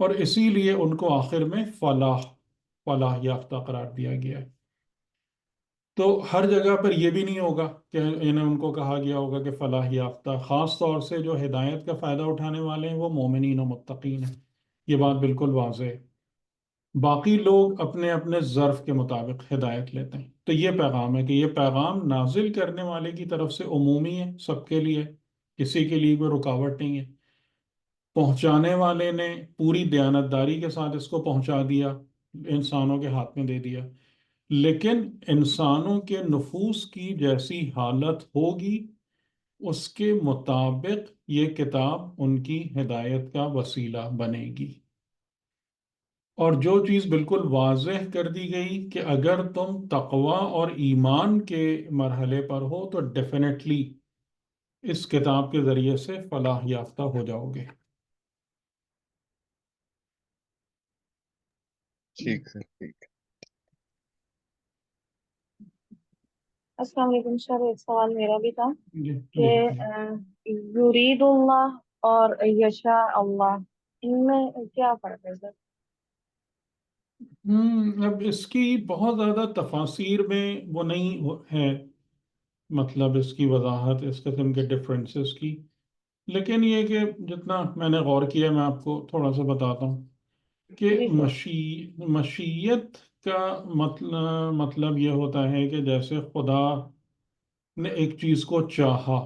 اور اسی لیے ان کو آخر میں فلاح یافتہ قرار دیا گیا ہے۔ تو ہر جگہ پر یہ بھی نہیں ہوگا کہ انہیں ان کو کہا گیا ہوگا کہ فلاح یافتہ، خاص طور سے جو ہدایت کا فائدہ اٹھانے والے ہیں وہ مومنین و متقین ہیں، یہ بات بالکل واضح ہے۔ باقی لوگ اپنے اپنے ظرف کے مطابق ہدایت لیتے ہیں۔ تو یہ پیغام ہے کہ یہ پیغام نازل کرنے والے کی طرف سے عمومی ہے، سب کے لیے، کسی کے لیے کوئی رکاوٹ نہیں ہے۔ پہنچانے والے نے پوری دیانتداری کے ساتھ اس کو پہنچا دیا، انسانوں کے ہاتھ میں دے دیا، لیکن انسانوں کے نفوس کی جیسی حالت ہوگی اس کے مطابق یہ کتاب ان کی ہدایت کا وسیلہ بنے گی۔ اور جو چیز بالکل واضح کر دی گئی کہ اگر تم تقوی اور ایمان کے مرحلے پر ہو تو ڈیفینیٹلی اس کتاب کے ذریعے سے فلاح یافتہ ہو جاؤ گے۔ ٹھیک ہے، ٹھیک ہے۔ السلام علیکم سر، ایک سوال میرا بھی تھا جی کہ جی۔ یرید اللہ اور یشاء اللہ، ان میں کیا فرق ہے سر؟ اب اس کی بہت زیادہ تفاسیر میں وہ نہیں ہے، مطلب اس کی وضاحت اس قسم کے ڈفرینسز کی، لیکن یہ کہ جتنا میں نے غور کیا میں آپ کو تھوڑا سا بتاتا ہوں کہ جی سر۔ مشیت کا مطلب یہ ہوتا ہے کہ جیسے خدا نے ایک چیز کو چاہا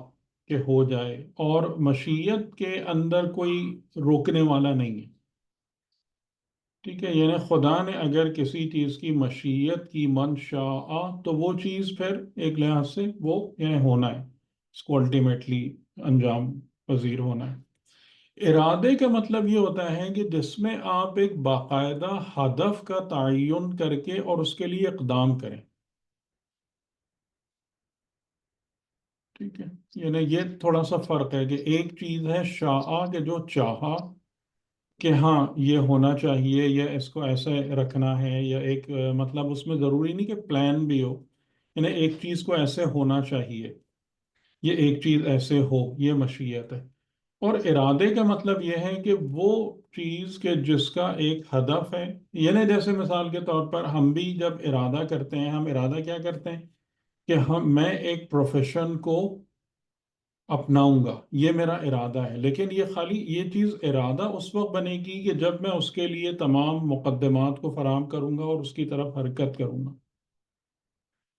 کہ ہو جائے، اور مشیت کے اندر کوئی روکنے والا نہیں ہے، ٹھیک ہے؟ یعنی خدا نے اگر کسی چیز کی مشیت کی، من شاء، تو وہ چیز پھر ایک لحاظ سے وہ یعنی ہونا ہے، اس کو الٹیمیٹلی انجام پذیر ہونا ہے۔ ارادے کا مطلب یہ ہوتا ہے کہ جس میں آپ ایک باقاعدہ ہدف کا تعین کر کے اور اس کے لیے اقدام کریں، ٹھیک ہے؟ یعنی یہ تھوڑا سا فرق ہے کہ ایک چیز ہے شاء کہ جو چاہا کہ ہاں یہ ہونا چاہیے یا اس کو ایسے رکھنا ہے، یا ایک مطلب اس میں ضروری نہیں کہ پلان بھی ہو، یعنی ایک چیز کو ایسے ہونا چاہیے، یہ ایک چیز ایسے ہو، یہ مشیت ہے۔ اور ارادے کا مطلب یہ ہے کہ وہ چیز کہ جس کا ایک ہدف ہے، یعنی جیسے مثال کے طور پر ہم بھی جب ارادہ کرتے ہیں، ہم ارادہ کیا کرتے ہیں کہ میں ایک پروفیشن کو اپناؤں گا، یہ میرا ارادہ ہے، لیکن یہ خالی یہ چیز ارادہ اس وقت بنے گی کہ جب میں اس کے لیے تمام مقدمات کو فراہم کروں گا اور اس کی طرف حرکت کروں گا۔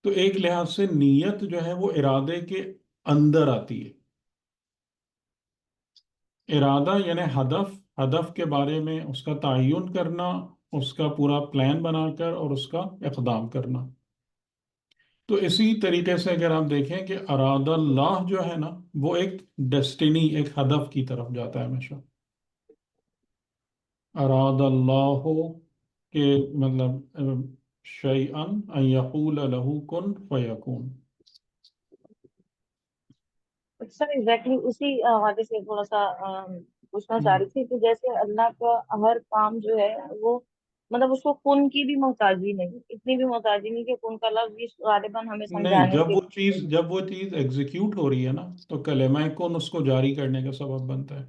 تو ایک لحاظ سے نیت جو ہے وہ ارادے کے اندر آتی ہے۔ ارادہ یعنی ہدف کے بارے میں اس کا تعین کرنا، اس کا پورا پلان بنا کر اور اس کا اقدام کرنا۔ تو اسی طریقے سے اگر آپ دیکھیں کہ اراد اللہ جو ہے نا، وہ ایک ڈیسٹینی، ایک ہدف کی طرف جاتا ہے ہمیشہ۔ اراد اللہ کہ مطلب شیئن ان یقول له کن فیکون۔ سر ایگزیکٹلی اسی حوالے سے تھوڑا سا پوچھنا چاہ رہی تھی کہ جیسے اللہ کا ہر کام جو ہے وہ مطلب اس کو کن کی بھی محتاجی نہیں، اتنی بھی محتاجی نہیں کہ کن کا لفظ بھی غالباً ہمیں نہیں، سمجھانے کے لیے۔ جب وہ چیز ایگزیکیوٹ ہو رہی ہے نا، تو کلمہ کن اس کو جاری کرنے کا سبب بنتا ہے،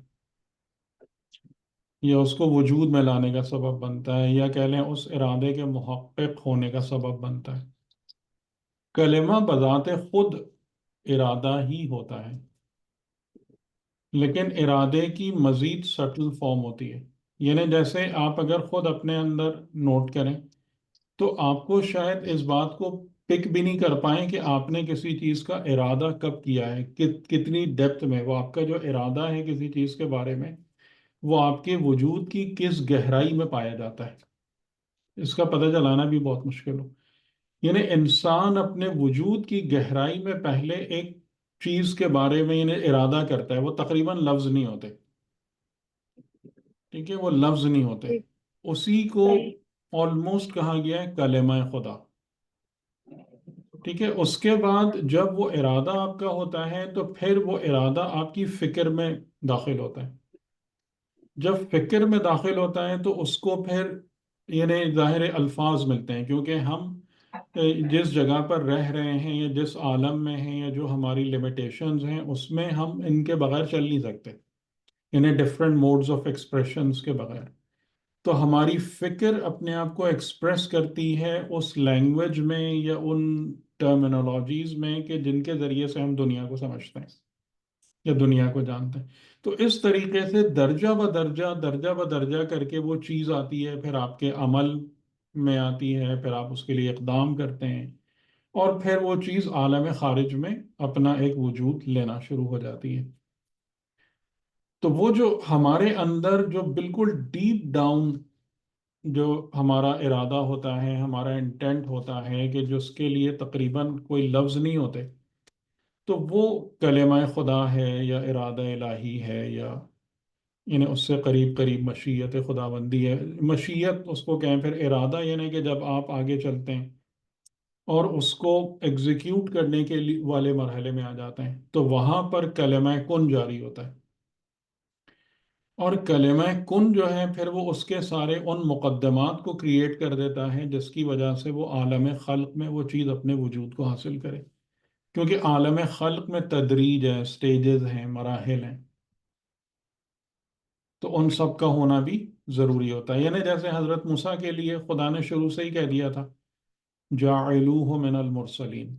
یا اس کو وجود میں لانے کا سبب بنتا ہے، یا کہہ لیں اس ارادے کے محقق ہونے کا سبب بنتا ہے۔ کلمہ بذات خود ارادہ ہی ہوتا ہے، لیکن ارادے کی مزید سٹل فارم ہوتی ہے۔ یعنی جیسے آپ اگر خود اپنے اندر نوٹ کریں تو آپ کو شاید اس بات کو پک بھی نہیں کر پائیں کہ آپ نے کسی چیز کا ارادہ کب کیا ہے، کتنی ڈیپتھ میں وہ آپ کا جو ارادہ ہے کسی چیز کے بارے میں، وہ آپ کے وجود کی کس گہرائی میں پایا جاتا ہے، اس کا پتہ چلانا بھی بہت مشکل ہو۔ یعنی انسان اپنے وجود کی گہرائی میں پہلے ایک چیز کے بارے میں یعنی ارادہ کرتا ہے، وہ تقریباً لفظ نہیں ہوتے، ٹھیک ہے؟ وہ لفظ نہیں ہوتے، جی، اسی کو صحیح۔ آلموسٹ کہا گیا ہے کلمہ خدا، ٹھیک ہے؟ اس کے بعد جب وہ ارادہ آپ کا ہوتا ہے تو پھر وہ ارادہ آپ کی فکر میں داخل ہوتا ہے۔ جب فکر میں داخل ہوتا ہے تو اس کو پھر یعنی ظاہر الفاظ ملتے ہیں، کیونکہ ہم جس جگہ پر رہ رہے ہیں یا جس عالم میں ہیں یا جو ہماری لمیٹیشنز ہیں اس میں ہم ان کے بغیر چل نہیں سکتے، انہیں ڈفرینٹ موڈز آف ایکسپریشنز کے بغیر۔ تو ہماری فکر اپنے آپ کو ایکسپریس کرتی ہے اس لینگویج میں یا ان ٹرمینالوجیز میں کہ جن کے ذریعے سے ہم دنیا کو سمجھتے ہیں یا دنیا کو جانتے ہیں. تو اس طریقے سے درجہ بدرجہ کر کے وہ چیز آتی ہے، پھر آپ کے عمل میں آتی ہے، پھر آپ اس کے لیے اقدام کرتے ہیں، اور پھر وہ چیز عالم خارج میں اپنا ایک وجود لینا شروع ہو جاتی ہے. تو وہ جو ہمارے اندر جو بالکل ڈیپ ڈاؤن جو ہمارا ارادہ ہوتا ہے، ہمارا انٹینٹ ہوتا ہے، کہ جو اس کے لیے تقریباً کوئی لفظ نہیں ہوتے، تو وہ کلمہ خدا ہے یا ارادہ الہی ہے، یا یعنی اس سے قریب قریب مشیت خداوندی ہے. مشیت اس کو کہیں، پھر ارادہ یعنی کہ جب آپ آگے چلتے ہیں اور اس کو ایگزیکیوٹ کرنے کے لیے والے مرحلے میں آ جاتے ہیں، تو وہاں پر کلمہ کن جاری ہوتا ہے. اور کلمہ کن جو ہے پھر وہ اس کے سارے ان مقدمات کو کریٹ کر دیتا ہے جس کی وجہ سے وہ عالم خلق میں وہ چیز اپنے وجود کو حاصل کرے. کیونکہ عالم خلق میں تدریج ہے، سٹیجز ہیں، مراحل ہیں، تو ان سب کا ہونا بھی ضروری ہوتا ہے. یعنی جیسے حضرت موسیٰ کے لیے خدا نے شروع سے ہی کہہ دیا تھا جاعلوہ من المرسلین،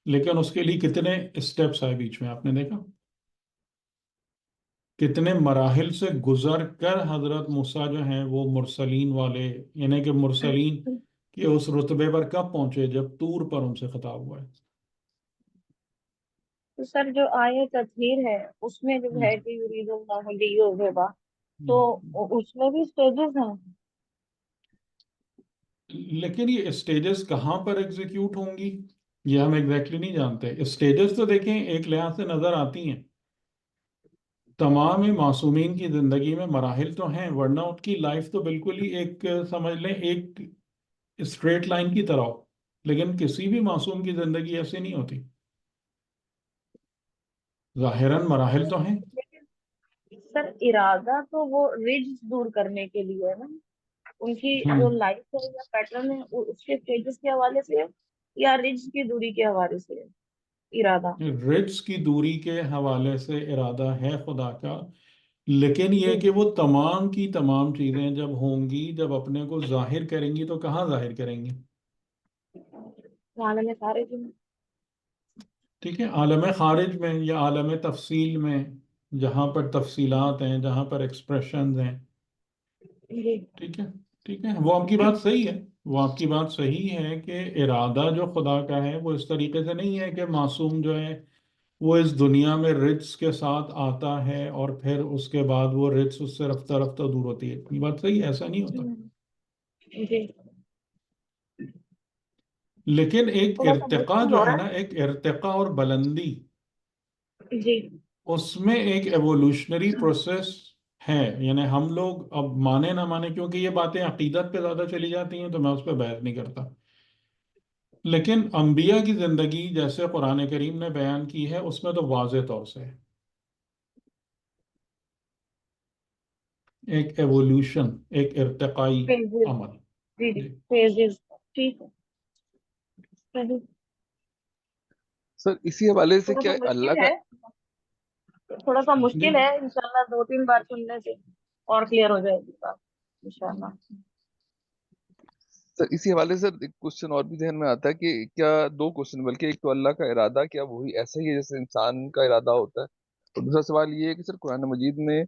لیکن اس کے لیے کتنے اسٹیپس آئے بیچ میں، آپ نے دیکھا کتنے مراحل سے گزر کر حضرت موسیٰ جو ہیں وہ مرسلین والے، یعنی کہ مرسلین کے اس رتبے پر کب پہنچے جب طور پر ان سے خطاب ہوا ہے. تو سر جو آیت تطہیر ہے اس میں جو ہم، ہے کہ یرید اللہ لیہذب، تو ہم۔ اس میں بھی سٹیجز ہیں. لیکن یہ اسٹیجز کہاں پر ایگزیکیوٹ ہوں گی یہ ہم ایگزیکٹلی نہیں جانتے. اسٹیجز تو دیکھیں ایک لحاظ سے نظر آتی ہیں، تمام معصومین کی زندگی میں مراحل تو ہیں، ورنہ ان کی لائف تو بالکل ہی ایک سمجھ لیں ایک اسٹریٹ لائن کی طرح ہو. لیکن کسی بھی معصوم کی زندگی ایسے نہیں ہوتی، ظاہراً مراحل تو ہیں. لیکن سر ارادہ تو وہ رجز دور کرنے کے لیے ہے نا، ان کی جو ہم لائف ہے یا پیٹرن ہے اس کے اسٹیجز کے حوالے سے ہے، یا رجز کی دوری کے حوالے سے ہے ارادہ. رزق کی دوری کے حوالے سے ارادہ ہے خدا کا، لیکن جی یہ کہ وہ تمام کی تمام چیزیں جب ہوں گی، جب اپنے کو ظاہر کریں گی تو کہاں ظاہر کریں گی؟ عالم سارے جو ٹھیک ہے، عالم خارج میں یا عالم تفصیل میں، جہاں پر تفصیلات ہیں، جہاں پر ایکسپریشنز ہیں. جی ٹھیک ہے، ٹھیک ہے، وہ آپ کی بات صحیح ہے. وہ آپ کی بات صحیح ہے کہ ارادہ جو خدا کا ہے وہ اس طریقے سے نہیں ہے کہ معصوم جو ہے وہ اس دنیا میں رٹس کے ساتھ آتا ہے اور پھر اس کے بعد وہ رٹس اس سے رفتہ رفتہ دور ہوتی ہے. یہ بات صحیح ہے، ایسا نہیں ہوتا. جی لیکن ایک تھوڑا سا ارتقاء مشکل ہو جو ہے رہا نا، ایک ارتقاء اور بلندی، ہے. جی اس میں ایک ایوولوشنری پروسیس ہے. یعنی ہم لوگ اب مانے نہ مانے، کیونکہ یہ باتیں عقیدت پہ زیادہ چلی جاتی ہیں تو میں اس پہ بحث نہیں کرتا، لیکن انبیاء کی زندگی جیسے قرآن کریم نے بیان کی ہے اس میں تو واضح طور سے ہے ایک ایوولوشن، ایک ارتقائی فیزز. عمل. جی جی جی. فیزز. ٹھیک ہے. صحیح. سر اسی حوالے سے تھوڑا کیا سا اللہ مشکل کا ہے، تھوڑا سا جی. مشکل ہے، انشاءاللہ 2-3 بار سننے سے اور کلیئر ہو جائے گی بات انشاءاللہ. سر اسی حوالے سے ایک کوشچن اور بھی ذہن میں آتا ہے کہ کیا دو کوشچن، بلکہ ایک تو اللہ کا ارادہ کیا وہی ایسا ہی ہے جیسے انسان کا ارادہ ہوتا ہے، اور دوسرا سوال یہ ہے کہ سر قرآن مجید میں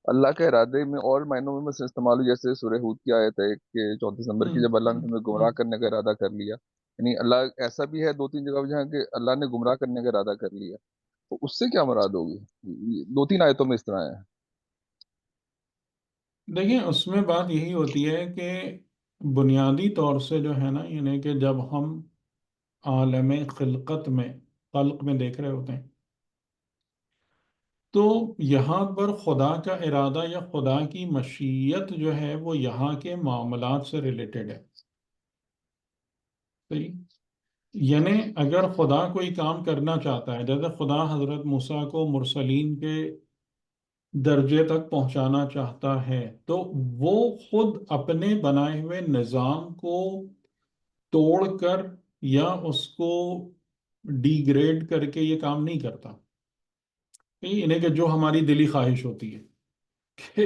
اللہ کے ارادے میں اور معنوں میں مثلا استعمال ہو، جیسے سورہ ہود کی آیت ہے کہ 34 نمبر کی، ہم، جب اللہ نے ہم، تمہیں ہم۔ گمراہ کرنے کا ارادہ کر لیا، یعنی اللہ ایسا بھی ہے 2-3 جگہ جہاں کہ اللہ نے گمراہ کرنے کا ارادہ کر لیا، تو اس سے کیا مراد ہوگی؟ 2-3 آیتوں میں اس طرح ہے. دیکھیں اس میں بات یہی ہوتی ہے کہ بنیادی طور سے جو ہے نا، یعنی کہ جب ہم عالم خلق میں دیکھ رہے ہوتے ہیں تو یہاں پر خدا کا ارادہ یا خدا کی مشیت جو ہے وہ یہاں کے معاملات سے ریلیٹڈ ہے. صحیح؟ یعنی اگر خدا کوئی کام کرنا چاہتا ہے، جیسے خدا حضرت موسیٰ کو مرسلین کے درجے تک پہنچانا چاہتا ہے، تو وہ خود اپنے بنائے ہوئے نظام کو توڑ کر یا اس کو ڈی گریڈ کر کے یہ کام نہیں کرتا. انہیں کہ جو ہماری دلی خواہش ہوتی ہے کہ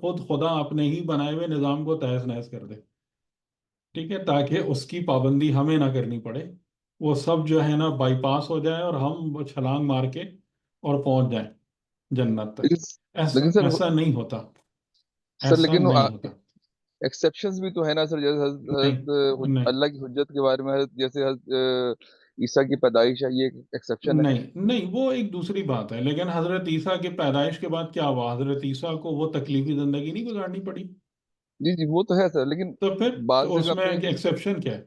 خود خدا اپنے ہی بنائے ہوئے نظام کو تہس نہس کر دے، ٹھیک ہے، تاکہ اس کی پابندی ہمیں نہ کرنی پڑے، وہ سب جو ہے نا بائی پاس ہو جائے اور ہم وہ چھلانگ مار کے اور پہنچ جائیں جنت تک۔ لیکن ایسا لیکن سر ایسا نہیں ہوتا، سر ایسا لیکن نہیں ہوتا۔ ایکسیپشنز بھی تو ہے نا سر، جیسے نہیں نہیں اللہ کی حجت کے بارے میں جیسے عیسیٰ کی پیدائش ہے، یہ ایکسیپشن ہے۔ نہیں نہیں، وہ ایک دوسری بات ہے، لیکن حضرت عیسیٰ کی پیدائش کے بعد کیا ہوا؟ حضرت عیسیٰ کو وہ تکلیفی زندگی نہیں گزارنی پڑی؟ جی جی وہ تو ہے سر، لیکن تو پھر بعض تو اس جگہ میں پہ ایکسیپشن کیا ہے؟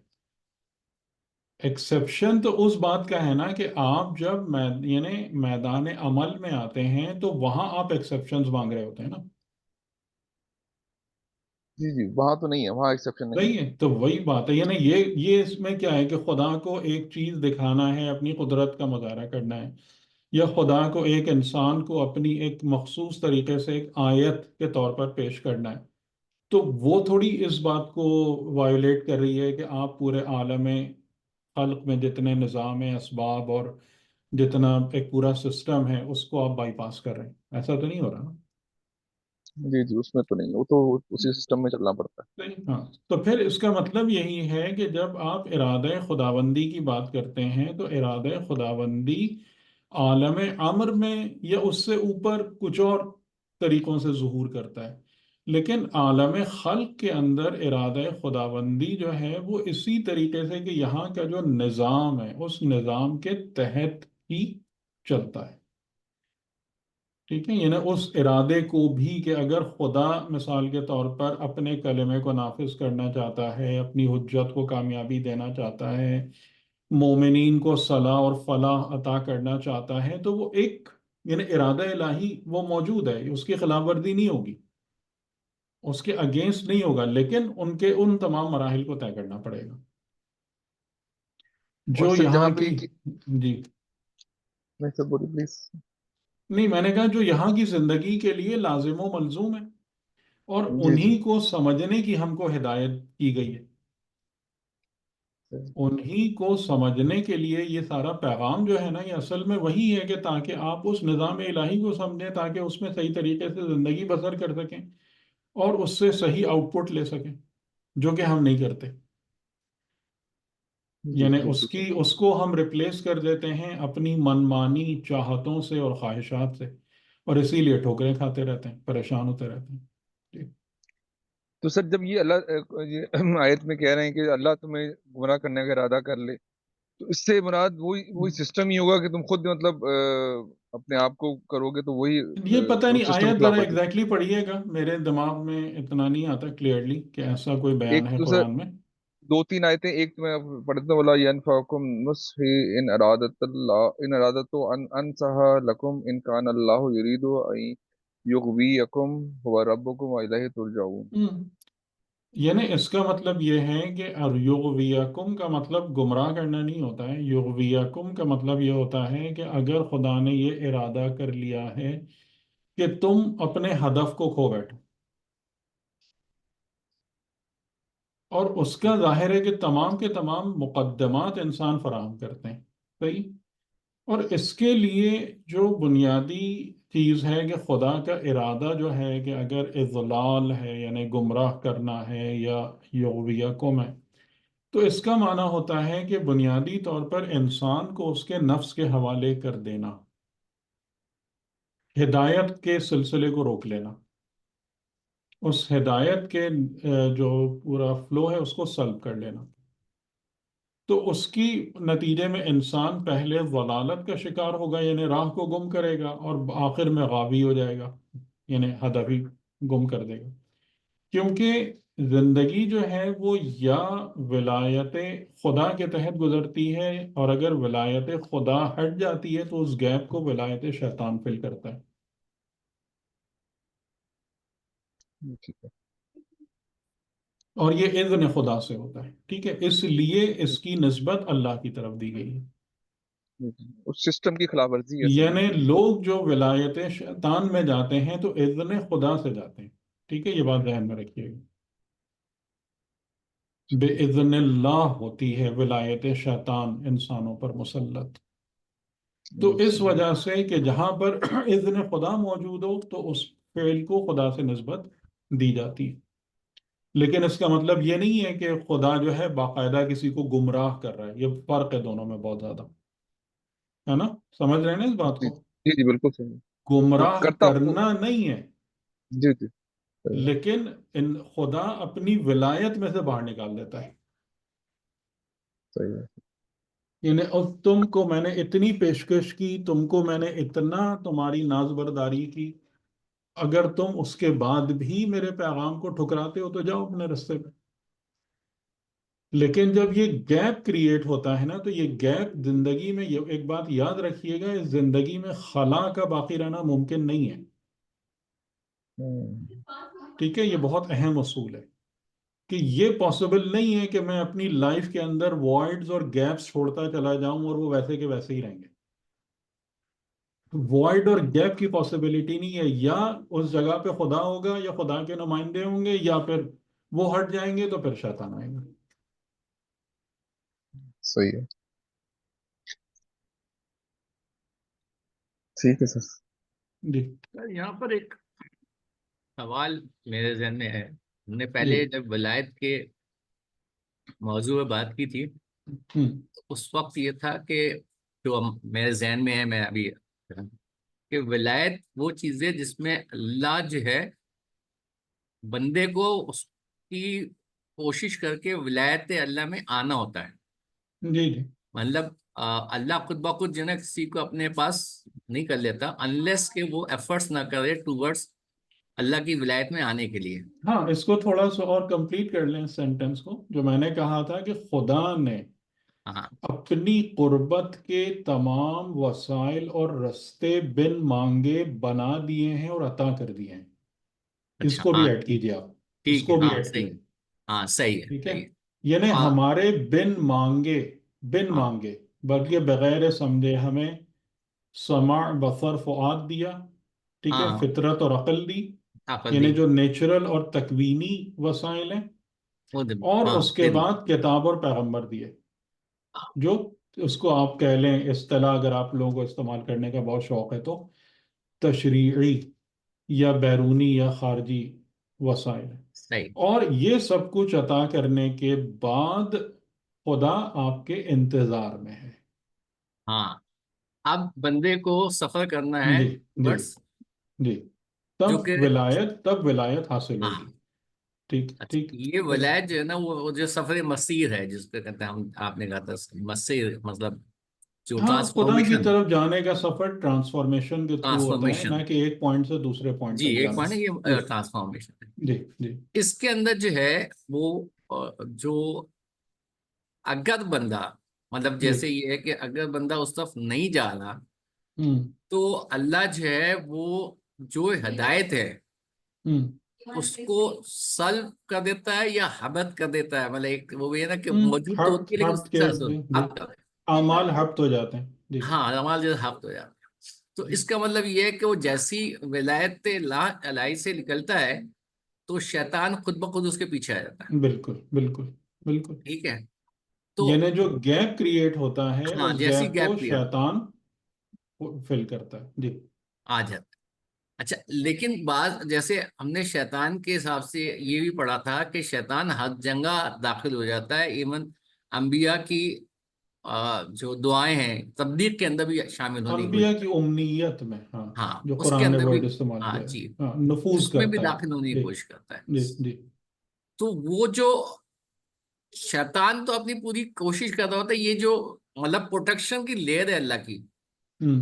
ایکسیپشن تو اس بات کا ہے نا کہ آپ جب یعنی میدان عمل میں آتے ہیں تو وہاں آپ ایکسیپشنز مانگ رہے ہوتے ہیں نا۔ جی جی وہاں تو نہیں ہے، وہاں ایکسیپشن نہیں صحیح ہے، تو وہی بات ہے، یعنی یہ اس میں کیا ہے کہ خدا کو ایک چیز دکھانا ہے، اپنی قدرت کا مظاہرہ کرنا ہے، یا خدا کو ایک انسان کو اپنی ایک مخصوص طریقے سے ایک آیت کے طور پر پیش کرنا ہے، تو وہ تھوڑی اس بات کو وائولیٹ کر رہی ہے کہ آپ پورے عالم خلق میں جتنے نظام اسباب اور جتنا ایک پورا سسٹم ہے اس کو آپ بائی پاس کر رہے ہیں، ایسا تو نہیں ہو رہا نا۔ ہے۔ جی جی اس میں تو نہیں ہے، وہ تو اسی سسٹم میں چلنا پڑتا ہے۔ صحیح، ہاں، تو پھر اس کا مطلب یہی ہے کہ جب آپ ارادہ خداوندی کی بات کرتے ہیں تو ارادہ خداوندی عالم امر میں یا اس سے اوپر کچھ اور طریقوں سے ظہور کرتا ہے، لیکن عالم خلق کے اندر ارادہ خداوندی جو ہے وہ اسی طریقے سے کہ یہاں کا جو نظام ہے اس نظام کے تحت ہی چلتا ہے، ٹھیک ہے، یعنی اس ارادے کو بھی کہ اگر خدا مثال کے طور پر اپنے کلمے کو نافذ کرنا چاہتا ہے، اپنی حجت کو کامیابی دینا چاہتا ہے، مومنین کو صلاح اور فلاح عطا کرنا چاہتا ہے، تو وہ ایک یعنی ارادہ الہی وہ موجود ہے، اس کی خلاف ورزی نہیں ہوگی، اس کے اگینسٹ نہیں ہوگا، لیکن ان کے ان تمام مراحل کو طے کرنا پڑے گا اور جو سر یہاں جہاں کی۔ پہ جی، میں سر بولی پلیز۔ نہیں، میں نے کہا جو یہاں کی زندگی کے لیے لازم و ملزوم ہے اور جی جی انہی کو سمجھنے کی ہم کو ہدایت کی گئی ہے، انہی کو سمجھنے کے لیے یہ سارا پیغام جو ہے نا یہ اصل میں وہی ہے کہ تاکہ آپ اس نظام الہی کو سمجھیں، تاکہ اس میں صحیح طریقے سے زندگی بسر کر سکیں اور اس سے صحیح آؤٹ پٹ لے سکیں، جو کہ ہم نہیں کرتے، جی یعنی بالکل سر۔ اس کو ہم ریپلیس کر دیتے ہیں اپنی منمانی چاہتوں سے اور خواہشات سے، اور اسی لیے ٹھوکریں کھاتے رہتے ہیں، پریشان ہوتے رہتے ہیں جی۔ تو سر جب یہ اللہ یہ آیت میں کہہ رہے ہیں کہ اللہ تمہیں گمراہ کرنے کا ارادہ کر لے، تو اس سے مراد وہی سسٹم ہی ہوگا کہ تم خود مطلب اپنے آپ کو کرو گے، تو وہی یہ پتہ نہیں، اس سسٹم کے آیت خلاف ذرا ورزی۔ ایگزیکٹلی پڑھیے گا، میرے دماغ میں اتنا نہیں آتا کلیئرلی کہ ایسا کوئی بیان ایک ہے تو سر قرآن میں۔ دو تین آیتیں، ایک تو میں پڑھتا ہوں، ولا ینفعکم نصحی ان ارادت اللہ ان ارادت ان انصح لکم ان کان اللہ یرید ان یغویکم هو ربکم و الیہ ترجعون۔ ہم۔ یعنی اس کا مطلب یہ ہے کہ یغویکم کا مطلب گمراہ کرنا نہیں ہوتا ہے، یغویکم کا مطلب یہ ہوتا ہے کہ اگر خدا نے یہ ارادہ کر لیا ہے کہ تم اپنے ہدف کو کھو بیٹھو، اور اس کا ظاہر ہے کہ تمام کے تمام مقدمات انسان فراہم کرتے ہیں، صحیح، اور اس کے لیے جو بنیادی چیز ہے کہ خدا کا ارادہ جو ہے کہ اگر اضلال ہے یعنی گمراہ کرنا ہے یا یغویکم ہے، تو اس کا معنی ہوتا ہے کہ بنیادی طور پر انسان کو اس کے نفس کے حوالے کر دینا، ہدایت کے سلسلے کو روک لینا، اس ہدایت کے جو پورا فلو ہے اس کو سلب کر لینا، تو اس کی نتیجے میں انسان پہلے ضلالت کا شکار ہوگا یعنی راہ کو گم کرے گا، اور آخر میں غاوی ہو جائے گا یعنی ہدف ہی گم کر دے گا، کیونکہ زندگی جو ہے وہ یا ولایت خدا کے تحت گزرتی ہے، اور اگر ولایت خدا ہٹ جاتی ہے تو اس گیپ کو ولایت شیطان فل کرتا ہے، ٹھیک ہے۔ اور یہ اذن خدا سے ہوتا ہے، ٹھیک ہے، اس لیے اس کی نسبت اللہ کی طرف دی گئی ہے، اس سسٹم کی خلاف ورزی ہے اصل میں۔ یعنی لوگ جو ولایت شیطان میں جاتے ہیں تو اذن خدا سے جاتے ہیں، ٹھیک ہے، یہ بات ذہن میں رکھیے گا، بے اذن اللہ ہوتی ہے ولایت شیطان انسانوں پر مسلط، تو اس وجہ سے کہ جہاں پر اذن خدا موجود ہو تو اس فعل کو خدا سے نسبت دی جاتی ہے، لیکن اس کا مطلب یہ نہیں ہے کہ خدا جو ہے باقاعدہ کسی کو گمراہ کر رہا ہے، یہ فرق ہے دونوں میں بہت زیادہ، ہے نا؟ سمجھ رہے ہیں نا اس بات جی کو؟ جی جی، بالکل صحیح. وہ گمراہ کرتا ہوں کرنا نہیں ہے، جی جی. صحیح ہے. لیکن خدا اپنی ولایت میں سے باہر نکال دیتا ہے. صحیح ہے. یعنی اب تم کو میں نے اتنی پیشکش کی، تم کو میں نے اتنا تمہاری ناز برداری کی، اگر تم اس کے بعد بھی میرے پیغام کو ٹھکراتے ہو تو جاؤ اپنے رستے پہ. لیکن جب یہ گیپ کریٹ ہوتا ہے نا، تو یہ گیپ زندگی میں، یہ ایک بات یاد رکھیے گا، اس زندگی میں خلا کا باقی رہنا ممکن نہیں ہے. ہوں. ٹھیک ہے، یہ بہت اہم اصول ہے کہ یہ پاسبل نہیں ہے کہ میں اپنی لائف کے اندر وائڈز اور گیپس چھوڑتا چلا جاؤں اور وہ ویسے کے ویسے ہی رہیں گے. وائڈ اور گیپ کی پاسبلٹی نہیں ہے، یا اس جگہ پہ خدا ہوگا یا خدا کے نمائندے ہوں گے، یا پھر وہ ہٹ جائیں گے تو پھر شیطان آئے گا. صحیح ہے. ٹھیک ہے سر. جی سر، یہاں پر ایک سوال میرے ذہن میں ہے. ہم نے جی. پہلے جب ولایت کے موضوع پہ بات کی تھی، ہوں. اس وقت یہ تھا کہ جو میرے ذہن میں ہے، میں ابھی کہ ولایت وہ چیز ہے جس میں اللہ جو ہے بندے کو اس کی کوشش کر کے ولایت اللہ میں آنا ہوتا ہے. جی جی. مطلب اللہ خود بخود جو ہے نا کسی کو اپنے پاس نہیں کر لیتا انلیس کہ وہ ایفرٹس نہ کرے ٹوورڈس اللہ کی ولایت میں آنے کے لیے. ہاں، اس کو تھوڑا سا اور کمپلیٹ کر لیں سینٹنس کو، جو میں نے کہا تھا کہ خدا نے ہاں. اپنی قربت کے تمام وسائل اور رستے بن مانگے بنا دیے ہیں اور عطا کر دیے ہیں. اس اچھا. کو بھی ہاں ایڈ کیجیے آپ، اس ٹھیک ہے. کو بھی ہاں ایڈ صحیح. کیجیے. ہاں صحیح ہے. ٹھیک ہے، صحیح ہے. یعنی ہاں. ہمارے بن مانگے، بن ہاں. مانگے بلکہ بغیر سمجھے ہمیں سمع، بصر، فؤاد دیا. ٹھیک ہے، ہاں. فطرت اور عقل دی، عقل دی. یعنی جو نیچرل اور تکوینی وسائل ہیں. اور ہاں اس کے دن. بعد کتاب اور پیغمبر دیے، جو اس کو آپ کہہ لیں اصطلاح، اگر آپ لوگوں کو استعمال کرنے کا بہت شوق ہے تو تشریعی یا بیرونی یا خارجی وسائل ہیں. صحیح. اور یہ سب کچھ عطا کرنے کے بعد خدا آپ کے انتظار میں ہے. ہاں. اب بندے کو سفر کرنا ہے جی جی بس، جی. جو کہ تب ولایت حاصل ہاں. ہوگی. ٹھیک اچھا، ٹھیک. یہ ولایت جو ہے نا وہ جو سفر مسیر ہے جس پہ کہتے ہیں ہم، آپ نے کہا تھا مسیر مطلب جو ہاں، خدا کی ٹرانسفارمیشن. طرف جانے کا سفر ٹرانسفارمیشن کے تھرو ہوتا ہے، ٹرانسفارمیشن. نہ کہ ایک پوائنٹ سے دوسرے پوائنٹ جی تک ایک جانا. پوائنٹ ہے جی یہ ٹرانسفارمیشن ہے. جی جی. اس کے اندر جو ہے وہ جو اگر بندہ مطلب جی. جیسے یہ ہے کہ اگر بندہ اس طرف نہیں جا رہا ہوں. تو اللہ جو ہے وہ جو ہدایت ہے ہوں. اس کو سلب کر دیتا ہے یا حبت کر دیتا ہے. مطلب ایک وہ یہ نا کہ موجود تو ہفت ہوتی ہے لیکن اس ہفت کے کے ساتھ جی، حبت کر دیتا اعمال ہفت ہو جاتے ہیں. جی ہے. ہاں نماز جو ہے حبت ہو جاتا ہے. تو جی. اس کا مطلب یہ ہے کہ وہ جیسی ولایت الہی سے نکلتا ہے تو شیطان خود بخود اس کے پیچھے آ جاتا ہے. بالکل بالکل بالکل. ٹھیک ہے. تو یعنی جو گیپ کریٹ ہوتا ہے ہاں اس جیسی گیپ کو گیپ کیا شیطان فل کرتا ہے. جی آ جاتا ہے. اچھا، لیکن بعض جیسے ہم نے شیطان کے حساب سے یہ بھی پڑھا تھا کہ شیطان ہر جگہ داخل ہو جاتا ہے، ایون انبیاء کی جو دعائیں ہیں تبلیغ کے اندر بھی شامل ہونے کی انبیاء کوشش. کی امنیت میں، ہاں، ہاں جو اس کے قرآن نے اندر بھی. ورڈ استعمال ہاں کیا ہے، جی. ہاں، نفوذ اس میں بھی کرتا ہے. داخل ہونے کی جی کوشش کرتا ہے. جی جی. تو وہ جو شیطان تو اپنی پوری کوشش کر رہا ہوتا ہے، یہ جو مطلب پروٹیکشن کی لیئر ہے اللہ کی، ہوں.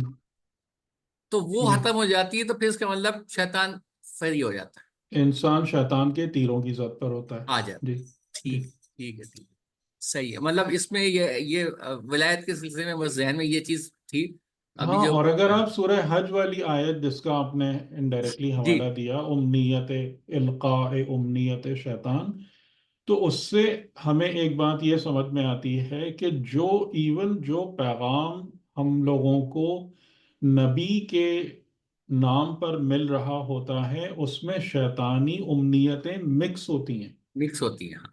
تو وہ جی. ختم ہو جاتی ہے تو پھر اس کا مطلب شیطان فری ہو جاتا ہے، انسان شیطان کے تیروں کی زد پر ہوتا ہے. آ جاتا جی ہے. جی. ٹھیک. ٹھیک ہے. ٹھیک ہے. صحیح ہے. مطلب اس میں یہ ولایت کے سلسلے میں بس ذہن میں یہ چیز تھی. ابھی ہاں، جو اور اگر آپ سورہ حج والی آیت جس کا آپ نے انڈائریکٹلی جی حوالہ دیا، امنیت القاء امنیت شیطان، تو اس سے ہمیں ایک بات یہ سمجھ میں آتی ہے کہ جو پیغام ہم لوگوں کو نبی کے نام پر مل رہا ہوتا ہے، اس میں شیطانی امنیتیں مکس ہوتی ہیں. مکس ہوتی ہیں. ہاں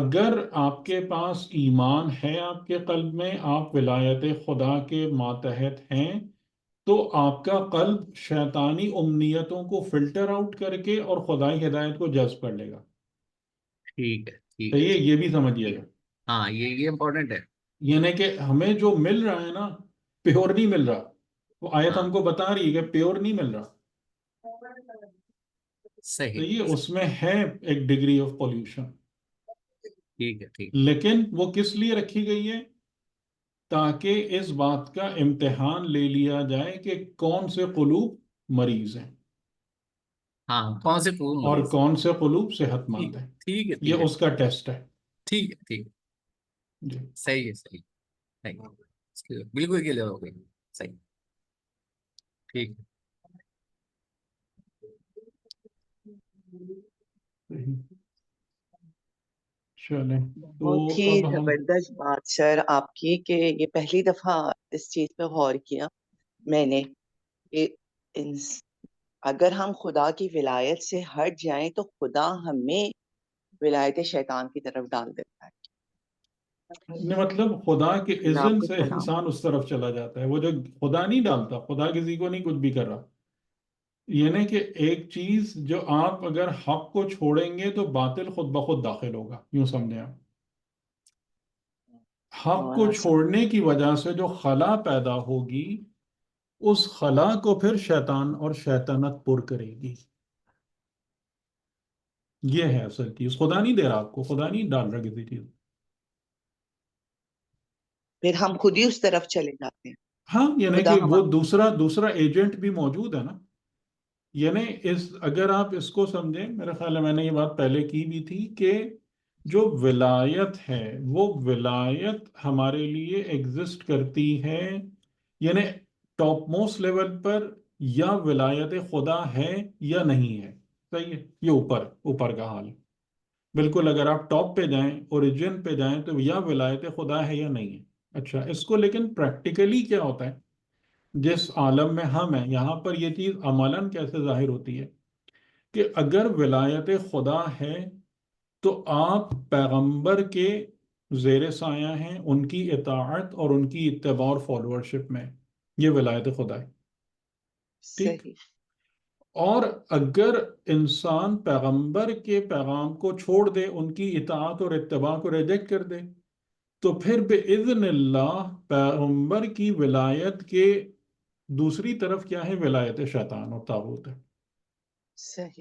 اگر آپ کے پاس ایمان ہے آپ کے قلب میں، آپ ولایت خدا کے ماتحت ہیں، تو آپ کا قلب شیطانی امنیتوں کو فلٹر آؤٹ کر کے اور خدائی ہدایت کو جذب کر لے گا. ہے. ٹھیک ہے ٹھیک ہے صحیح ہے، ٹھیک. یہ بھی سمجھیے گا. ہاں یہ امپورٹنٹ ہے. یعنی کہ ہمیں جو مل رہا ہے نا، پیور نہیں مل رہا. وہ آیت ہاں ہم کو بتا رہی ہے کہ پیور نہیں مل رہا. صحیح. صحیح ہے، اس میں ہے ایک ڈگری آف پولوشن. ٹھیک ہے ٹھیک. لیکن وہ کس لیے رکھی گئی ہے؟ تاکہ اس بات کا امتحان لے لیا جائے کہ کون سے قلوب مریض ہیں ہاں کون سے قوم اور مریض. کون سے قلوب صحت ٹھیک مند ہیں. ٹھیک ہے ٹھیک یہ ہے اس کا ٹیسٹ ہے. ٹھیک ہے ٹھیک ہے. جی. صحیح ہے صحیح. صحیح. بالکل کلیئر ہو گئی. صحیح. ٹھیک ہے. صحیح. چلیں تو بہت ہی اب ہم زبردست بات سر آپ کی کہ یہ پہلی دفعہ اس چیز پہ غور کیا میں نے کہ انس- اگر ہم خدا کی ولایت سے ہٹ جائیں تو خدا ہمیں ولایت شیطان کی طرف ڈال دیتا ہے. نے مطلب خدا کے اللہ آپ اذن کو سے سلام. انسان اس طرف چلا جاتا ہے. وہ جو خدا نہیں ڈالتا، خدا کسی کو نہیں کچھ بھی کر رہا. یعنی کہ ایک چیز جو آپ اگر حق کو چھوڑیں گے تو باطل خود بخود داخل ہوگا، یوں سمجھیں آپ. حق بہت کو آسان. چھوڑنے کی وجہ سے جو خلا پیدا ہوگی، اس خلا کو پھر شیطان اور شیطنت پر کرے گی. یہ ہے اصل چیز. خدا نہیں دے رہا آپ کو، خدا نہیں ڈال رہا کسی چیز. پھر ہم خود ہی اس طرف چلے جاتے ہیں. ہاں، یعنی خدا کہ وہ ہمارا دوسرا ایجنٹ بھی موجود ہے نا. یعنی اگر آپ اس کو سمجھیں، میرے خیال ہے میں نے یہ بات پہلے کی بھی تھی کہ جو ولایت ہے وہ ولایت ہمارے لیے ایگزسٹ کرتی ہے. یعنی ٹاپ موسٹ لیول پر یا ولایت خدا ہے یا نہیں ہے. صحیح ہے، یہ اوپر کا حال ہے. بالکل اگر آپ ٹاپ پہ جائیں، اوریجن پہ جائیں، تو یا ولایت خدا ہے یا نہیں ہے. اچھا، اس کو لیکن پریکٹیکلی کیا ہوتا ہے؟ جس عالم میں ہم ہیں یہاں پر یہ چیز عملاً کیسے ظاہر ہوتی ہے کہ اگر ولایت خدا ہے تو آپ پیغمبر کے زیر سایہ ہیں، ان کی اطاعت اور ان کی اتباع اور فالوورشپ میں. یہ ولایت خدا ہے. ٹھیک. صحیح. اور اگر انسان پیغمبر کے پیغام کو چھوڑ دے، ان کی اطاعت اور اتباع کو ریجیکٹ کر دے، تو پھر بإذن اللہ پیغمبر کی ولایت کے دوسری طرف کیا ہے؟ ولایت شیطان اور طاغوت ہے. صحیح.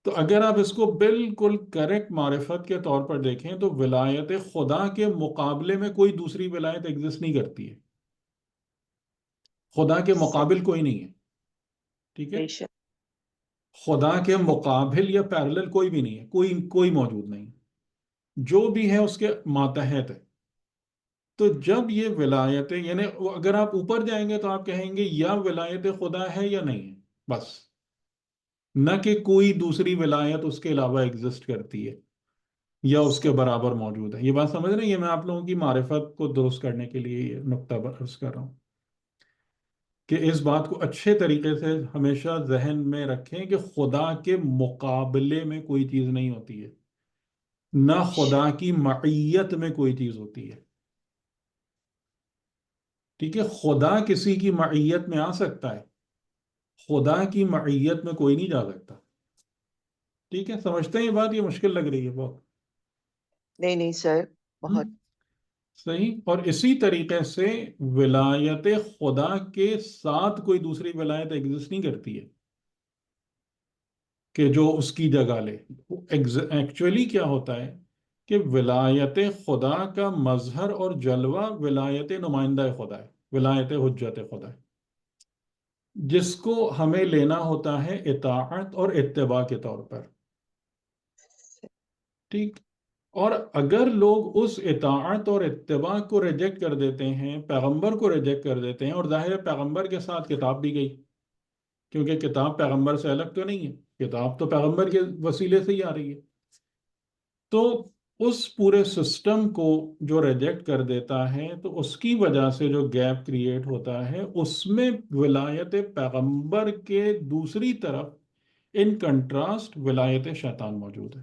تو اگر آپ اس کو بالکل کریکٹ معرفت کے طور پر دیکھیں تو ولایت خدا کے مقابلے میں کوئی دوسری ولایت ایگزسٹ نہیں کرتی ہے. خدا کے صحیح. مقابل کوئی نہیں ہے. ٹھیک ہے. بے شک. خدا کے مقابل یا پیرلل کوئی بھی نہیں ہے، کوئی موجود نہیں. جو بھی ہے اس کے ماتحت ہے. تو جب یہ ولایت، یعنی اگر آپ اوپر جائیں گے تو آپ کہیں گے یا ولایت خدا ہے یا نہیں ہے، بس. نہ کہ کوئی دوسری ولایت اس کے علاوہ ایگزسٹ کرتی ہے یا اس کے صحیح. برابر موجود ہے. یہ بات سمجھ رہے ہیں؟ یہ میں آپ لوگوں کی معرفت کو درست کرنے کے لیے یہ نقطہ برس کر رہا ہوں کہ اس بات کو اچھے طریقے سے ہمیشہ ذہن میں رکھیں کہ خدا کے مقابلے میں کوئی چیز نہیں ہوتی ہے، نہ بے شک. خدا کی معیت میں کوئی چیز ہوتی ہے. ٹھیک ہے. خدا کسی کی معیت میں آ سکتا ہے، خدا کی معیت میں کوئی نہیں جا سکتا. ٹھیک ہے، سمجھتے ہیں یہ بات؟ یہ مشکل لگ رہی ہے بہت. نہیں نہیں سر. بہت. صحیح. اور اسی طریقے سے ولایت خدا کے ساتھ کوئی دوسری ولایت ایگزسٹ نہیں کرتی ہے کہ جو اس کی جگہ لے. ایکچولی کیا ہوتا ہے کہ ولایت خدا کا مظہر اور جلوہ ولایت نمائندہ خدا ہے، ولایت حجت خدا ہے، جس کو ہمیں لینا ہوتا ہے اطاعت اور اتباع کے طور پر. ٹھیک. اور اگر لوگ اس اطاعت اور اتباع کو ریجیکٹ کر دیتے ہیں، پیغمبر کو ریجیکٹ کر دیتے ہیں، اور ظاہر ہے پیغمبر کے ساتھ کتاب بھی گئی، کیونکہ کتاب پیغمبر سے الگ تو نہیں ہے، کتاب تو پیغمبر کے وسیلے سے ہی آ رہی ہے. تو اس پورے سسٹم کو جو ریجیکٹ کر دیتا ہے تو اس کی وجہ سے جو گیپ کریٹ ہوتا ہے، اس میں ولایت پیغمبر کے دوسری طرف ان کنٹراسٹ ولایت شیطان موجود ہے.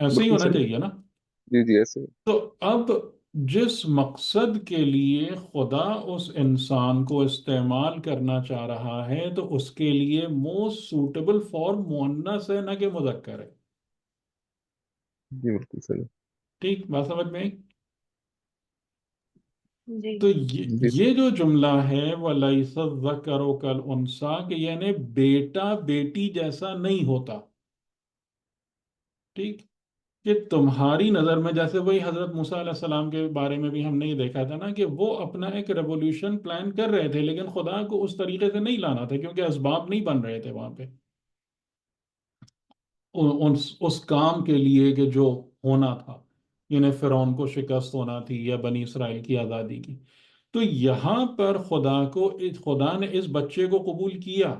ایسے ہی بالکل ہونا صحیح. چاہیے نا. جی جی ایسے. تو اب جس مقصد کے لیے خدا اس انسان کو استعمال کرنا چاہ رہا ہے تو اس کے لیے موسٹ سوٹیبل فارم مؤنث ہے، نہ کہ مذکر ہے. جی بالکل صحیح. ٹھیک بات سمجھ میں آئی؟ جی تو یہ جی یہ جو جملہ ہے وَلَيْسَ الذَّكَرُ كَالْأُنثَىٰ، کہ یعنی بیٹا بیٹی جیسا نہیں ہوتا. ٹھیک، کہ تمہاری نظر میں جیسے وہی حضرت موسیٰ علیہ السلام کے بارے میں بھی ہم نے یہ دیکھا تھا نا، کہ وہ اپنا ایک ریولوشن پلان کر رہے تھے لیکن خدا کو اس طریقے سے نہیں لانا تھا کیونکہ اسباب نہیں بن رہے تھے وہاں پہ اس کام کے لیے کہ جو ہونا تھا، یعنی فرعون کو شکست ہونا تھی یا بنی اسرائیل کی آزادی کی. تو یہاں پر خدا نے اس بچے کو قبول کیا،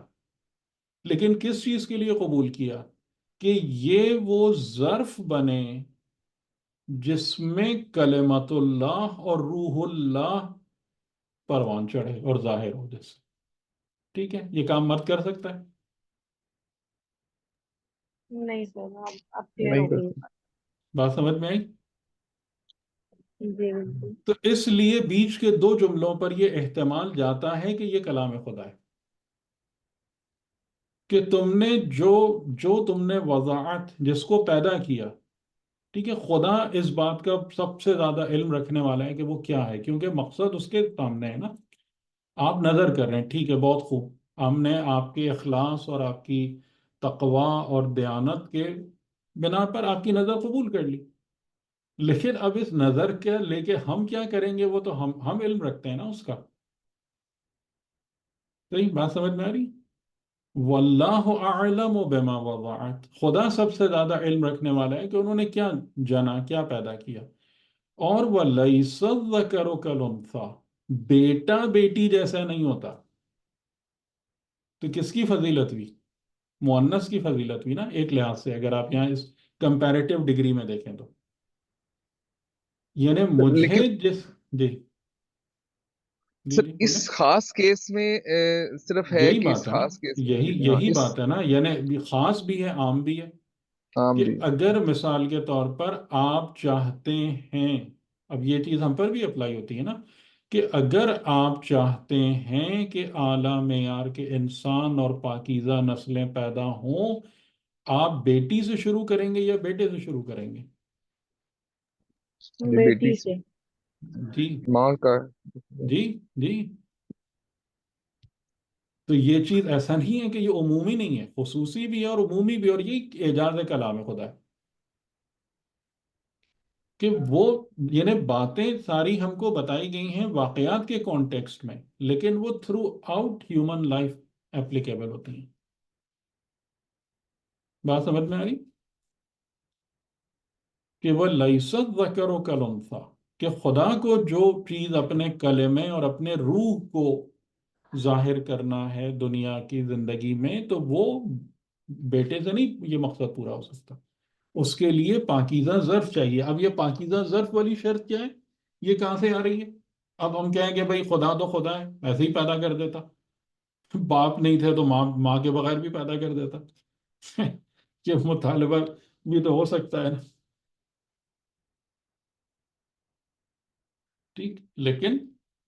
لیکن کس چیز کے لیے قبول کیا؟ کہ یہ وہ ظرف بنے جس میں کلمت اللہ اور روح اللہ پروان چڑھے اور ظاہر ہو جیسے. ٹھیک ہے، یہ کام مرد کر سکتا ہے؟ نہیں سر، اب کلیئر نہیں ہو کر گئی. سکتے. بات سمجھ میں آئی؟ جی بالکل. تو اس لیے بیچ کے دو جملوں پر یہ احتمال جاتا ہے کہ یہ کلام خدا ہے، کہ تم نے جو تم نے وضاحت جس کو پیدا کیا. ٹھیک ہے، خدا اس بات کا سب سے زیادہ علم رکھنے والا ہے کہ وہ کیا ہے، کیونکہ مقصد اس کے سامنے ہے نا. آپ نظر کر رہے ہیں، ٹھیک ہے، بہت خوب، ہم نے آپ کے اخلاص اور آپ کی تقوی اور دیانت کے بنا پر آپ کی نظر قبول کر لی. لیکن اب اس نظر کے لے کے ہم کیا کریں گے وہ تو ہم علم رکھتے ہیں نا اس کا. صحیح بات سمجھ میں آ رہی؟ واللہ اعلم بما وضعت، خدا سب سے زیادہ علم رکھنے والا ہے کہ انہوں نے کیا جنا، کیا پیدا کیا. اور وَلَيْسَ الذَّكَرُ كَالْأُنثَىٰ، بیٹا بیٹی جیسا نہیں ہوتا. تو کس کی فضیلت ہوئی؟ مؤنث کی فضیلت ہوئی نا ایک لحاظ سے، اگر آپ یہاں اس کمپیریٹیو ڈگری میں دیکھیں تو. یعنی لیکن مجھے جس جی جی سر جی اس بولیں. خاص کیس میں صرف ہے یہی کہ اس بات ہے نا، خاص کیس میں ہاں یہی اس بات ہے نا، یعنی خاص بھی ہے عام بھی ہے. عام کہ بھی. اگر مثال کے طور پر آپ چاہتے ہیں، اب یہ چیز ہم پر بھی اپلائی ہوتی ہے نا، کہ اگر آپ چاہتے ہیں کہ اعلیٰ معیار کے انسان اور پاکیزہ نسلیں پیدا ہوں، آپ بیٹی سے شروع کریں گے یا بیٹے سے شروع کریں گے؟ بیٹی بیٹی سے. سے. جی ماں کا. جی جی. تو یہ چیز ایسا نہیں ہے کہ یہ عمومی نہیں ہے، خصوصی بھی ہے اور عمومی بھی، اور یہ اعجاز کلام خدا ہے کہ وہ، یعنی باتیں ساری ہم کو بتائی گئی ہیں واقعات کے کانٹیکسٹ میں، لیکن وہ through out human life applicable ہوتی ہیں. بات سمجھ میں آ رہی؟ کہ وہ لیست ذکر و کلنفا، کہ خدا کو جو چیز اپنے کلمے اور اپنے روح کو ظاہر کرنا ہے دنیا کی زندگی میں، تو وہ بیٹے سے نہیں یہ مقصد پورا ہو سکتا. اس کے لیے پاکیزہ ظرف چاہیے. اب یہ پاکیزہ ظرف والی شرط کیا ہے؟ یہ کہاں سے آ رہی ہے؟ اب ہم کہیں کہ بھائی خدا تو خدا ہے، ایسے ہی پیدا کر دیتا. باپ نہیں تھے تو ماں کے بغیر بھی پیدا کر دیتا. یہ مطالبہ بھی تو ہو سکتا ہے نا. ٹھیک، لیکن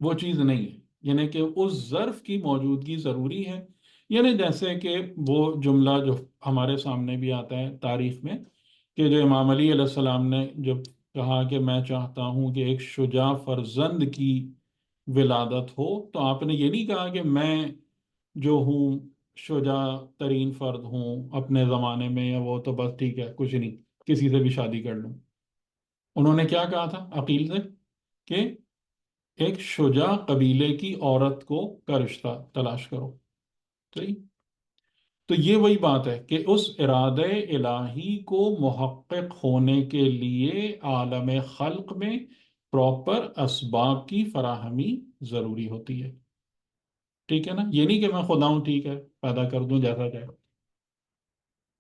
وہ چیز نہیں ہے، یعنی کہ اس ظرف کی موجودگی ضروری ہے. یعنی جیسے کہ وہ جملہ جو ہمارے سامنے بھی آتا ہے تاریخ میں، کہ جو امام علی علیہ السلام نے جب کہا کہ میں چاہتا ہوں کہ ایک شجاع فرزند کی ولادت ہو، تو آپ نے یہ نہیں کہا کہ میں جو ہوں شجاع ترین فرد ہوں اپنے زمانے میں، یا وہ تو بس ٹھیک ہے کچھ نہیں، کسی سے بھی شادی کر لوں. انہوں نے کیا کہا تھا عقیل سے؟ کہ ایک شجاع قبیلے کی عورت کا رشتہ تلاش کرو. صحیح. تو یہ وہی بات ہے کہ اس ارادہ الہی کو محقق ہونے کے لیے عالم خلق میں پراپر اسباب کی فراہمی ضروری ہوتی ہے. ٹھیک ہے نا، یہ نہیں کہ میں خدا ہوں ٹھیک ہے پیدا کر دوں جیسا چاہے،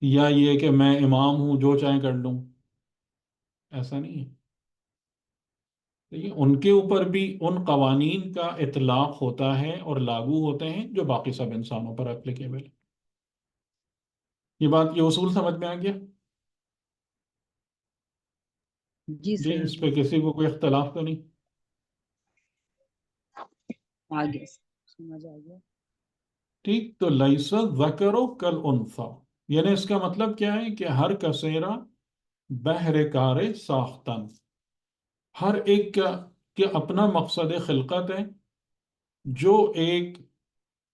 یا یہ کہ میں امام ہوں جو چاہے کر لوں، ایسا نہیں ہے. دیکھیے ان کے اوپر بھی ان قوانین کا اطلاق ہوتا ہے اور لاگو ہوتے ہیں جو باقی سب انسانوں پر اپلیکیبل ہے. یہ اصول سمجھ میں آ گیا؟ جی جی صحیح اس پہ کسی کو کوئی اختلاف تو نہیں؟ آگے سمجھ آ گیا. ٹھیک، تو لیس الذکر کل انثی، یعنی اس کا مطلب کیا ہے کہ ہر کثیرہ بہر کار ساختن، ہر ایک کا کہ اپنا مقصد خلقت ہے، جو ایک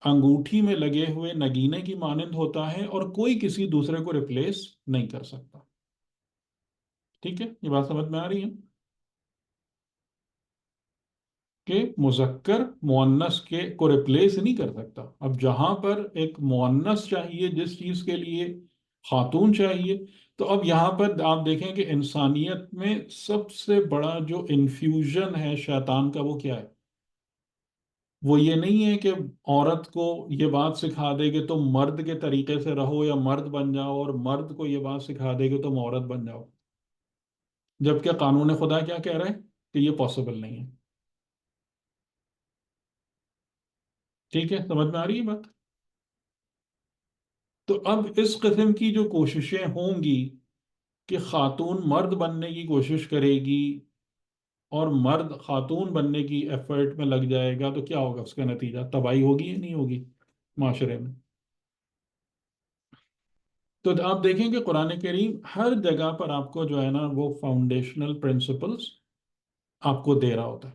انگوٹھی میں لگے ہوئے نگینے کی مانند ہوتا ہے اور کوئی کسی دوسرے کو ریپلیس نہیں کر سکتا. ٹھیک ہے، یہ بات سمجھ میں آ رہی ہے کہ مذکر مؤنث کے کو ریپلیس نہیں کر سکتا. اب جہاں پر ایک مؤنث چاہیے جس چیز کے لیے خاتون چاہیے، تو اب یہاں پر آپ دیکھیں کہ انسانیت میں سب سے بڑا جو انفیوژن ہے شیطان کا، وہ کیا ہے؟ وہ یہ نہیں ہے کہ عورت کو یہ بات سکھا دے کہ تم مرد کے طریقے سے رہو یا مرد بن جاؤ، اور مرد کو یہ بات سکھا دے کہ تم عورت بن جاؤ، جبکہ قانون خدا کیا کہہ رہا ہے کہ یہ پاسبل نہیں ہے. ٹھیک ہے، سمجھ میں آ رہی ہے بات؟ تو اب اس قسم کی جو کوششیں ہوں گی کہ خاتون مرد بننے کی کوشش کرے گی اور مرد خاتون بننے کی ایفرٹ میں لگ جائے گا، تو کیا ہوگا اس کا نتیجہ؟ تباہی ہوگی یا نہیں ہوگی معاشرے میں؟ تو آپ دیکھیں کہ قرآن کریم ہر جگہ پر آپ کو جو ہے نا وہ فاؤنڈیشنل پرنسپلز آپ کو دے رہا ہوتا ہے،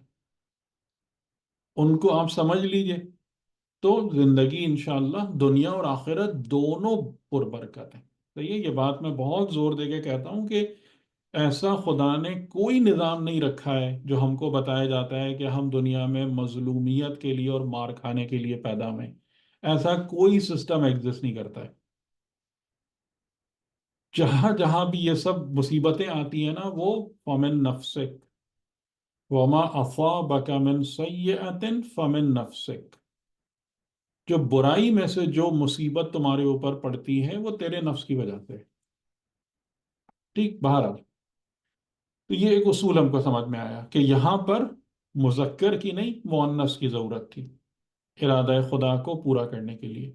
ان کو آپ سمجھ لیجئے تو زندگی انشاءاللہ دنیا اور آخرت دونوں پربرکت ہیں. تو یہ بات میں بہت زور دے کے کہتا ہوں کہ ایسا خدا نے کوئی نظام نہیں رکھا ہے جو ہم کو بتایا جاتا ہے کہ ہم دنیا میں مظلومیت کے لیے اور مار کھانے کے لیے پیدا ہوئے. ایسا کوئی سسٹم ایگزسٹ نہیں کرتا ہے. جہاں جہاں بھی یہ سب مصیبتیں آتی ہیں نا، وہ فمن نفسک وما اصابک من سیئۃ فمن نفسک، جو برائی میں سے جو مصیبت تمہارے اوپر پڑتی ہے وہ تیرے نفس کی وجہ سے ہے. ٹھیک، بہرحال تو یہ ایک اصول ہم کو سمجھ میں آیا کہ یہاں پر مذکر کی نہیں مؤنث کی ضرورت تھی ارادہ خدا کو پورا کرنے کے لیے.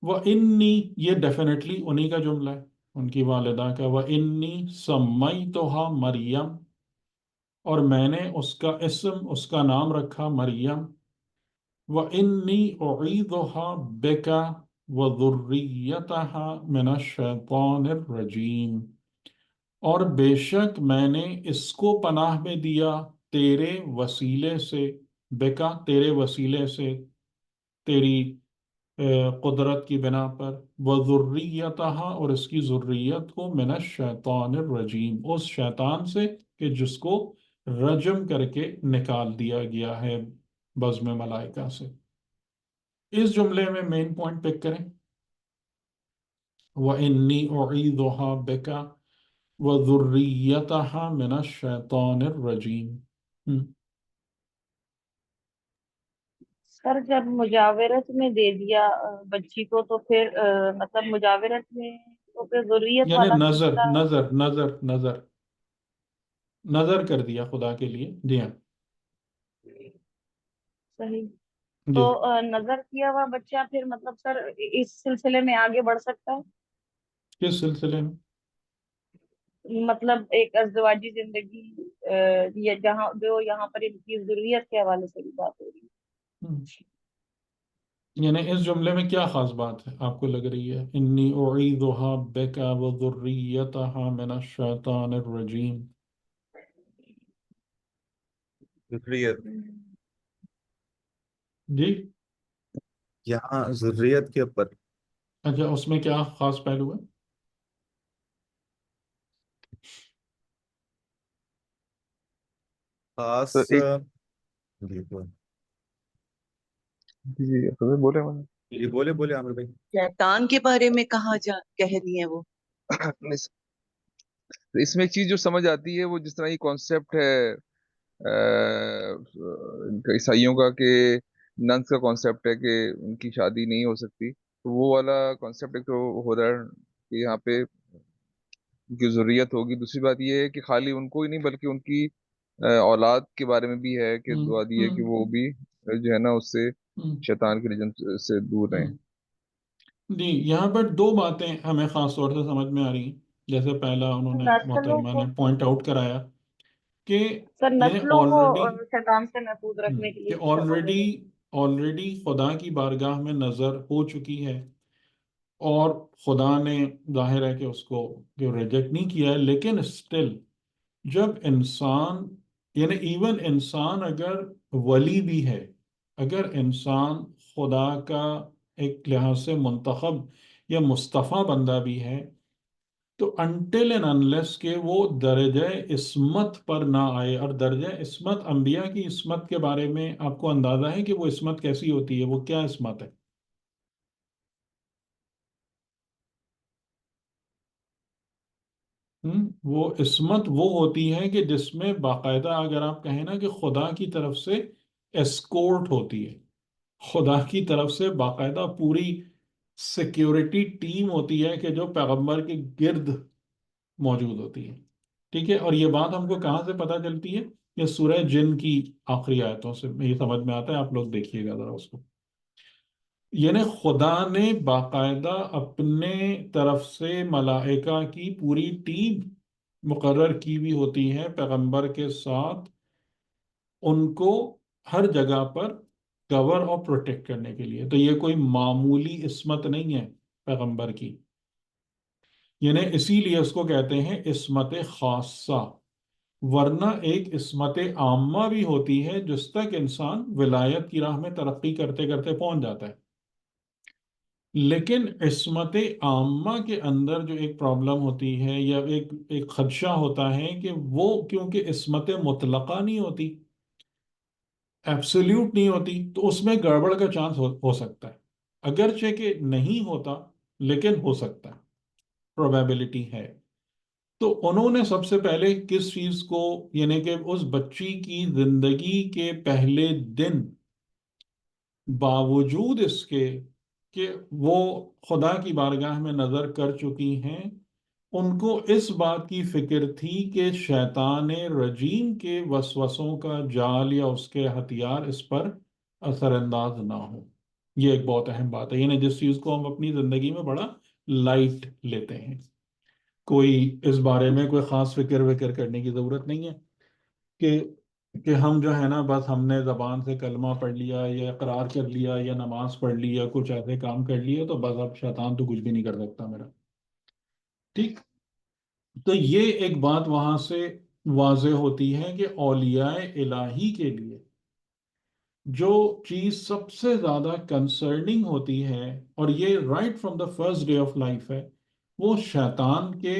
وہ انی، یہ ڈیفینیٹلی انہی کا جملہ ہے، ان کی والدہ کا. وہ انی سمیتہا مریم، اور میں نے اس کا اسم، اس کا نام رکھا مریم. وَإِنِّي أُعِيذُهَا بِكَ وَذُرِّيَّتَهَا مِنَ الشَّيْطَانِ الرَّجِيمِ، اور بے شک میں نے اس کو پناہ میں دیا تیرے وسیلے سے، بکا تیرے وسیلے سے، تیری قدرت کی بنا پر، وَذُرِّيَّتَهَا اور اس کی ذریت کو، من الشیطان الرجیم اس شیطان سے کہ جس کو رجم کر کے نکال دیا گیا ہے بزم ملائکہ سے. اس جملے میں مین پوائنٹ پک کریں، وَإِنِّي أُعِيذُهَا بِكَ وَذُرِّيَّتَهَا مِنَ الشَّيْطَانِ الرَّجِيمِ. سر جب مجاورت میں دے دیا بچی کو، تو پھر مطلب مجاورت میں تو پھر ضروریت یعنی والا نظر سلسلہ نظر نظر نظر نظر کر دیا خدا کے لیے. جی ہاں صحیح. تو جی. نظر کیا ہوا بچہ پھر مطلب سر اس سلسلے میں آگے بڑھ سکتا ہے؟ کس سلسلے میں؟ مطلب ایک ازدواجی زندگی، یہ جہاں جو یہاں پر ان کی ضروریت کے حوالے سے بھی بات ہو رہی ہے. یعنی اس جملے میں کیا خاص بات ہے آپ کو لگ رہی ہے؟ انی اعیذها بک وذریتها من الشیطان الرجیم. ذریت، جی یہاں ذریت کے اوپر اچھا، اس میں کیا خاص پہلو ہے؟ خاص تو ایک جی جی حضرت بولے میں جی بولے بولے عامر بھائی. شیطان کے بارے میں کہاں کہہ رہی ہیں وہ؟ اس میں ایک چیز جو سمجھ آتی ہے، وہ جس طرح یہ کانسیپٹ ہے عیسائیوں کا کہ ننس کا کانسیپٹ ہے کہ ان کی شادی نہیں ہو سکتی، تو وہ والا کانسیپٹ ایک تو ہو رہا ہے کہ یہاں پہ ان کی ضروریت ہوگی. دوسری بات یہ ہے کہ خالی ان کو ہی نہیں بلکہ ان کی اولاد کے بارے میں بھی ہے کہ دعا دی ہے کہ وہ بھی جو ہے نا اس سے شیطان کے رجم سے دور رہیں. جی یہاں پر دو باتیں ہمیں خاص طور سے سمجھ میں آ رہی ہیں. جیسے پہلا انہوں نے نسلوں محترمہ کو نے پوائنٹ آؤٹ کرایا کہ سر یعنی نسلوں کو آلریڈی شیطان سے محفوظ رکھنے کے کہ لیے کچھ اور آلریڈی آلریڈی خدا کی بارگاہ میں نظر ہو چکی ہے، اور خدا نے ظاہر ہے کہ اس کو ریجیکٹ نہیں کیا ہے، لیکن اسٹل جب انسان، یعنی ایون انسان اگر ولی بھی ہے، اگر انسان خدا کا ایک لحاظ سے منتخب یا مصطفیٰ بندہ بھی ہے، تو انٹل اینڈ انلیس کہ وہ درجہ عصمت پر نہ آئے، اور درجہ عصمت انبیاء کی عصمت کے بارے میں آپ کو اندازہ ہے کہ وہ عصمت کیسی ہوتی ہے، وہ کیا عصمت ہے؟ وہ عصمت وہ ہوتی ہے کہ جس میں باقاعدہ اگر آپ کہیں نا کہ خدا کی طرف سے اسکورٹ ہوتی ہے، خدا کی طرف سے باقاعدہ پوری سیکیورٹی ٹیم ہوتی ہے کہ جو پیغمبر کے گرد موجود ہوتی ہے، ٹھیک ہے؟ اور یہ بات ہم کو کہاں سے پتہ چلتی ہے؟ یہ سورہ جن کی آخری آیتوں سے یہ سمجھ میں آتا ہے، آپ لوگ دیکھیے گا ذرا اس کو۔ یعنی خدا نے باقاعدہ اپنے طرف سے ملائکہ کی پوری ٹیم مقرر کی ہوئی ہوتی ہے پیغمبر کے ساتھ، ان کو ہر جگہ پر کور اور پروٹیکٹ کرنے کے لیے۔ تو یہ کوئی معمولی عصمت نہیں ہے پیغمبر کی، یعنی اسی لیے اس کو کہتے ہیں عصمت خاصہ، ورنہ ایک عصمت عامہ بھی ہوتی ہے جس تک انسان ولایت کی راہ میں ترقی کرتے کرتے پہنچ جاتا ہے، لیکن عصمت عامہ کے اندر جو ایک پرابلم ہوتی ہے یا ایک خدشہ ہوتا ہے کہ وہ کیونکہ عصمت مطلقہ نہیں ہوتی، ایبسلیوٹ نہیں ہوتی، تو اس میں گڑبڑ کا چانس ہو سکتا ہے، اگرچہ کہ نہیں ہوتا لیکن ہو سکتا ہے، پروبیبلٹی ہے۔ تو انہوں نے سب سے پہلے کس چیز کو، یعنی کہ اس بچی کی زندگی کے پہلے دن باوجود اس کے کہ وہ خدا کی بارگاہ میں نظر کر چکی ہیں، ان کو اس بات کی فکر تھی کہ شیطان رجیم کے وسوسوں کا جال یا اس کے ہتھیار اس پر اثر انداز نہ ہو۔ یہ ایک بہت اہم بات ہے، یعنی جس چیز کو ہم اپنی زندگی میں بڑا لائٹ لیتے ہیں، کوئی اس بارے میں کوئی خاص فکر وکر کرنے کی ضرورت نہیں ہے کہ ہم جو ہے نا بس ہم نے زبان سے کلمہ پڑھ لیا یا اقرار کر لیا یا نماز پڑھ لی یا کچھ ایسے کام کر لیے تو بس اب شیطان تو کچھ بھی نہیں کر سکتا میرا، ٹھیک؟ تو یہ ایک بات وہاں سے واضح ہوتی ہے کہ اولیاء الہی کے لیے جو چیز سب سے زیادہ کنسرننگ ہوتی ہے، اور یہ right from the first day of life ہے، وہ شیطان کے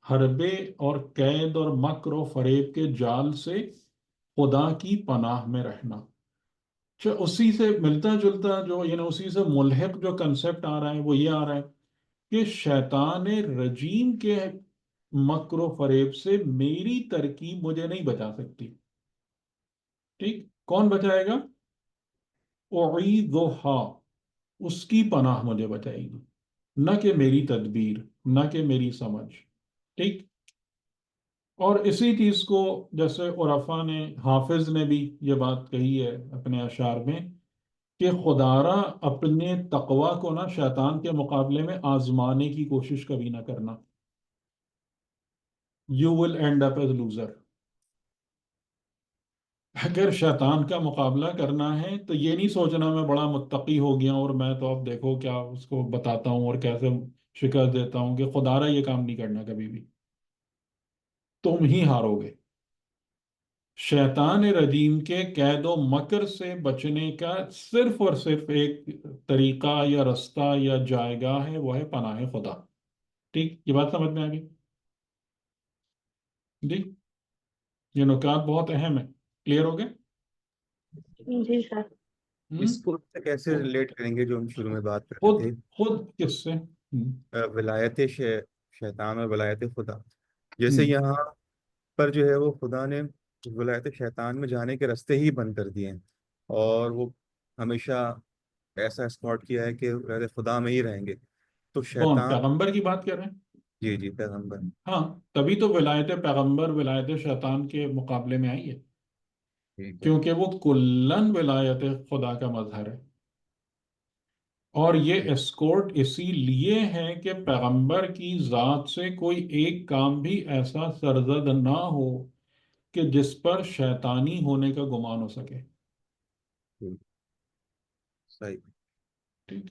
حربے اور قید اور مکر و فریب کے جال سے خدا کی پناہ میں رہنا۔ اسی سے ملتا جلتا جو یعنی اسی سے ملحق جو کنسپٹ آ رہا ہے وہ یہ آ رہا ہے کہ شیطان رجیم کے مکر و فریب سے میری ترکیب مجھے نہیں بچا سکتی، ٹھیک؟ کون بچائے گا؟ اعیذھا، اس کی پناہ مجھے بچائے گی، نہ کہ میری تدبیر، نہ کہ میری سمجھ، ٹھیک؟ اور اسی چیز کو جیسے عرفا نے، حافظ نے بھی یہ بات کہی ہے اپنے اشعار میں کہ خدارا اپنے تقوی کو نہ شیطان کے مقابلے میں آزمانے کی کوشش کبھی نہ کرنا، you will end up as loser. اگر شیطان کا مقابلہ کرنا ہے تو یہ نہیں سوچنا میں بڑا متقی ہو گیا اور میں تو اب دیکھو کیا اس کو بتاتا ہوں اور کیسے شکست دیتا ہوں، کہ خدا را یہ کام نہیں کرنا کبھی بھی، تم ہی ہارو گے۔ شیطان رجیم کے قید و مکر سے بچنے کا صرف اور صرف ایک طریقہ یا رستہ یا جائیگاہ ہے، وہ ہے پناہ خدا، ٹھیک؟ یہ بات سمجھ میں آ گئی جی؟ یہ نکات بہت اہم ہے، کلیئر ہو گئے؟ جی سر۔ اس کو اس سے کیسے ریلیٹ کریں گے جو ہم شروع میں بات کر رہے خود تھے، خود کس سے؟ ولایت شیطان اور ولایت خدا؟ جیسے یہاں پر جو ہے وہ خدا نے ولایت شیطان میں جانے کے راستے ہی بند کر دیے ہیں، اور وہ ہمیشہ ایسا اسپاٹ کیا ہے کہ ولایت خدا میں ہی رہیں گے، تو کون شیطان؟ پیغمبر کی بات کر رہے ہیں؟ جی جی، پیغمبر۔ ہاں، تبھی تو ولایت پیغمبر ولایت شیطان کے مقابلے میں آئی ہے، ٹھیک ہے۔ کیونکہ وہ کلن ولایت خدا کا مظہر ہے، اور یہ اسکورٹ اسی لیے ہے کہ پیغمبر کی ذات سے کوئی ایک کام بھی ایسا سرزد نہ ہو کہ جس پر شیطانی ہونے کا گمان ہو سکے. صحیح. ٹھیک.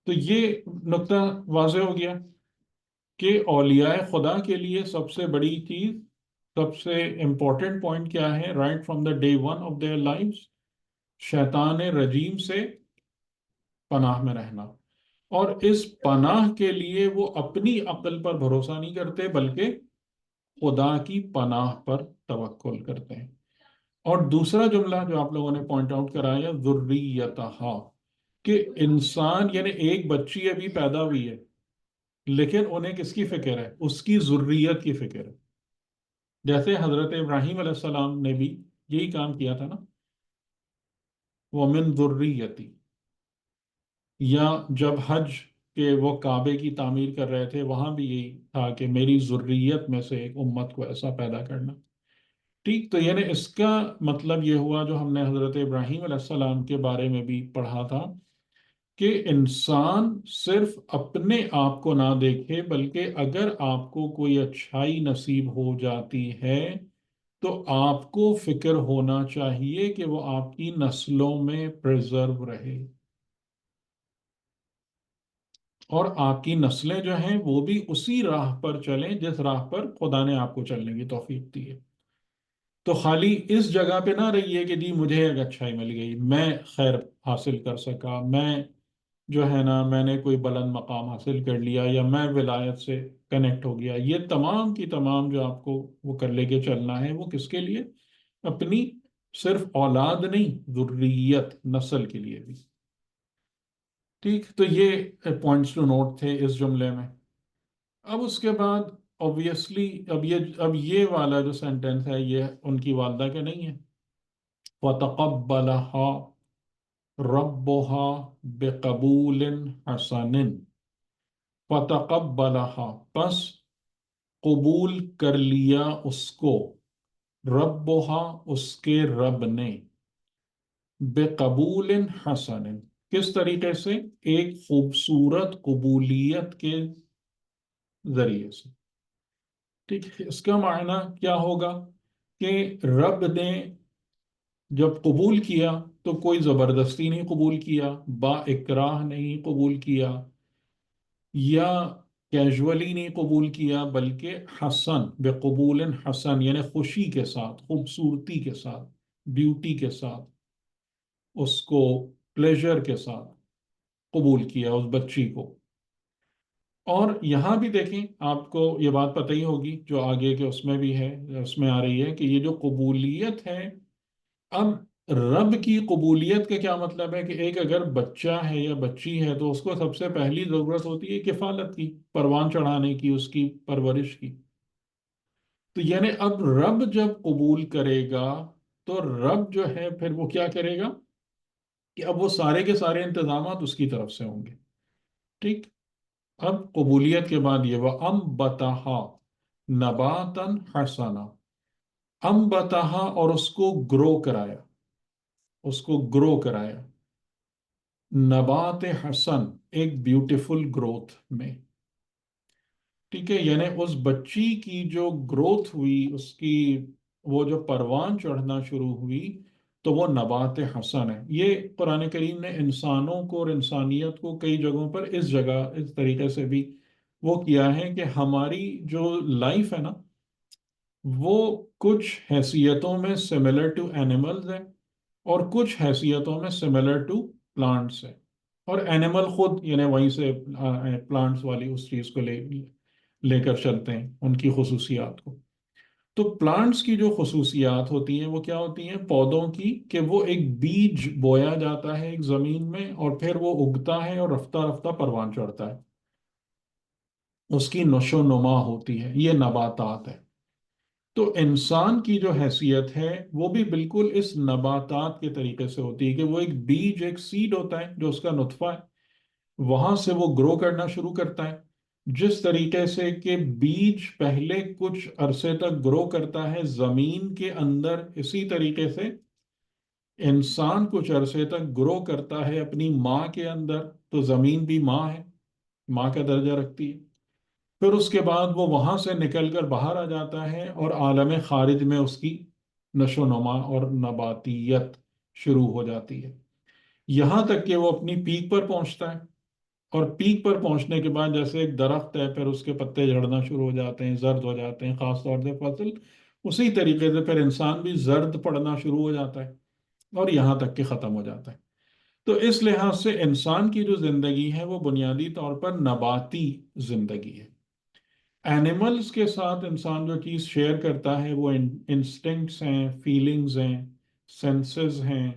تو یہ نقطہ واضح ہو گیا کہ اولیاء خدا کے لیے سب سے بڑی چیز، سب سے امپورٹنٹ پوائنٹ کیا ہے؟ Right from the day one of their lives, شیطان رجیم سے پناہ میں رہنا. اور اس پناہ کے لیے وہ اپنی عقل پر بھروسہ نہیں کرتے بلکہ خدا کی پناہ پر توکل کرتے ہیں. اور دوسرا جملہ جو آپ لوگوں نے پوائنٹ آؤٹ کرایا، ذریتہا، کہ انسان یعنی ایک بچی ابھی پیدا ہوئی ہے لیکن انہیں کس کی فکر ہے؟ اس کی ذریت کی فکر ہے. جیسے حضرت ابراہیم علیہ السلام نے بھی یہی کام کیا تھا نا، وَمِن ذُرِّيَّتِي. یا جب حج کے وہ کعبے کی تعمیر کر رہے تھے وہاں بھی یہی تھا کہ میری ذریت میں سے ایک امت کو ایسا پیدا کرنا. ٹھیک. تو یعنی اس کا مطلب یہ ہوا جو ہم نے حضرت ابراہیم علیہ السلام کے بارے میں بھی پڑھا تھا کہ انسان صرف اپنے آپ کو نہ دیکھے بلکہ اگر آپ کو کوئی اچھائی نصیب ہو جاتی ہے تو آپ کو فکر ہونا چاہیے کہ وہ آپ کی نسلوں میں پریزرو رہے، اور آپ کی نسلیں جو ہیں وہ بھی اسی راہ پر چلیں جس راہ پر خدا نے آپ کو چلنے کی توفیق دی ہے. تو خالی اس جگہ پہ نہ رہیے کہ جی مجھے ایک اچھائی مل گئی، میں خیر حاصل کر سکا، میں جو ہے نا میں نے کوئی بلند مقام حاصل کر لیا، یا میں ولایت سے کنیکٹ ہو گیا. یہ تمام کی تمام جو آپ کو وہ کر لے کے چلنا ہے وہ کس کے لیے؟ اپنی صرف اولاد نہیں، ذریت، نسل کے لیے بھی. ٹھیک. تو یہ پوائنٹس ٹو نوٹ تھے اس جملے میں. اب اس کے بعد obviously اب یہ والا جو سینٹنس ہے یہ ان کی والدہ کے نہیں ہے. وَتَقَبَّلَهَا رَبُّهَا بِقَبُولٍ حَسَنٍ. فَتَقَبَّلَهَا، پس قبول کر لیا اس کو، ربها، اس کے رب نے، بقبول حسن، کس طریقے سے؟ ایک خوبصورت قبولیت کے ذریعے سے. ٹھیک ہے. اس کا معنی کیا ہوگا کہ رب نے جب قبول کیا تو کوئی زبردستی نہیں قبول کیا، با اکراہ نہیں قبول کیا، یا کیجولی نہیں قبول کیا، بلکہ حسن، بقبول حسن، یعنی خوشی کے ساتھ، خوبصورتی کے ساتھ، بیوٹی کے ساتھ، اس کو پلیجر کے ساتھ قبول کیا اس بچی کو. اور یہاں بھی دیکھیں، آپ کو یہ بات پتہ ہی ہوگی جو آگے کے اس میں بھی ہے، اس میں آ رہی ہے کہ یہ جو قبولیت ہے، اب رب کی قبولیت کا کیا مطلب ہے کہ ایک اگر بچہ ہے یا بچی ہے تو اس کو سب سے پہلی ضرورت ہوتی ہے کفالت کی، پروان چڑھانے کی، اس کی پرورش کی. تو یعنی اب رب جب قبول کرے گا تو رب جو ہے پھر وہ کیا کرے گا کہ اب وہ سارے کے سارے انتظامات اس کی طرف سے ہوں گے. ٹھیک. اب قبولیت کے بعد یہ وَأَنبَتَهَا نَبَاتًا حَسَنًا، انبتہا، اور اس کو گرو کرایا، اس کو گرو کرایا، نبات حسن، ایک بیوٹیفل گروتھ میں. ٹھیک ہے. یعنی اس بچی کی جو گروتھ ہوئی، اس کی وہ جو پروان چڑھنا شروع ہوئی تو وہ نبات حسن ہے. یہ قرآن کریم نے انسانوں کو اور انسانیت کو کئی جگہوں پر اس جگہ اس طریقے سے بھی وہ کیا ہے کہ ہماری جو لائف ہے نا وہ کچھ حیثیتوں میں سملر ٹو اینیملز ہے اور کچھ حیثیتوں میں سملر ٹو پلانٹس ہے. اور اینیمل خود یعنی وہیں سے پلانٹس والی اس چیز کو لے کر چلتے ہیں، ان کی خصوصیات کو. تو پلانٹس کی جو خصوصیات ہوتی ہیں وہ کیا ہوتی ہیں پودوں کی؟ کہ وہ ایک بیج بویا جاتا ہے ایک زمین میں اور پھر وہ اگتا ہے اور رفتہ رفتہ پروان چڑھتا ہے، اس کی نشو و نما ہوتی ہے. یہ نباتات ہے. تو انسان کی جو حیثیت ہے وہ بھی بالکل اس نباتات کے طریقے سے ہوتی ہے کہ وہ ایک بیج، ایک سیڈ ہوتا ہے جو اس کا نطفہ ہے، وہاں سے وہ گرو کرنا شروع کرتا ہے. جس طریقے سے کہ بیج پہلے کچھ عرصے تک گرو کرتا ہے زمین کے اندر، اسی طریقے سے انسان کچھ عرصے تک گرو کرتا ہے اپنی ماں کے اندر. تو زمین بھی ماں ہے، ماں کا درجہ رکھتی ہے. پھر اس کے بعد وہ وہاں سے نکل کر باہر آ جاتا ہے اور عالم خارج میں اس کی نشو و نما اور نباتیت شروع ہو جاتی ہے، یہاں تک کہ وہ اپنی پیک پر پہنچتا ہے۔ اور پیک پر پہنچنے کے بعد جیسے ایک درخت ہے، پھر اس کے پتے جھڑنا شروع ہو جاتے ہیں، زرد ہو جاتے ہیں، خاص طور سے فصل، اسی طریقے سے پھر انسان بھی زرد پڑنا شروع ہو جاتا ہے اور یہاں تک کہ ختم ہو جاتا ہے۔ تو اس لحاظ سے انسان کی جو زندگی ہے وہ بنیادی طور پر نباتی زندگی ہے۔ اینیملز کے ساتھ انسان جو چیز شیئر کرتا ہے وہ انسٹنکٹس ہیں، فیلنگز ہیں، سینسز ہیں،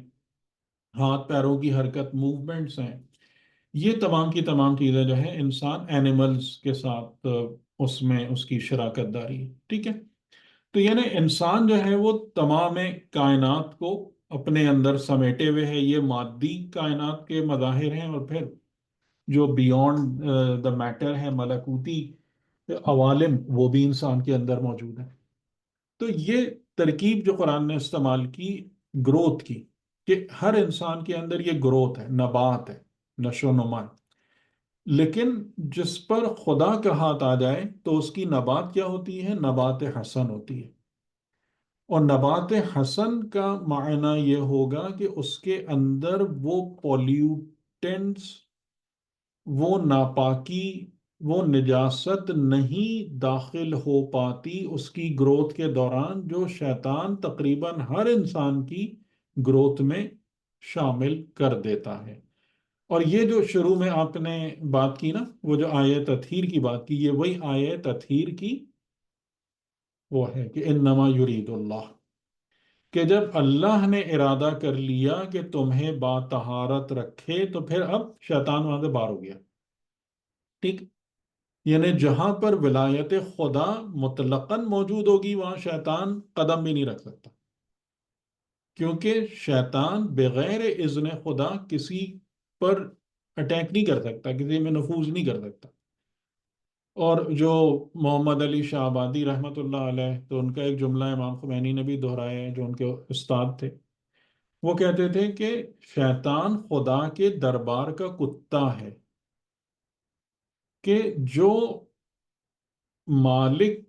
ہاتھ پیروں کی حرکت، موومنٹس ہیں، یہ تمام کی تمام چیزیں جو ہے انسان اینیملز کے ساتھ اس میں اس کی شراکت داری ہے، ٹھیک ہے۔ تو یعنی انسان جو ہے وہ تمام کائنات کو اپنے اندر سمیٹے ہوئے ہے، یہ مادی کائنات کے مظاہر ہیں، اور پھر جو بیونڈ دا میٹر ہے، ملکوتی عوالم، وہ بھی انسان کے اندر موجود ہیں۔ تو یہ ترکیب جو قرآن نے استعمال کی گروتھ کی، کہ ہر انسان کے اندر یہ گروتھ ہے، نبات ہے، نشو و نما ہے، لیکن جس پر خدا کا ہاتھ آ جائے تو اس کی نبات کیا ہوتی ہے؟ نبات حسن ہوتی ہے۔ اور نبات حسن کا معنی یہ ہوگا کہ اس کے اندر وہ پولیوٹنٹس، وہ ناپاکی، وہ نجاست نہیں داخل ہو پاتی اس کی گروتھ کے دوران، جو شیطان تقریباً ہر انسان کی گروتھ میں شامل کر دیتا ہے۔ اور یہ جو شروع میں آپ نے بات کی نا، وہ جو آیہ تطہیر کی بات کی، یہ وہی آیہ تطہیر کی وہ ہے کہ انما یرید اللہ، کہ جب اللہ نے ارادہ کر لیا کہ تمہیں باطہارت رکھے تو پھر اب شیطان وہاں سے باہر ہو گیا، ٹھیک۔ یعنی جہاں پر ولایت خدا مطلقاً موجود ہوگی وہاں شیطان قدم بھی نہیں رکھ سکتا، کیونکہ شیطان بغیر اذن خدا کسی پر اٹیک نہیں کر سکتا، کسی میں نفوذ نہیں کر سکتا۔ اور جو محمد علی شاہ آبادی رحمۃ اللہ علیہ، تو ان کا ایک جملہ امام خمینی نے بھی دہرایا ہے، جو ان کے استاد تھے، وہ کہتے تھے کہ شیطان خدا کے دربار کا کتا ہے، کہ جو مالک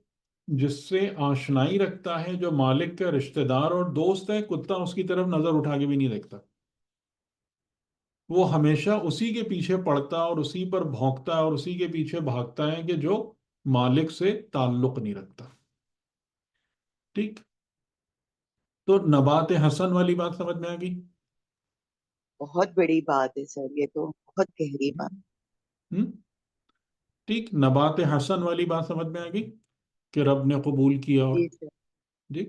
جس سے آشنائی رکھتا ہے، جو مالک کا رشتہ دار اور دوست ہے، کتا اس کی طرف نظر اٹھا کے بھی نہیں دیکھتا، وہ ہمیشہ اسی کے پیچھے پڑتا اور اسی پر بھونکتا ہے اور اسی کے پیچھے بھاگتا ہے کہ جو مالک سے تعلق نہیں رکھتا، ٹھیک۔ تو نبات حسن والی بات سمجھ میں آ گئی؟ بہت بڑی بات ہے سر، یہ تو بہت گہری بات۔ ہم؟ ٹھیک، نبات حسن والی بات سمجھ میں آ گئی کہ رب نے قبول کیا، اور جی سر۔ جی،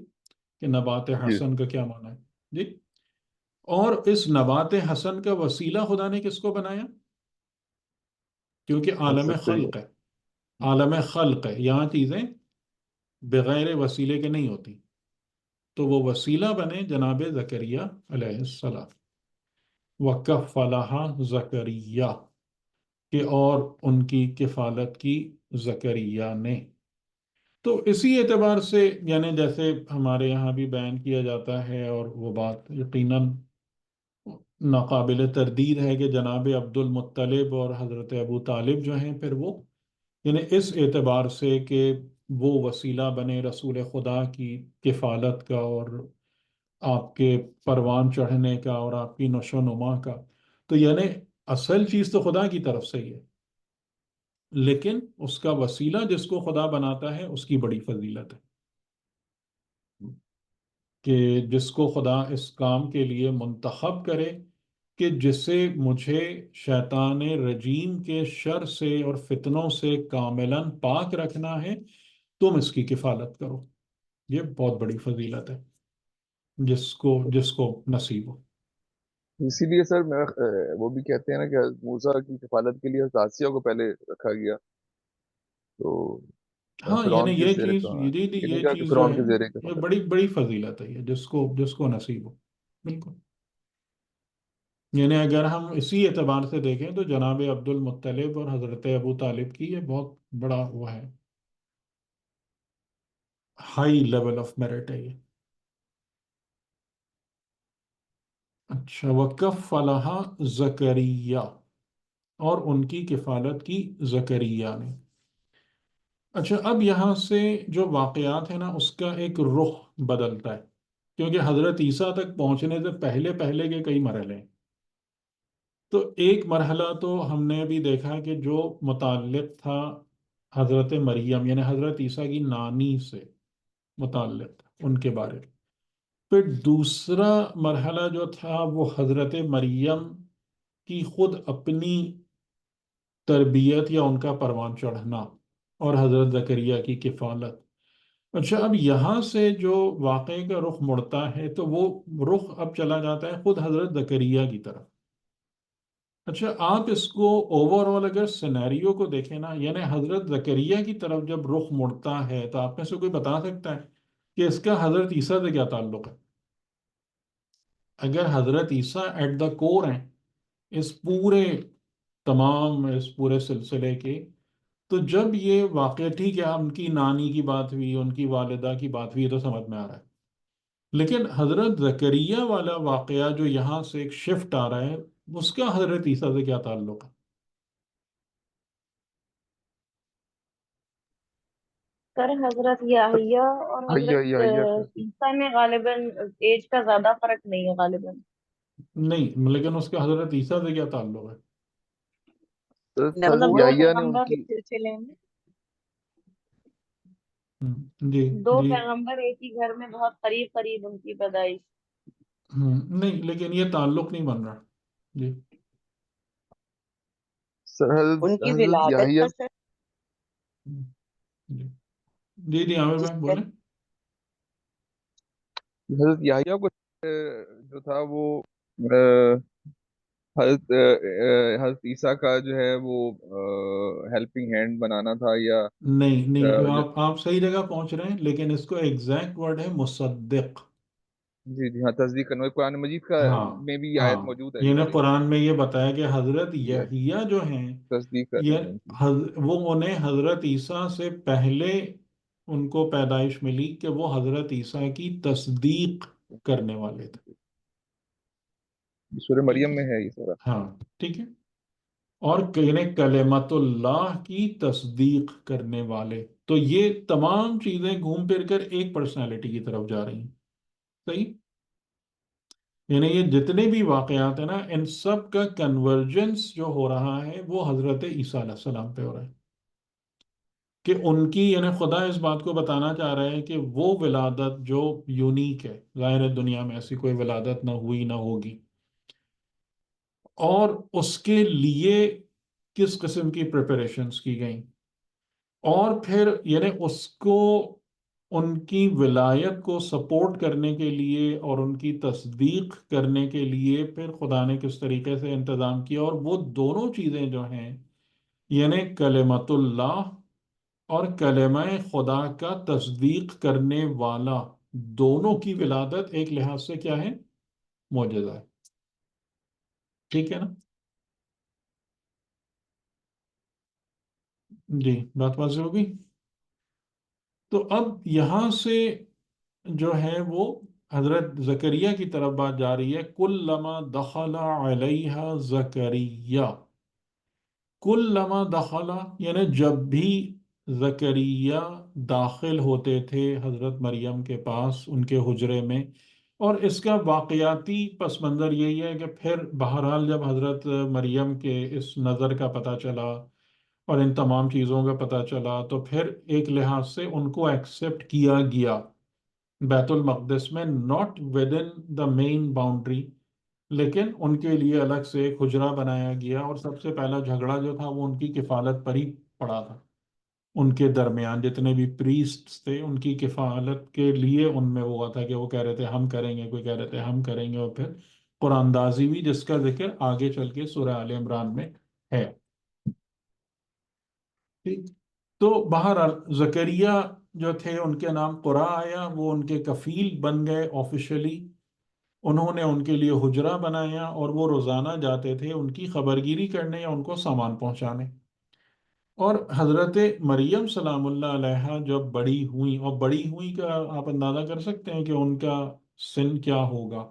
کہ نبات جی حسن کا کیا معنی ہے؟ جی، اور اس نبات حسن کا وسیلہ خدا نے کس کو بنایا؟ کیونکہ ہم عالم سب کا خلق ہے، عالم خلق ہے، یہاں چیزیں بغیر وسیلے کے نہیں ہوتی، تو وہ وسیلہ بنے جناب زکریا علیہ السلام، وَكَفَّلَهَا زکریا، کہ اور ان کی کفالت کی زکریا نے۔ تو اسی اعتبار سے یعنی جیسے ہمارے یہاں بھی بیان کیا جاتا ہے، اور وہ بات یقیناً ناقابل تردید ہے کہ جناب عبد المطلب اور حضرت ابو طالب جو ہیں، پھر وہ یعنی اس اعتبار سے کہ وہ وسیلہ بنے رسول خدا کی کفالت کا، اور آپ کے پروان چڑھنے کا، اور آپ کی نشو و نما کا، تو یعنی اصل چیز تو خدا کی طرف سے ہی ہے، لیکن اس کا وسیلہ جس کو خدا بناتا ہے اس کی بڑی فضیلت ہے، کہ جس کو خدا اس کام کے لیے منتخب کرے کہ جسے مجھے شیطان رجیم کے شر سے اور فتنوں سے کاملاً پاک رکھنا ہے، تم اس کی کفالت کرو، یہ بہت بڑی فضیلت ہے جس کو نصیب ہو۔ اسی لیے سر میں وہ بھی کہتے ہیں نا کہ حضرت موسیٰ کی کفالت کے لیے حضرت آسیہ کو پہلے رکھا گیا، تو ہاں، یعنی فرعون کے یہ زیر چیز، کہاں، یہ یہ نہیں یہ کہا کہ چیز جو فرعون ہے کے زیر یہ کفالت۔ بڑی بڑی فضیلت ہے، یہ جس کو نصیب ہو، بالکل۔ یعنی اگر ہم اسی اعتبار سے دیکھیں تو جناب عبد المطلب اور حضرت ابو طالب کی یہ بہت بڑا وہ ہے، ہائی لیول آف میرٹ ہے یہ۔ اچھا، وَكَفَّلَهَا زکریا، اور ان کی کفالت کی زکریا نے۔ اچھا، اب یہاں سے جو واقعات ہیں نا اس کا ایک رخ بدلتا ہے، کیونکہ حضرت عیسیٰ تک پہنچنے سے پہلے پہلے کے کئی مرحلے ہیں۔ تو ایک مرحلہ تو ہم نے ابھی دیکھا کہ جو متعلق تھا حضرت مریم یعنی حضرت عیسیٰ کی نانی سے متعلق تھا، ان کے بارے میں۔ پھر دوسرا مرحلہ جو تھا وہ حضرت مریم کی خود اپنی تربیت یا ان کا پروان چڑھنا اور حضرت زکریا کی کفالت۔ اچھا، اب یہاں سے جو واقعے کا رخ مڑتا ہے تو وہ رخ اب چلا جاتا ہے خود حضرت زکریا کی طرف۔ اچھا، آپ اس کو اوور آل اگر سینیریو کو دیکھیں نا، یعنی حضرت زکریا کی طرف جب رخ مڑتا ہے تو آپ میں سے کوئی بتا سکتا ہے کہ اس کا حضرت عیسیٰ سے کیا تعلق ہے؟ اگر حضرت عیسیٰ ایٹ دا کور ہیں اس پورے تمام اس پورے سلسلے کے، تو جب یہ واقعہ ٹھیک ہے ان کی نانی کی بات ہوئی، ان کی والدہ کی بات ہوئی، یہ تو سمجھ میں آ رہا ہے، لیکن حضرت زکریا والا واقعہ جو یہاں سے ایک شفٹ آ رہا ہے، اس کا حضرت عیسیٰ سے کیا تعلق ہے؟ سر حضرت یحییٰ اور حضرت حیا کا عیسیٰ میں غالباً ایج کا زیادہ فرق نہیں ہے غالباً. نہیں، لیکن اس کا حضرت عیسیٰ سے کیا تعلق ہے؟ مطلب حضرت دو یحییٰ نے ان پیغمبر کی اس سلسلے میں، جی دو جی۔ پیغمبر ایک ہی گھر میں بہت قریب قریب ان کی پیدائش. نہیں، لیکن یہ تعلق نہیں بن رہا۔ جی حضرت ان کی حضرت ولادت یحییٰ کا سر جی جی جی، عامر جس بھائی بولیں۔ حضرت یحییٰ کو جو تھا وہ آ، حضرت عیسیٰ کا جو ہے وہ ہیلپنگ ہینڈ بنانا تھا یا نہیں نہیں، جو آپ صحیح جگہ پہنچ رہے ہیں، لیکن اس کو ایگزیکٹ ورڈ ہے مصدق۔ جی جی ہاں تصدیق کرنا قرآن مجید کا ہاں میں بھی یہ آیت ہاں، موجود ہے یعنی کہ قرآن میں یہ بتایا کہ حضرت یہ یحییٰ جو ہیں، تصدیق کر رہے یہ ہیں ان کی وہ انہیں حضرت عیسیٰ سے پہلے ان کو پیدائش ملی کہ وہ حضرت عیسیٰ کی تصدیق کرنے والے تھے۔ سورہ ٹھیک مریم ہے، میں ہے یہ سارا ہاں ٹھیک ہے، اور یعنی کلمت اللہ کی تصدیق کرنے والے، تو یہ تمام چیزیں گھوم پھر کر ایک پرسنالٹی کی طرف جا رہی ہیں۔ صحیح؟ یعنی یہ جتنے بھی واقعات ہیں نا، ان سب کا کنورجنس جو ہو رہا ہے وہ حضرت عیسیٰ علیہ السلام پہ ہو رہا ہے، کہ ان کی یعنی خدا اس بات کو بتانا چاہ رہا ہے کہ وہ ولادت جو یونیک ہے، ظاہر ہے دنیا میں ایسی کوئی ولادت نہ ہوئی نہ ہوگی، اور اس کے لیے کس قسم کی پریپریشنز کی گئیں، اور پھر یعنی اس کو ان کی ولایت کو سپورٹ کرنے کے لیے اور ان کی تصدیق کرنے کے لیے پھر خدا نے کس طریقے سے انتظام کیا، اور وہ دونوں چیزیں جو ہیں یعنی کلمت اللہ اور کلمہ خدا کا تصدیق کرنے والا، دونوں کی ولادت ایک لحاظ سے کیا ہے؟ معجزہ ہے۔ ٹھیک ہے نا؟ جی، بات واضح ہوگی؟ تو اب یہاں سے جو ہے وہ حضرت زکریہ کی طرف بات جا رہی ہے، کلما دخل علیہ زکریہ، کلما دخل یعنی جب بھی زکریہ داخل ہوتے تھے حضرت مریم کے پاس ان کے حجرے میں، اور اس کا واقعاتی پس منظر یہی ہے کہ پھر بہرحال جب حضرت مریم کے اس نظر کا پتہ چلا اور ان تمام چیزوں کا پتہ چلا تو پھر ایک لحاظ سے ان کو ایکسپٹ کیا گیا بیت المقدس میں، not with in the main boundary, لیکن ان کے لیے الگ سے ایک حجرہ بنایا گیا، اور سب سے پہلا جھگڑا جو تھا وہ ان کی کفالت پر ہی پڑا تھا۔ ان کے درمیان جتنے بھی پریسٹس تھے ان کی کفالت کے لیے ان میں وہ ہوا تھا کہ وہ کہہ رہے تھے ہم کریں گے، کوئی کہہ رہے تھے ہم کریں گے، اور پھر قرآن دازی بھی جس کا ذکر آگے چل کے سورہ آل عمران میں ہے۔ ٹھیک، تو بہرحال زکریہ جو تھے ان کے نام قرآ آیا، وہ ان کے کفیل بن گئے آفیشلی، انہوں نے ان کے لیے حجرہ بنایا اور وہ روزانہ جاتے تھے ان کی خبرگیری کرنے یا ان کو سامان پہنچانے۔ اور حضرت مریم سلام اللہ علیہ جب بڑی ہوئیں، اور بڑی ہوئیں کا آپ اندازہ کر سکتے ہیں کہ ان کا سن کیا ہوگا؟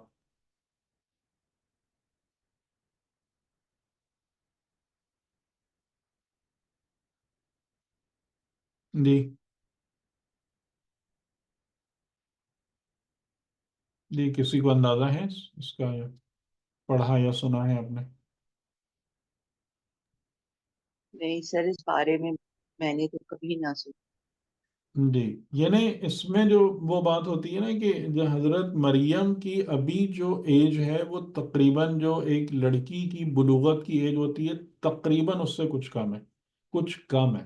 جی جی، کسی کو اندازہ ہے اس کا، یا پڑھا یا سنا ہے آپ نے؟ نہیں سر، اس بارے میں نے تو کبھی نہ سنا۔ جی، یعنی اس میں جو وہ بات ہوتی ہے نا کہ جو حضرت مریم کی ابھی جو ایج ہے وہ تقریباً جو ایک لڑکی کی بلوغت کی ایج ہوتی ہے تقریباً اس سے کچھ کم ہے، کچھ کم ہے،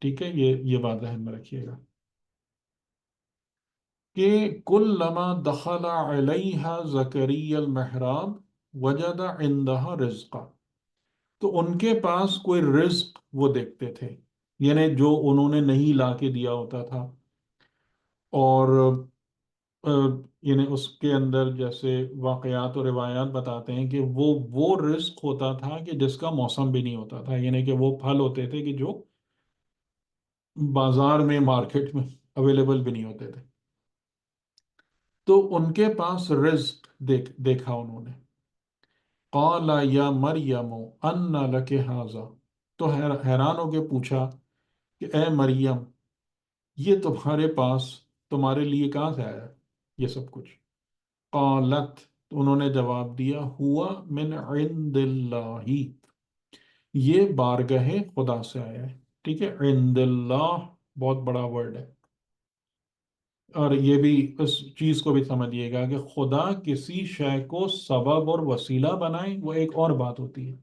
ٹھیک ہے، یہ بات ذہن میں رکھیے گا کہ کلما دخل علیہا زکریا المحراب وجد عندها رزقا، تو ان کے پاس کوئی رزق وہ دیکھتے تھے، یعنی جو انہوں نے نہیں لا کے دیا ہوتا تھا، اور آ، یعنی اس کے اندر جیسے واقعات اور روایات بتاتے ہیں کہ وہ رزق ہوتا تھا کہ جس کا موسم بھی نہیں ہوتا تھا، یعنی کہ وہ پھل ہوتے تھے کہ جو بازار میں مارکیٹ میں اویلیبل بھی نہیں ہوتے تھے، تو ان کے پاس رزق دیکھا انہوں نے۔ قال یا مریم ان لک ھذا، تو حیران ہو کے پوچھا کہ اے مریم، یہ تمہارے پاس، تمہارے لیے کہاں سے آیا یہ سب کچھ؟ قالت، تو انہوں نے جواب دیا، ہوا من عند اللہ، یہ بارگاہ خدا سے آیا ہے، ٹھیک ہے، عند اللہ بہت بڑا ورڈ ہے، اور یہ بھی اس چیز کو بھی سمجھیے گا کہ خدا کسی شے کو سبب اور وسیلہ بنائے وہ ایک اور بات ہوتی ہے،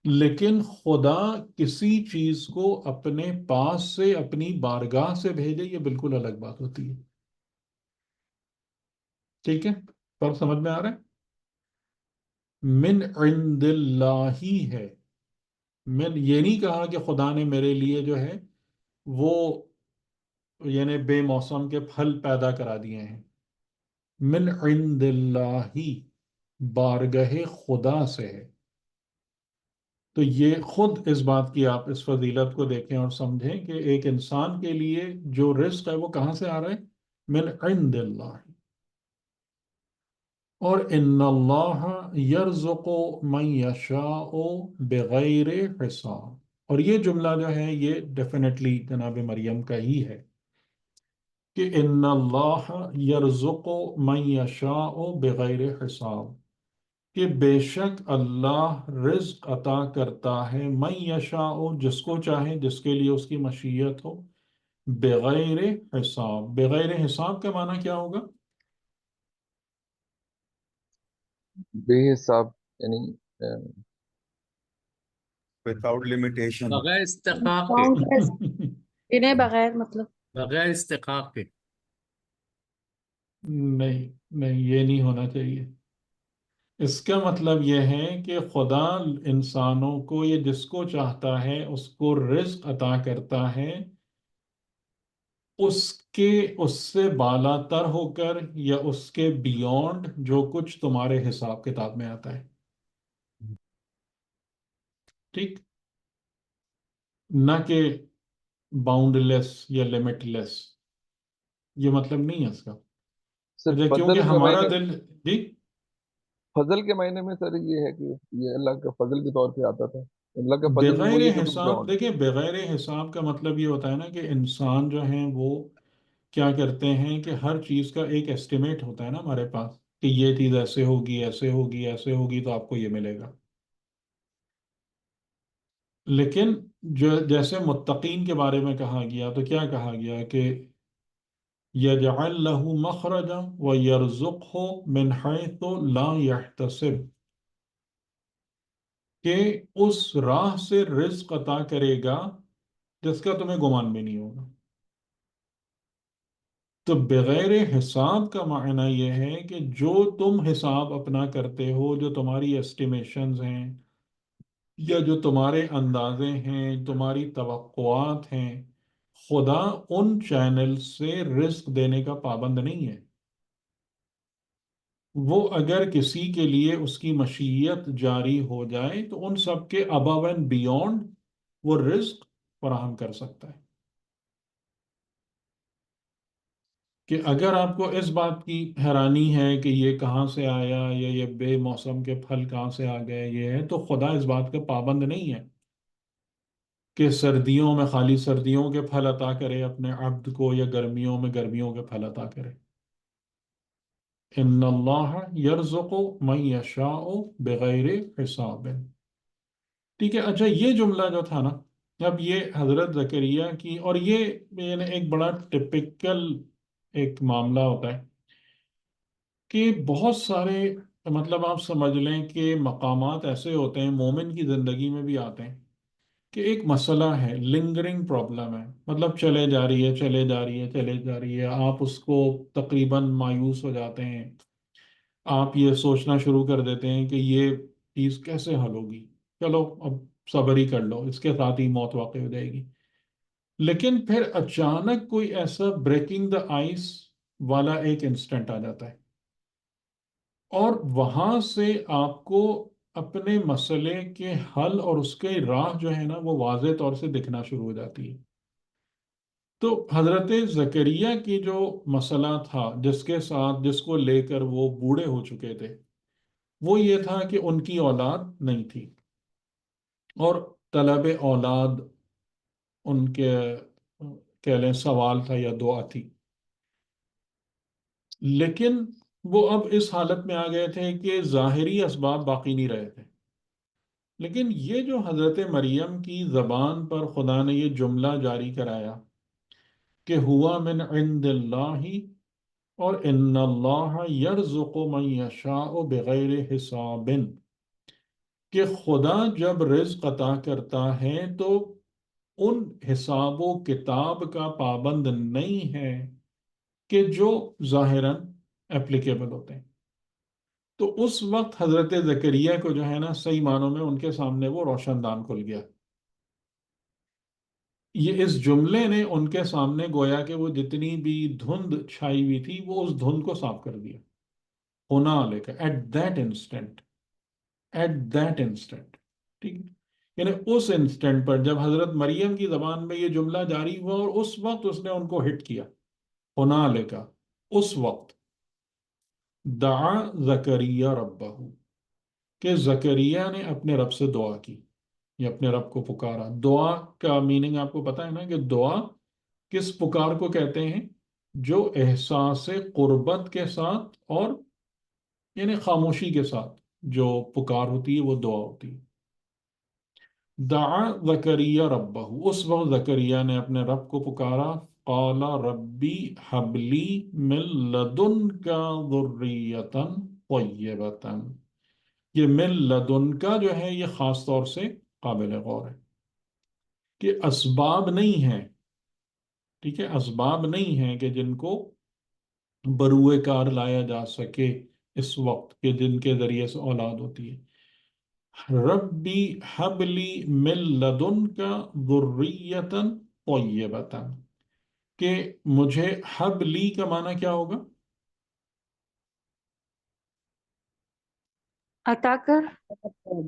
لیکن خدا کسی چیز کو اپنے پاس سے، اپنی بارگاہ سے بھیجے، یہ بالکل الگ بات ہوتی ہے، ٹھیک ہے، فرق سمجھ میں آ رہا ہے؟ من عند اللہ ہی ہے، من یہ نہیں کہا کہ خدا نے میرے لیے جو ہے وہ یعنی بے موسم کے پھل پیدا کرا دیے ہیں، من عند اللہ، بارگاہ خدا سے ہے، تو یہ خود اس بات کی آپ اس فضیلت کو دیکھیں اور سمجھیں کہ ایک انسان کے لیے جو رزق ہے وہ کہاں سے آ رہا ہے؟ من عند اللہ، اور ان اللہ یرزق من یشاء بغیر حساب، اور یہ جملہ جو ہے یہ ڈیفینیٹلی جناب مریم کا ہی ہے کہ ان اللہ یرزق من یشاء بغیر حساب، کہ بے شک اللہ رزق عطا کرتا ہے من یشاء، جس کو چاہے، جس کے لیے اس کی مشیت ہو، بغیر حساب، بغیر حساب کا معنی کیا ہوگا؟ بے حساب یعنی وداؤٹ لمیٹیشن. بغیر استحقاق کے، کاؤنٹلیس، بنے بغیر مطلب. بغیر استحقاق کے، نہیں نہیں، یہ نہیں ہونا چاہیے، اس کا مطلب یہ ہے کہ خدا انسانوں کو، یہ جس کو چاہتا ہے اس کو رزق عطا کرتا ہے، اس کے، اس سے بالا تر ہو کر یا اس کے بیونڈ جو کچھ تمہارے حساب کتاب میں آتا ہے، ٹھیک، نہ کہ باؤنڈ لیس یا لمٹ لیس، یہ مطلب نہیں ہے اس کا، صرف اچھا، کیونکہ فضل کے ہمارا معنی، دل، جی، فضل کے معنی میں سر یہ ہے کہ یہ اللہ کا فضل کے طور پہ آتا تھا، اللہ کا فضل بغیر وہی ہے جو کچھ حساب، بیانڈ. دیکھیں بغیر حساب کا مطلب یہ ہوتا ہے نا کہ انسان جو ہیں وہ کیا کرتے ہیں کہ ہر چیز کا ایک ایسٹیمیٹ ہوتا ہے نا ہمارے پاس کہ یہ چیز ایسے ہوگی، ایسے ہوگی، ایسے ہوگی تو آپ کو یہ ملے گا، لیکن جو جیسے متقین کے بارے میں کہا گیا تو کیا کہا گیا کہ یجعل له مخرجا ویرزقه من حیث لا يحتسب، کہ اس راہ سے رزق عطا کرے گا جس کا تمہیں گمان بھی نہیں ہوگا، تو بغیر حساب کا معنی یہ ہے کہ جو تم حساب اپنا کرتے ہو، جو تمہاری ایسٹیمیشنز ہیں یا جو تمہارے اندازے ہیں، تمہاری توقعات ہیں، خدا ان چینل سے رزق دینے کا پابند نہیں ہے، وہ اگر کسی کے لیے اس کی مشیت جاری ہو جائے تو ان سب کے above and beyond وہ رزق فراہم کر سکتا ہے، کہ اگر آپ کو اس بات کی حیرانی ہے کہ یہ کہاں سے آیا یا یہ بے موسم کے پھل کہاں سے آ گئے، یہ ہے تو خدا اس بات کا پابند نہیں ہے، کہ سردیوں میں خالی سردیوں کے پھل عطا کرے اپنے عبد کو، یا گرمیوں میں گرمیوں کے پھل عطا کرے. ان اللہ یرزق من یشاء بغیر حساب. ٹھیک ہے. اچھا، یہ جملہ جو تھا نا، اب یہ حضرت زکریا کی، اور یہ یعنی ایک بڑا ٹپکل ایک معاملہ ہوتا ہے کہ بہت سارے، مطلب آپ سمجھ لیں کہ مقامات ایسے ہوتے ہیں مومن کی زندگی میں بھی آتے ہیں کہ ایک مسئلہ ہے، لنگرنگ پرابلم ہے، مطلب چلے جا رہی ہے چلے جا رہی ہے چلے جا رہی ہے، آپ اس کو تقریباً مایوس ہو جاتے ہیں، آپ یہ سوچنا شروع کر دیتے ہیں کہ یہ چیز کیسے حل ہوگی، چلو اب صبر ہی کر لو، اس کے ساتھ ہی موت واقع ہو جائے گی. لیکن پھر اچانک کوئی ایسا بریکنگ دا آئس والا ایک انسٹنٹ آ جاتا ہے، اور وہاں سے آپ کو اپنے مسئلے کے حل اور اس کے راہ جو ہے نا وہ واضح طور سے دکھنا شروع ہو جاتی ہے. تو حضرت زکریا کی جو مسئلہ تھا، جس کے ساتھ، جس کو لے کر وہ بوڑھے ہو چکے تھے، وہ یہ تھا کہ ان کی اولاد نہیں تھی، اور طلب اولاد ان کے کہہ لیں سوال تھا یا دعا تھی. لیکن وہ اب اس حالت میں آ گئے تھے کہ ظاہری اسباب باقی نہیں رہے تھے. لیکن یہ جو حضرت مریم کی زبان پر خدا نے یہ جملہ جاری کرایا کہ ہوا من عند اللہ، اور ان اللہ یرزق من یشاء بغیر حساب، کہ خدا جب رزق عطا کرتا ہے تو ان حساب و کتاب کا پابند نہیں ہے کہ جو ظاہراً اپلیکیبل ہوتے ہیں. تو اس وقت حضرت زکریا کو جو ہے نا صحیح معنوں میں ان کے سامنے وہ روشن دان کھل گیا. یہ اس جملے نے ان کے سامنے گویا کہ وہ جتنی بھی دھند چھائی ہوئی تھی وہ اس دھند کو صاف کر دیا. ہونا لے کر at that instant, at that instant. ٹھیک ہے. یعنی اس انسٹنٹ پر جب حضرت مریم کی زبان میں یہ جملہ جاری ہوا اور اس وقت اس نے ان کو ہٹ کیا. ہونا لے کا، اس وقت دعا زکریا ربہ، کہ زکریا نے اپنے رب سے دعا کی یا اپنے رب کو پکارا. دعا کا میننگ آپ کو پتا ہے نا کہ دعا کس پکار کو کہتے ہیں؟ جو احساس قربت کے ساتھ اور یعنی خاموشی کے ساتھ جو پکار ہوتی ہے وہ دعا ہوتی ہے. دعا زکریا ربہ، اس وقت زکریا نے اپنے رب کو پکارا. قال ربی حبلی من لدنک ذریۃ طیبۃ. یہ من لدن کا جو ہے یہ خاص طور سے قابل غور ہے کہ اسباب نہیں ہیں. ٹھیک ہے، اسباب نہیں ہیں کہ جن کو بروئے کار لایا جا سکے اس وقت، کہ جن کے ذریعے سے اولاد ہوتی ہے. ربی حبلی من لدن کا ذریۃ طیبۃ، کہ مجھے حبلی کا معنی کیا ہوگا؟ عطا کر.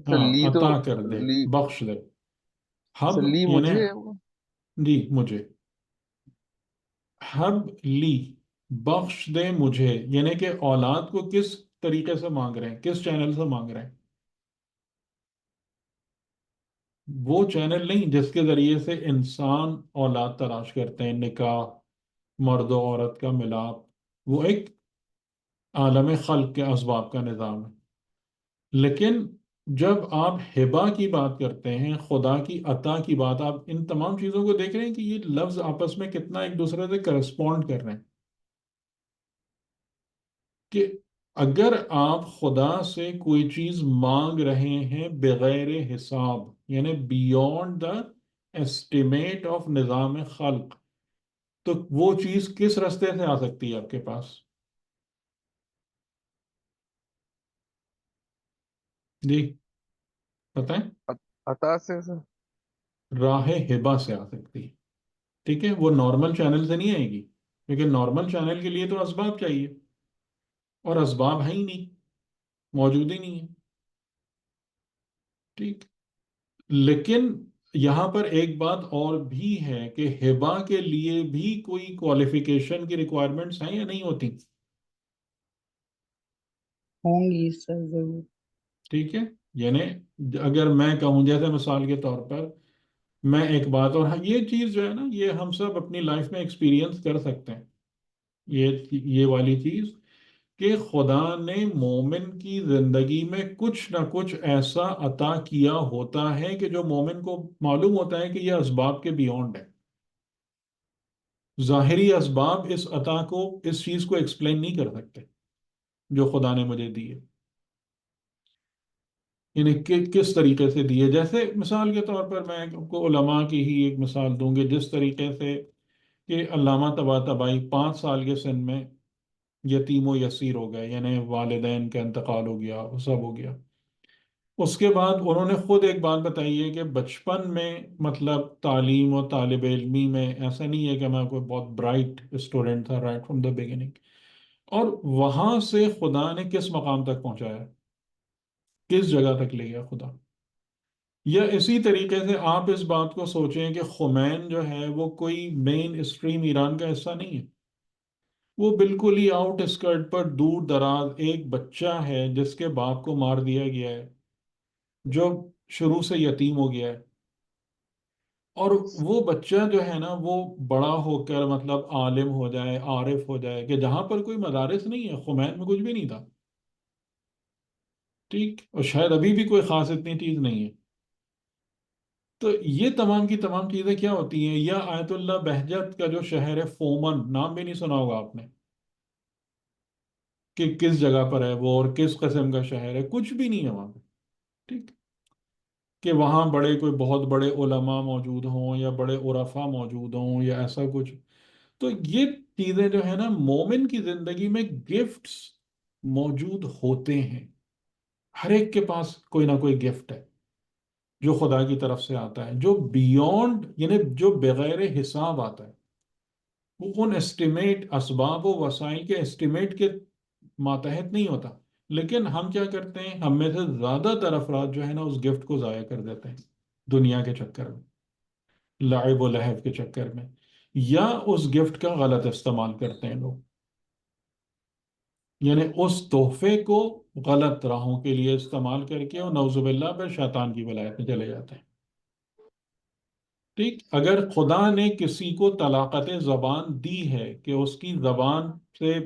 ہاں، لی تو عطا کر دے، لی بخش دے. حب لی یعنی، مجھے جی مجھے، حب لی بخش دے مجھے، یعنی کہ اولاد کو کس طریقے سے مانگ رہے ہیں، کس چینل سے مانگ رہے ہیں؟ وہ چینل نہیں جس کے ذریعے سے انسان اولاد تلاش کرتے ہیں، نکاح، مرد و عورت کا ملاپ، وہ ایک عالم خلق کے اسباب کا نظام ہے. لیکن جب آپ ہبہ کی بات کرتے ہیں، خدا کی عطا کی بات، آپ ان تمام چیزوں کو دیکھ رہے ہیں کہ یہ لفظ آپس میں کتنا ایک دوسرے سے کرسپونڈ کر رہے ہیں. کہ اگر آپ خدا سے کوئی چیز مانگ رہے ہیں بغیر حساب، یعنی بیونڈ دا ایسٹیمیٹ آف نظام خلق، تو وہ چیز کس راستے سے آ سکتی ہے آپ کے پاس؟ جی بتائیں. عطا سے راہ ہبہ سے آ سکتی ہے. ٹھیک ہے، وہ نارمل چینل سے نہیں آئے گی، کیونکہ نارمل چینل کے لیے تو اسباب چاہیے، اور اسباب ہے ہی نہیں، موجود ہی نہیں ہے. ٹھیک. لیکن یہاں پر ایک بات اور بھی ہے کہ ہبہ کے لیے بھی کوئی کوالیفیکیشن کی ریکوائرمنٹس ہیں یا نہیں ہوتی؟ ہوں گی سر ضرور. ٹھیک ہے. یعنی اگر میں کہوں جیسے مثال کے طور پر میں ایک بات، اور یہ چیز جو ہے نا، یہ ہم سب اپنی لائف میں ایکسپیرینس کر سکتے ہیں، یہ والی چیز کہ خدا نے مومن کی زندگی میں کچھ نہ کچھ ایسا عطا کیا ہوتا ہے کہ جو مومن کو معلوم ہوتا ہے کہ یہ اسباب کے بیونڈ ہے. ظاہری اسباب اس عطا کو، اس چیز کو ایکسپلین نہیں کر سکتے جو خدا نے مجھے دی ہے. یعنی کس طریقے سے دی ہے. جیسے مثال کے طور پر میں آپ کو علماء کی ہی ایک مثال دوں گی، جس طریقے سے کہ علامہ طباطبائی 5 سال کے سن میں یتیم و یسیر ہو گئے، یعنی والدین کا انتقال ہو گیا، وہ سب ہو گیا. اس کے بعد انہوں نے خود ایک بات بتائی ہے کہ بچپن میں مطلب تعلیم و طالب علمی میں ایسا نہیں ہے کہ میں کوئی بہت برائٹ اسٹوڈنٹ تھا رائٹ فرام دا بگننگ، اور وہاں سے خدا نے کس مقام تک پہنچایا، کس جگہ تک لے گیا خدا. یا اسی طریقے سے آپ اس بات کو سوچیں کہ خمین جو ہے وہ کوئی مین اسٹریم ایران کا حصہ نہیں ہے. وہ بالکل ہی آؤٹ اسکرٹ پر دور دراز ایک بچہ ہے جس کے باپ کو مار دیا گیا ہے، جو شروع سے یتیم ہو گیا ہے. اور وہ بچہ جو ہے نا وہ بڑا ہو کر مطلب عالم ہو جائے، عارف ہو جائے، کہ جہاں پر کوئی مدارس نہیں ہے. خمین میں کچھ بھی نہیں تھا، ٹھیک، اور شاید ابھی بھی کوئی خاص اتنی چیز نہیں ہے. تو یہ تمام کی تمام چیزیں کیا ہوتی ہیں. یا آیت اللہ بہجت کا جو شہر ہے فومن، نام بھی نہیں سنا ہوگا آپ نے، کہ کس جگہ پر ہے وہ اور کس قسم کا شہر ہے، کچھ بھی نہیں ہے وہاں پہ. ٹھیک، کہ وہاں بڑے کوئی بہت بڑے علماء موجود ہوں یا بڑے عرفا موجود ہوں یا ایسا کچھ. تو یہ چیزیں جو ہے نا، مومن کی زندگی میں گفٹس موجود ہوتے ہیں. ہر ایک کے پاس کوئی نہ کوئی گفٹ ہے جو خدا کی طرف سے آتا ہے، جو بیونڈ، یعنی جو بغیر حساب آتا ہے. وہ ان اسٹیمیٹ، اسباب و وسائل کے اسٹیمیٹ کے ماتحت نہیں ہوتا. لیکن ہم کیا کرتے ہیں، ہم میں سے زیادہ تر افراد جو ہے نا اس گفٹ کو ضائع کر دیتے ہیں دنیا کے چکر میں، لعب و لہب کے چکر میں، یا اس گفٹ کا غلط استعمال کرتے ہیں لوگ. یعنی اس تحفے کو غلط راہوں کے لیے استعمال کر کے، اور نعوذ باللہ پھر شیطان کی ولایت میں چلے جاتے ہیں. ٹھیک، اگر خدا نے کسی کو طلاقت زبان دی ہے کہ اس کی زبان سے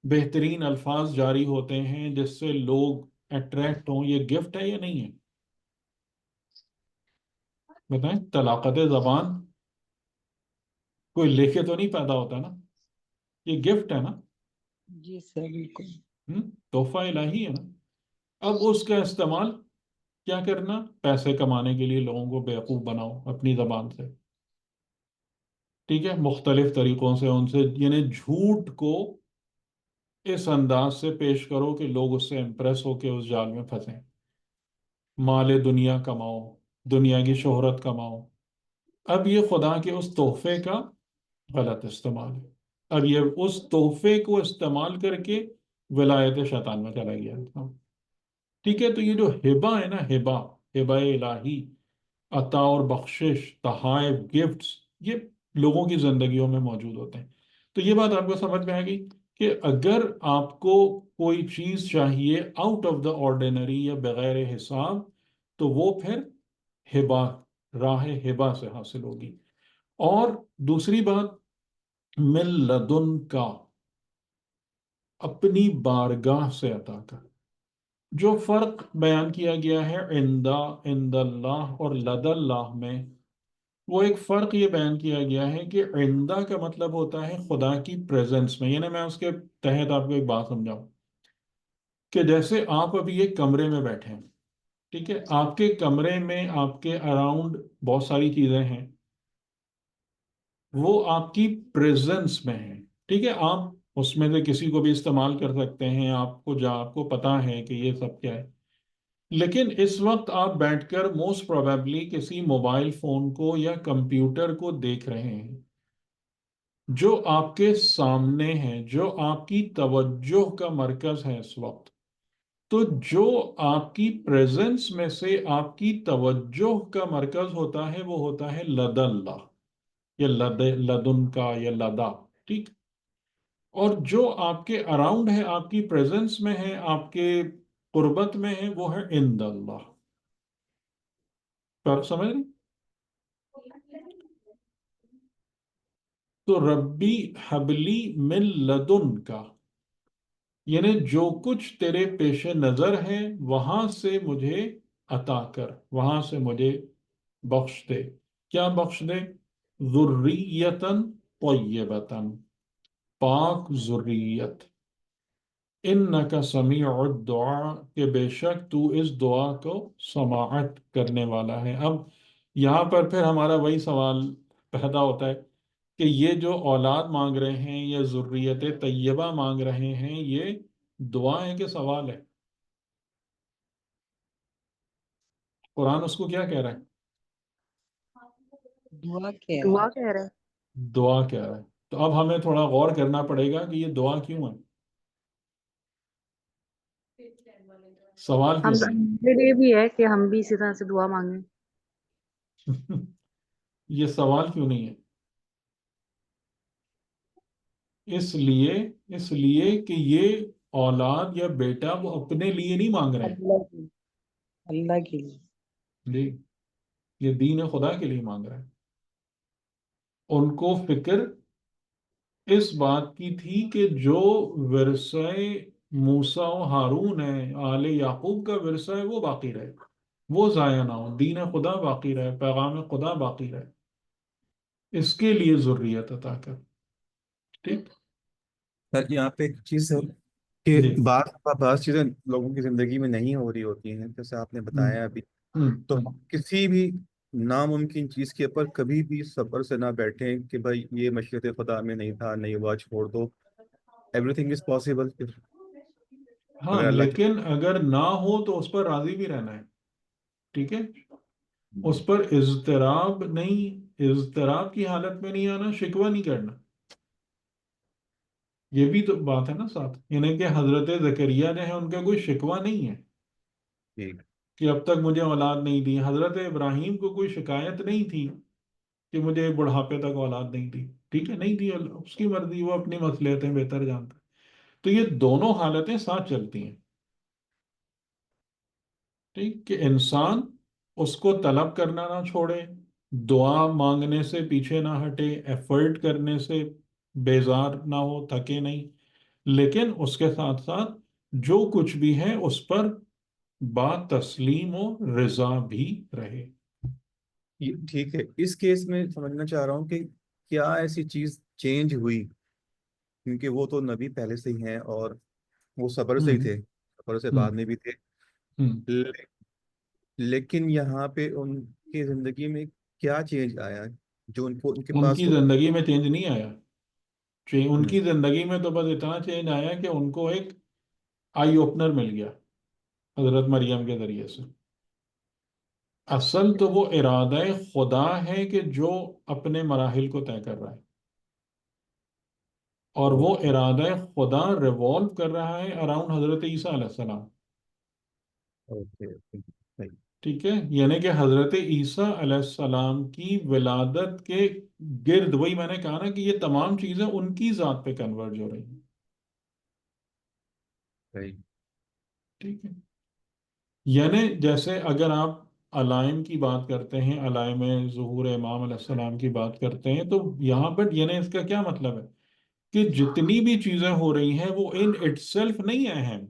بہترین الفاظ جاری ہوتے ہیں جس سے لوگ اٹریکٹ ہوں، یہ گفٹ ہے یا نہیں ہے؟ بتائیں، طلاقت زبان کوئی لے کے تو نہیں پیدا ہوتا نا، یہ گفٹ ہے نا، جی سر بالکل. تحفہ الہی ہے نا. اب اس کا استعمال کیا کرنا، پیسے کمانے کے لیے لوگوں کو بیوقوف بناؤ اپنی زبان سے. ٹھیک ہے، مختلف طریقوں سے ان سے، یعنی جھوٹ کو اس انداز سے پیش کرو کہ لوگ اس سے امپریس ہو کے اس جال میں پھنسیں. مال دنیا کماؤ، دنیا کی شہرت کماؤ. اب یہ خدا کے اس تحفے کا غلط استعمال ہے. اب یہ اس تحفے کو استعمال کر کے ولایت شیطان میں چلا گیا انسان. ٹھیک ہے، تو یہ جو ہبہ ہے نا، ہبہ، ہبہ الہی، عطا اور بخشش، تحائف، گفٹس، یہ لوگوں کی زندگیوں میں موجود ہوتے ہیں. تو یہ بات آپ کو سمجھ میں آ گئی کہ اگر آپ کو کوئی چیز چاہیے آؤٹ آف دا آرڈینری یا بغیر حساب، تو وہ پھر ہبہ، راہ ہبہ سے حاصل ہوگی. اور دوسری بات، من لدن کا، اپنی بارگاہ سے عطا کر. جو فرق بیان کیا گیا ہے عند اللہ اور لد اللہ میں، وہ ایک فرق یہ بیان کیا گیا ہے کہ عندہ کا مطلب ہوتا ہے خدا کی پریزنس میں. یعنی میں اس کے تحت آپ کو ایک بات سمجھاؤں کہ جیسے آپ ابھی ایک کمرے میں بیٹھے ہیں، ٹھیک ہے، آپ کے کمرے میں آپ کے اراؤنڈ بہت ساری چیزیں ہیں، وہ آپ کی پریزنس میں ہیں. ٹھیک ہے، آپ اس میں سے کسی کو بھی استعمال کر سکتے ہیں، آپ کو پتا ہے کہ یہ سب کیا ہے. لیکن اس وقت آپ بیٹھ کر موسٹ پروبیبلی کسی موبائل فون کو یا کمپیوٹر کو دیکھ رہے ہیں جو آپ کے سامنے ہے، جو آپ کی توجہ کا مرکز ہے اس وقت. تو جو آپ کی پریزنس میں سے آپ کی توجہ کا مرکز ہوتا ہے وہ ہوتا ہے لد اللہ، یا لدن کا، یا لدا. ٹھیک، اور جو آپ کے اراؤنڈ ہے، آپ کی پریزنس میں ہے، آپ کے قربت میں ہے، وہ ہے عند اللہ. فرق سمجھ رہے ہیں؟ تو ربی حبلی من لدن کا، یعنی جو کچھ تیرے پیش نظر ہے وہاں سے مجھے عطا کر، وہاں سے مجھے بخش دے۔ کیا بخش دے؟ ذریتن طیبتن، پاک ذریت۔ انکا سمیع الدعاء، کہ بے شک تو اس دعا کو سماعت کرنے والا ہے۔ اب یہاں پر پھر ہمارا وہی سوال پیدا ہوتا ہے کہ یہ جو اولاد مانگ رہے ہیں، یہ ذریت طیبہ مانگ رہے ہیں، یہ دعا ہے کہ سوال ہے؟ قرآن اس کو کیا کہہ رہا ہے؟ دعا کہہ رہا دعا ہے. کہہ رہے ہیں۔ دعا کہہ رہا ہے۔ تو اب ہمیں تھوڑا غور کرنا پڑے گا کہ یہ دعا کیوں ہے، سوال ہم کیوں نہیں یہ بھی ہے کہ ہم بھی اسی طرح سے دعا مانگیں۔ ہے؟ یہ سوال کیوں نہیں ہے؟ اس لیے کہ یہ اولاد یا بیٹا وہ اپنے لیے نہیں مانگ رہے ہیں، اللہ کی، اللہ کے لیے. جی، یہ دین خدا کے لیے مانگ رہے ہیں۔ ان کو فکر اس بات کی تھی کہ جو ورثہ موسیٰ و ہارون ہے، آل یعقوب کا ورثہ ہے، وہ باقی رہے، وہ ضائع نہ ہو، دین خدا باقی رہے، پیغام خدا باقی رہے۔ اس کے لیے ذریت عطا کر۔ ٹھیک، سر یہاں پہ ایک چیز ہے کہ جی۔ بعض چیزیں لوگوں کی زندگی میں نہیں ہو رہی ہوتی ہیں، جیسے آپ نے ہم، بتایا ابھی، ہم، تو ہم کسی بھی ناممکن چیز کے اوپر کبھی بھی صبر سے نہ بیٹھیں کہ بھائی یہ مشیت خدا میں نہیں تھا، نہیں ہوا، چھوڑ دو. ایوری تھنگ از پاسبل ہاں، اگر اللہ لیکن اگر نہ ہو تو اس پر راضی بھی رہنا ہے، ٹھیک ہے؟ چاہے. اس پر اضطراب نہیں، اضطراب کی حالت میں نہیں آنا، شکوہ نہیں کرنا۔ یہ بھی تو بات ہے نا ساتھ، یعنی کہ حضرت زکریا جو ہے ان کا کوئی شکوہ نہیں ہے ٹھیک. کہ اب تک مجھے اولاد نہیں دی۔ حضرت ابراہیم کو کوئی شکایت نہیں تھی کہ مجھے بڑھاپے تک اولاد نہیں دی، ٹھیک ہے، نہیں دی، اس کی مرضی، وہ اپنی مصلحتیں بہتر جانتا ہے۔ تو یہ دونوں حالتیں ساتھ چلتی ہیں، ٹھیک، کہ انسان اس کو طلب کرنا نہ چھوڑے، دعا مانگنے سے پیچھے نہ ہٹے، ایفرٹ کرنے سے بیزار نہ ہو، تھکے نہیں، لیکن اس کے ساتھ ساتھ جو کچھ بھی ہے اس پر بات تسلیم و رضا بھی رہے۔ یہ ٹھیک ہے. اس کیس میں سمجھنا چاہ رہا ہوں کہ کیا ایسی چیز چینج ہوئی، کیونکہ وہ تو نبی پہلے سے ہی ہیں اور وہ صبر سے ہی ہم، تھے، صبر سے ہم، بعد میں بھی تھے. ہم۔ ل- لیکن یہاں پہ ان کی زندگی میں کیا چینج آیا جو ان کے ان پاس کی زندگی میں چینج نہیں آیا، ان ہوں، کی زندگی میں تو بس اتنا چینج آیا کہ ان کو ایک آئی اوپنر مل گیا حضرت مریم کے ذریعے سے۔ اصل تو وہ ارادہ خدا ہے کہ جو اپنے مراحل کو طے کر رہا ہے، اور وہ اوکے ارادہ خدا ریوالو کر رہا ہے اراؤنڈ حضرت عیسیٰ علیہ السلام، اوکے اوکے. صحیح. ٹھیک ہے؟ یعنی کہ حضرت عیسیٰ علیہ السلام کی ولادت کے گرد، وہی میں نے کہا نا کہ یہ تمام چیزیں ان کی ذات پہ کنورج ہو رہی ہیں، صحیح. ٹھیک ہے؟ یعنی جیسے اگر آپ علائم کی بات کرتے ہیں، علائم ظہور امام علیہ السلام کی بات کرتے ہیں، تو یہاں پر یعنی اس کا کیا مطلب ہے کہ جتنی بھی چیزیں ہو رہی ہیں وہ ان اٹ سیلف نہیں ہیں اہم،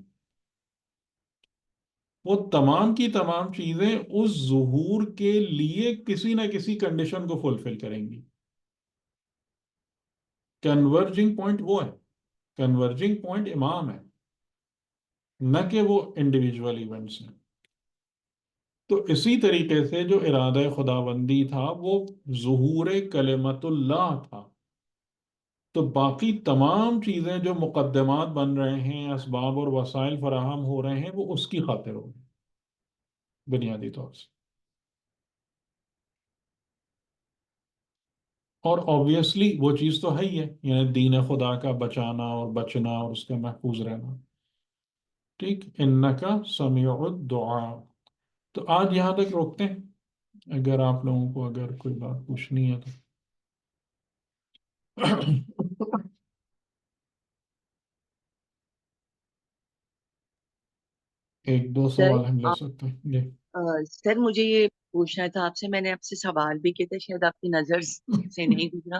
وہ تمام کی تمام چیزیں اس ظہور کے لیے کسی نہ کسی کنڈیشن کو فلفل کریں گی۔ کنورجنگ پوائنٹ وہ ہے، کنورجنگ پوائنٹ امام ہے، نہ کہ وہ انڈیویجول ایونٹس ہیں۔ تو اسی طریقے سے جو ارادہ خداوندی تھا وہ ظہور کلمت اللہ تھا، تو باقی تمام چیزیں جو مقدمات بن رہے ہیں، اسباب اور وسائل فراہم ہو رہے ہیں، وہ اس کی خاطر ہو گئے بنیادی طور سے۔ اور آبویسلی وہ چیز تو ہے ہی ہے، یعنی دین خدا کا بچانا اور بچنا اور اس کا محفوظ رہنا، ٹھیک، انکا سمیع الدعاء۔ تو آج یہاں تک روکتے ہیں، اگر آپ لوگوں کو اگر کوئی بات پوچھنی ہے تو ایک دو سر سوال ہم لے آپ سکتے ہیں جی۔ سر مجھے یہ پوچھنا تھا آپ سے، میں نے آپ سے سوال بھی کیا تھا، شاید آپ کی نظر سے نہیں گزرا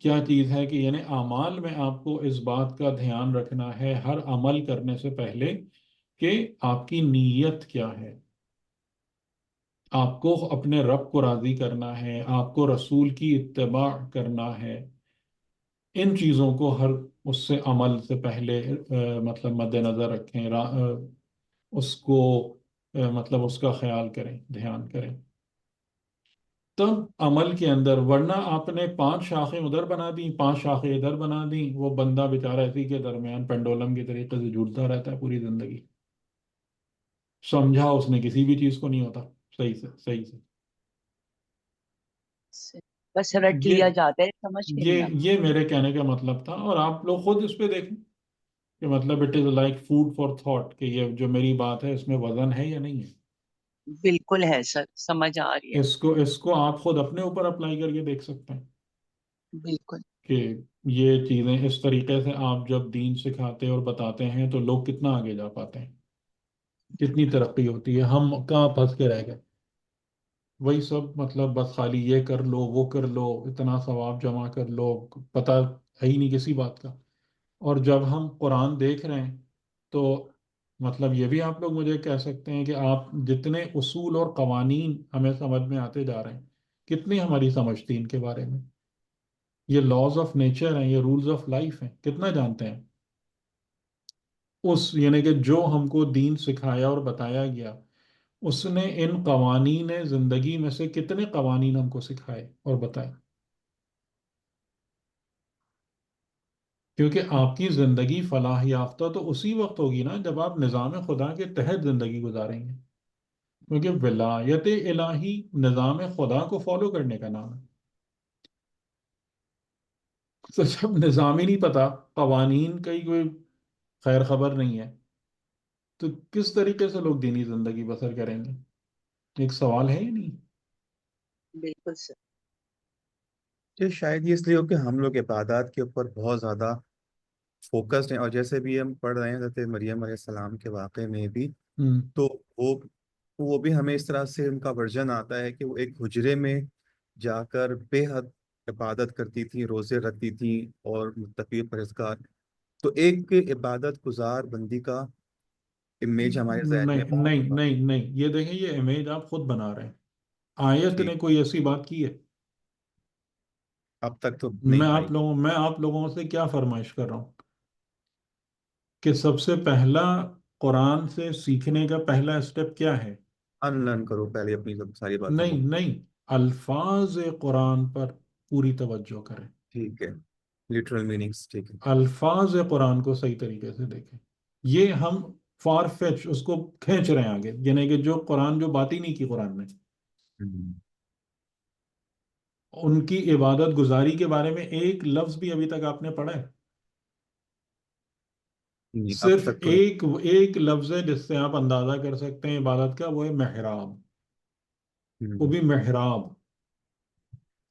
کیا چیز ہے کہ یعنی اعمال میں آپ کو اس بات کا دھیان رکھنا ہے ہر عمل کرنے سے پہلے کہ آپ کی نیت کیا ہے. آپ کو اپنے رب کو راضی کرنا ہے، آپ کو رسول کی اتباع کرنا ہے. ان چیزوں کو ہر اس سے عمل سے پہلے مطلب مد نظر رکھیں، اس کو مطلب اس کا خیال کریں، دھیان کریں تب عمل کے اندر. ورنہ آپ نے 5 شاخیں ادھر بنا دیں، 5 شاخیں ادھر بنا دیں، وہ بندہ بیچارہ اسی کے درمیان پینڈولم کی طریقے سے جھولتا رہتا ہے پوری زندگی. سمجھا اس نے کسی بھی چیز کو نہیں ہوتا صحیح سے صحیح سے. بس رٹ یہ لیا جاتا ہے، سمجھ کے نہیں آتا. یہ میرے کہنے کا مطلب تھا. اور آپ لوگ خود اس پہ دیکھیں کہ مطلب it is like food for thought کہ یہ جو میری بات ہے اس میں وزن ہے یا نہیں ہے. بالکل ہے سر، سمجھ آ رہی ہے. اس کو آپ خود اپنے اوپر اپلائی کر کے دیکھ سکتے ہیں بالکل. کہ یہ چیزیں اس طریقے سے آپ جب دین سکھاتے اور بتاتے ہیں تو لوگ کتنا آگے جا پاتے ہیں، کتنی ترقی ہوتی ہے. ہم کہاں پھنس کے رہ گئے، وہی سب مطلب بس خالی یہ کر لو وہ کر لو اتنا ثواب جمع کر لو، پتہ ہے ہی نہیں کسی بات کا. اور جب ہم قرآن دیکھ رہے ہیں تو مطلب یہ بھی آپ لوگ مجھے کہہ سکتے ہیں کہ آپ جتنے اصول اور قوانین ہمیں سمجھ میں آتے جا رہے ہیں کتنی ہماری سمجھ تھی ان کے بارے میں. یہ لاز آف نیچر ہیں، یہ رولز آف لائف ہیں، کتنا جانتے ہیں. اس یعنی کہ جو ہم کو دین سکھایا اور بتایا گیا اس نے ان قوانین زندگی میں سے کتنے قوانین ہم کو سکھائے اور بتائے. کیونکہ آپ کی زندگی فلاح یافتہ تو اسی وقت ہوگی نا جب آپ نظام خدا کے تحت زندگی گزاریں گے. کیونکہ ولایت الہی نظام خدا کو فالو کرنے کا نام ہے. تو جب نظام ہی نہیں پتا، قوانین کا ہی کوئی خیر خبر نہیں ہے تو کس طریقے سے لوگ دینی زندگی بسر کریں گے؟ ایک سوال ہے ہی نہیں. بالکل سر. یہ شاید یہ اس لیے ہو کہ ہم لوگ عبادات کے اوپر بہت زیادہ فوکسڈ ہیں، اور جیسے بھی ہم پڑھ رہے ہیں حضرت مریم علیہ السلام کے واقعے میں بھی، ہوں تو وہ بھی ہمیں اس طرح سے ان کا ورژن آتا ہے کہ وہ ایک حجرے میں جا کر بے حد عبادت کرتی تھی، روزے رکھتی تھی، اور متقی پرہیزگار. تو ایک عبادت گزار بندی کا امیج ہمارے ذہن میں نہیں بہت نہیں ہوتا ہے. نہیں نہیں، یہ دیکھیں یہ امیج آپ خود بنا رہے ہیں. آیت ٹھیک. نے کوئی ایسی بات کی ہے؟ اب تک تو نہیں پائی. میں آپ لوگوں سے کیا فرمائش کر رہا ہوں کہ سب سے پہلا قرآن سے سیکھنے کا پہلا اسٹیپ کیا ہے؟ ان لرن کرو پہلے اپنی سب ساری باتوں کو. نہیں نہیں، الفاظ قرآن پر پوری توجہ کریں. ٹھیک ہے. Literal meanings. ٹھیک ہے. الفاظ قرآن کو صحیح طریقے سے دیکھیں. یہ ہم فار فیچ اس کو کھینچ رہے ہیں آگے، یعنی کہ جو قرآن جو بات ہی نہیں کی قرآن نے. ہم، ان کی عبادت گزاری کے بارے میں ایک لفظ بھی ابھی تک آپ نے پڑھا ہے؟ نہیں اب صرف تک تو نہیں. ایک لفظ ہے جس سے آپ اندازہ کر سکتے ہیں عبادت کا، وہ ہے محراب. وہ ہم، بھی محراب.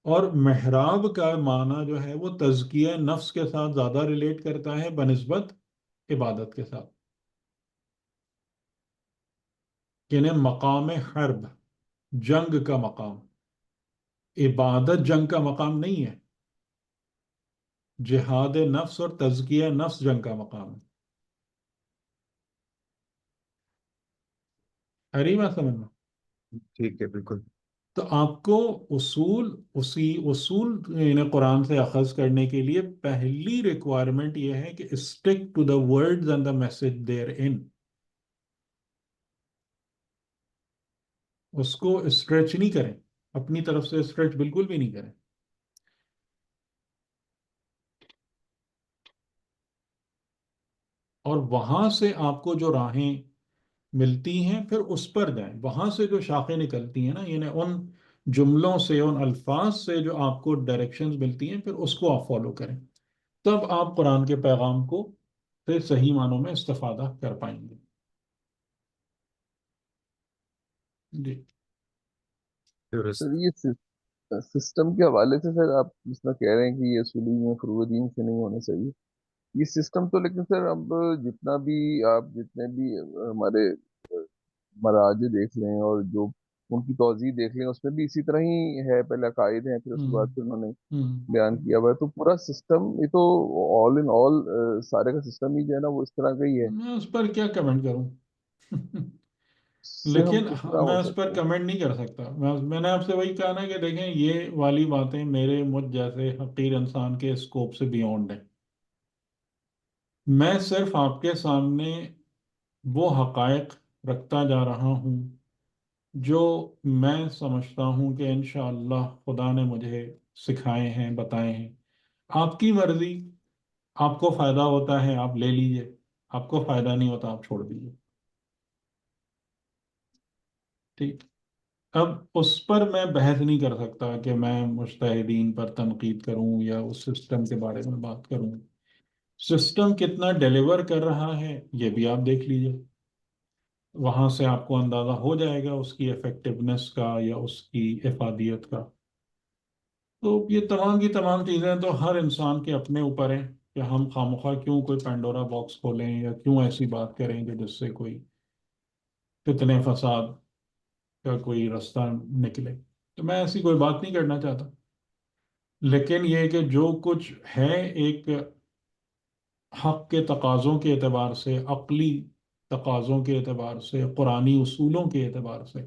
اور محراب کا معنی جو ہے وہ تزکیہ نفس کے ساتھ زیادہ ریلیٹ کرتا ہے بنسبت عبادت کے ساتھ. یعنی مقام حرب، جنگ کا مقام. عبادت جنگ کا مقام نہیں ہے. جہاد نفس اور تزکیہ نفس جنگ کا مقام ہے. ہے رہی بات سمجھ میں؟ ٹھیک ہے بالکل. تو آپ کو اصول یعنی قرآن سے اخذ کرنے کے لیے پہلی ریکوائرمنٹ یہ ہے کہ stick to the words and the message there in. اس کو اسٹریچ نہیں کریں، اپنی طرف سے اسٹریچ بالکل بھی نہیں کریں. اور وہاں سے آپ کو جو راہیں ملتی ہیں پھر اس پر جائیں. وہاں سے جو شاخیں نکلتی ہیں نا، یعنی ان جملوں سے ان الفاظ سے جو آپ کو ڈائریکشنز ملتی ہیں پھر اس کو آپ فالو کریں. تب آپ قرآن کے پیغام کو سے صحیح معنوں میں استفادہ کر پائیں گے. جی. درست. سر یہ سسٹم کے حوالے سے سر آپ جس طرح کہہ رہے ہیں کہ یہ اصولی میں فروع دین سے نہیں ہونا چاہیے یہ سسٹم، تو لیکن سر اب جتنا بھی آپ جتنے بھی ہمارے مراجع دیکھ لیں اور جو ان کی توضیح دیکھ لیں، اس میں بھی اسی طرح ہی ہے، پہلے عقائد ہیں، پھر اس کے بعد ہوں پھر انہوں نے ہوں بیان کیا ہوا ہے، تو پورا سسٹم یہ تو آل ان آل سارے کا سسٹم ہی جو ہے نا وہ اس طرح کا ہی ہے، میں اس پر کیا کمنٹ کروں اس سے ہم لیکن کس طرح میں ہو اس پر سکتے ہیں؟ کمنٹ نہیں کر سکتا. میں نے آپ سے وہی کہا نا کہ دیکھیں یہ والی باتیں میرے مجھ جیسے حقیر انسان کے اسکوپ سے بیونڈ ہیں. میں صرف آپ کے سامنے وہ حقائق رکھتا جا رہا ہوں جو میں سمجھتا ہوں کہ انشاءاللہ خدا نے مجھے سکھائے ہیں، بتائے ہیں. آپ کی مرضی، آپ کو فائدہ ہوتا ہے آپ لے لیجئے، آپ کو فائدہ نہیں ہوتا آپ چھوڑ دیجئے. ٹھیک. اب اس پر میں بحث نہیں کر سکتا کہ میں مجتہدین پر تنقید کروں یا اس سسٹم کے بارے میں بات کروں. سسٹم کتنا ڈیلیور کر رہا ہے یہ بھی آپ دیکھ لیجئے، وہاں سے آپ کو اندازہ ہو جائے گا اس کی افیکٹونیس کا یا اس کی افادیت کا. تو یہ تمام کی تمام چیزیں تو ہر انسان کے اپنے اوپر ہیں کہ ہم خواہ کیوں کوئی پینڈورا باکس کھولیں یا کیوں ایسی بات کریں کہ جس سے کوئی فتنے فساد کا کوئی راستہ نکلے. تو میں ایسی کوئی بات نہیں کرنا چاہتا، لیکن یہ کہ جو کچھ ہے ایک حق کے تقاضوں کے اعتبار سے، عقلی تقاضوں کے اعتبار سے، قرآنی اصولوں کے اعتبار سے.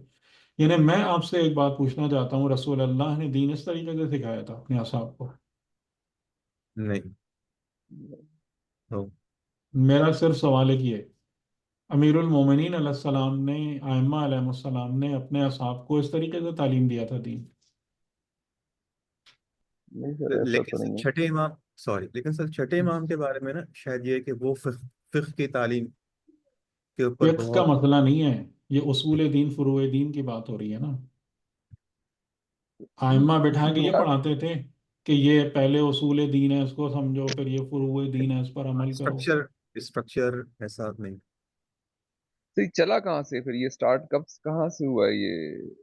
یعنی میں آپ سے ایک بات پوچھنا چاہتا ہوں، رسول اللہ نے دین اس طریقے سے سکھایا تھا اپنے اصحاب کو؟ نہیں. ہو. میرا صرف سوال ہے کہ امیر المومنین علیہ السلام نے، ائمہ علیہ السلام نے اپنے اصحاب کو اس طریقے سے تعلیم دیا تھا دین؟ نہیں سر، ایسا لیکن تو سر نہیں ہے. چھٹے امام، سوری، لیکن سر چھٹے امام کے بارے میں نا شاید یہ کہ وہ فقہ کی تعلیم کے اوپر فقہ کا بہت. مسئلہ نہیں ہے، یہ اصول دین، فروع دین کی بات ہو رہی ہے نا. ائمہ بٹھا کے یہ پڑھاتے تھے کہ یہ پہلے اصول دین ہے اس کو سمجھو، پھر یہ فروع دین ہے اس پر عمل کرو. اسٹرکچر ایسا نہیں. تو یہ چلا کہاں سے پھر، یہ سٹارٹ کب کہاں سے ہوا ہے؟ یہ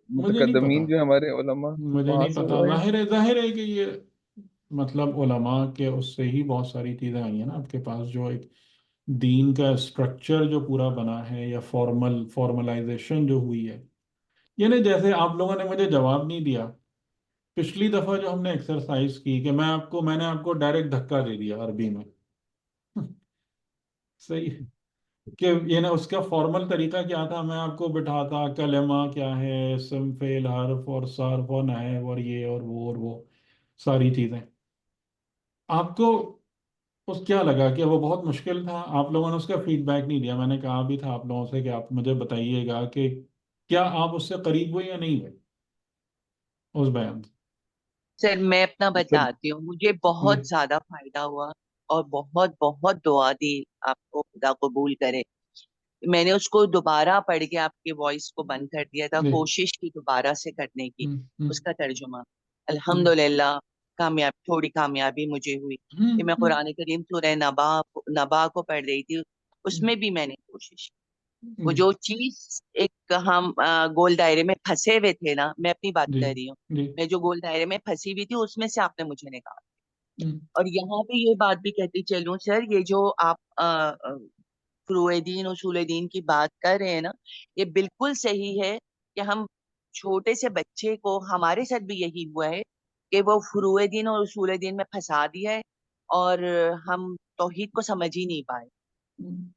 مجھے نہیں پتا، متقدمین جو ہمارے علماء مجھے وہاں نہیں سے پتا. ہوا ہے؟ ظاہر ہے کہ یہ مطلب علماء کے اس سے ہی بہت ساری چیزیں آئی ہیں نا آپ کے پاس. جو ایک دین کا اسٹرکچر جو پورا بنا ہے یا فارملائزیشن جو ہوئی ہے، یعنی جیسے آپ لوگوں نے مجھے جواب نہیں دیا پچھلی دفعہ جو ہم نے ایکسرسائز کی کہ میں نے آپ کو ڈائریکٹ دھکا دے دیا عربی میں صحیح کہ یہ نا اس کا فارمل طریقہ کیا تھا. میں آپ کو بٹھاتا کلمہ کیا ہے، اسم فعل حرف اور صرف اور نحو اور یہ اور وہ ساری چیزیں. آپ کو اس کیا لگا کہ وہ بہت مشکل تھا؟ آپ لوگوں نے اس کا فیڈ بیک نہیں دیا. میں نے کہا بھی تھا آپ لوگوں سے کہ آپ مجھے بتائیے گا کہ کیا آپ اس سے قریب ہوئے یا نہیں ہوئے اس بیان سے. سر میں اپنا سر بتاتی ہوں، مجھے جی بہت زیادہ فائدہ ہوا اور بہت بہت دعا دی. آپ کو خدا قبول کرے. میں نے اس کو دوبارہ پڑھ کے آپ کے وائس کو بند کر دیا تھا، جی کوشش کی دوبارہ سے کرنے کی. ہم، ہم، اس کا ترجمہ جی الحمدللہ تھوڑی کامیابی مجھے ہوئی ہم، کہ میں ہم، قرآن کریم سورہ نبا کو پڑھ رہی تھی. اس میں بھی میں نے کوشش کی. وہ جی جو چیز ایک ہم گول دائرے میں پھنسے ہوئے تھے نا، میں اپنی بات جی کر رہی ہوں، جی میں جو گول دائرے میں پھنسی ہوئی تھی اس میں سے آپ نے مجھے نکالا. ہم، اور یہاں پہ یہ بات بھی کہتی چلوں سر، یہ جو آپ فروع دین اصول دین کی بات کر رہے ہیں نا، یہ بالکل صحیح ہے کہ ہم چھوٹے سے بچے کو، ہمارے ساتھ بھی یہی ہوا ہے کہ وہ فروع دین اور اصول دین میں پھنسا دیا ہے اور ہم توحید کو سمجھ ہی نہیں پائے.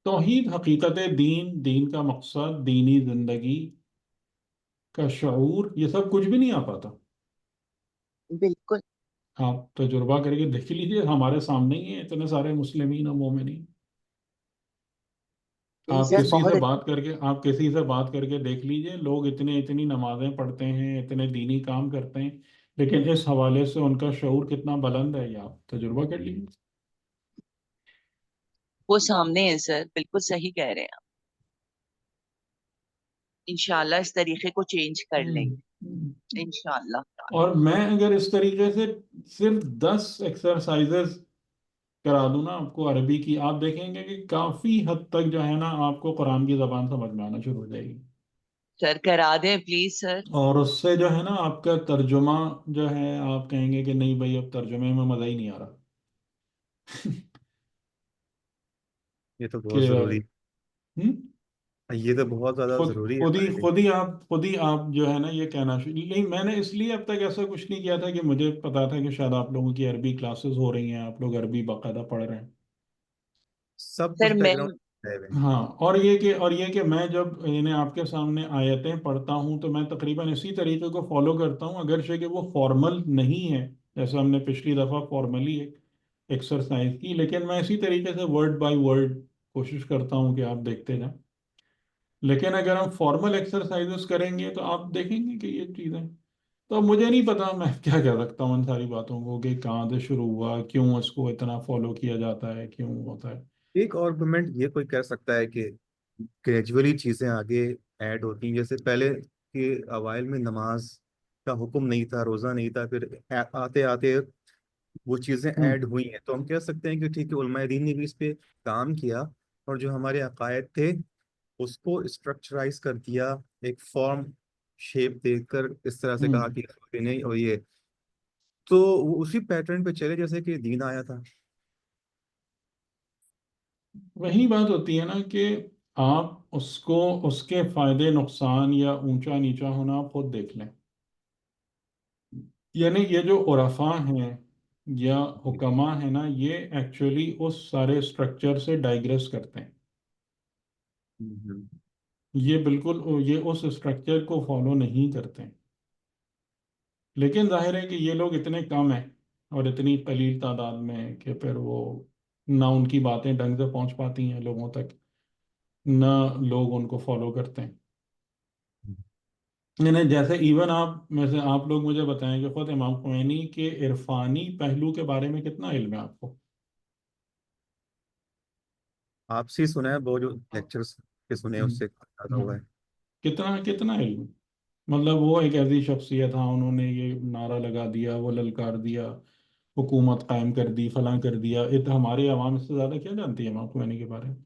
توحید، حقیقت دین، دین کا مقصد، دینی زندگی کا شعور، یہ سب کچھ بھی نہیں آ پاتا. بالکل آپ تجربہ کر کے دیکھ لیجیے، ہمارے سامنے ہی ہیں اتنے سارے مسلمین اور مومنین. نہیں سر، بہت آپ کسی سے بات کر کے دیکھ لیجئے، لوگ اتنی نمازیں پڑھتے ہیں، اتنے دینی کام کرتے ہیں، لیکن اس حوالے سے ان کا شعور کتنا بلند ہے یہ آپ تجربہ کر لیجئے. وہ سامنے ہے سر، بالکل صحیح کہہ رہے ہیں آپ. انشاءاللہ اس طریقے کو چینج کر لیں ہم، گے انشاءاللہ. اور میں اگر اس طریقے سے صرف 10 ایکسرسائزز کرا دوں نا آپ کو عربی کی، آپ دیکھیں گے کہ کافی حد تک جو ہے نا آپ کو قرآن کی زبان سمجھ میں آنا شروع ہو جائے گی. سر کرا دیں پلیز سر. اور اس سے جو ہے نا آپ کا ترجمہ جو ہے، آپ کہیں گے کہ نہیں بھائی اب ترجمے میں مزہ ہی نہیں آ رہا یہ تو کہ بہت ضروری. ہم؟ یہ تو بہت زیادہ خود ضروری ہے خود ہی ہمارے لیے۔ خود ہی آپ جو ہے نا یہ کہنا نہیں، میں نے اس لیے اب تک ایسا کچھ نہیں کیا تھا کہ مجھے پتا تھا کہ شاید آپ لوگوں کی عربی کلاسز ہو رہی ہیں، آپ لوگ عربی باقاعدہ پڑھ رہے ہیں. سب سر کچھ بیک میں گراؤنڈ ہے ہوئے ہیں۔ ہاں، اور یہ کہ میں جب انہیں آپ کے سامنے آیتیں پڑھتا ہوں تو میں تقریباً اسی طریقے کو فالو کرتا ہوں، اگرچہ کہ وہ فارمل نہیں ہے جیسا ہم نے پچھلی دفعہ فارملی ایک ایکسرسائز کی، لیکن میں اسی طریقے سے ورڈ بائی ورڈ کوشش کرتا ہوں کہ آپ دیکھتے جائیں. لیکن اگر ہم فارمل ایکسرسائزز کریں گے تو آپ دیکھیں گے کہ یہ چیزیں، تو اب مجھے نہیں پتا میں کیا کہہ سکتا ہوں ان ساری باتوں کو کہ کہاں سے شروع ہوا، کیوں اس کو اتنا فالو کیا جاتا ہے، کیوں ہوتا ہے. ایک اور گورنمنٹ یہ کوئی کر سکتا ہے کہ گریجولی چیزیں آگے ایڈ ہوتی ہیں، جیسے پہلے کے اوائل میں نماز کا حکم نہیں تھا، روزہ نہیں تھا، پھر آتے آتے وہ چیزیں ہوں ایڈ ہوئی ہیں، تو ہم کہہ سکتے ہیں کہ ٹھیک ہے علماء دین نے بھی اس پہ کام کیا، اور جو ہمارے عقائد تھے اس کو اسٹرکچرائز کر دیا، ایک فارم شیپ دے کر اس طرح سے ہوں کہا کہ نہیں، اور یہ تو وہ اسی پیٹرن پہ چلے جیسے کہ دین آیا تھا۔ وہی بات ہوتی ہے نا کہ آپ اس کو اس کے فائدے نقصان یا اونچا نیچا ہونا آپ خود دیکھ لیں. یعنی یہ جو عرفاء ہیں یا جی۔ حکماء ہیں نا، یہ ایکچولی اس سارے اسٹرکچر سے ڈائگریس کرتے ہیں. ہوں۔ یہ بالکل یہ اس اسٹرکچر کو فالو نہیں کرتے ہیں. لیکن ظاہر ہے کہ یہ لوگ اتنے کم ہیں اور اتنی قلیل تعداد میں ہیں کہ پھر وہ نہ ان کی باتیں ڈھنگ سے پہنچ پاتی ہیں لوگوں تک، نہ لوگ ان کو فالو کرتے ہیں. نہیں جیسے ایون آپ میں سے آپ لوگ مجھے بتائیں کہ خود امام خمینی کے عرفانی پہلو کے بارے میں کتنا علم ہے آپ کو؟ آپ سے ہی سنا ہے، وہ جو لیکچرز کے سنے ہیں ہم، اس سے زیادہ ہاں، ہوا ہے۔ کتنا کتنا علم. مطلب وہ ایک ایسی شخصیت، ہاں انہوں نے یہ نعرہ لگا دیا، وہ للکار دیا، حکومت قائم کر دی، فلاں کر دیا. ہمارے عوام اس سے زیادہ کیا جانتی ہے امام خمینی کے بارے میں؟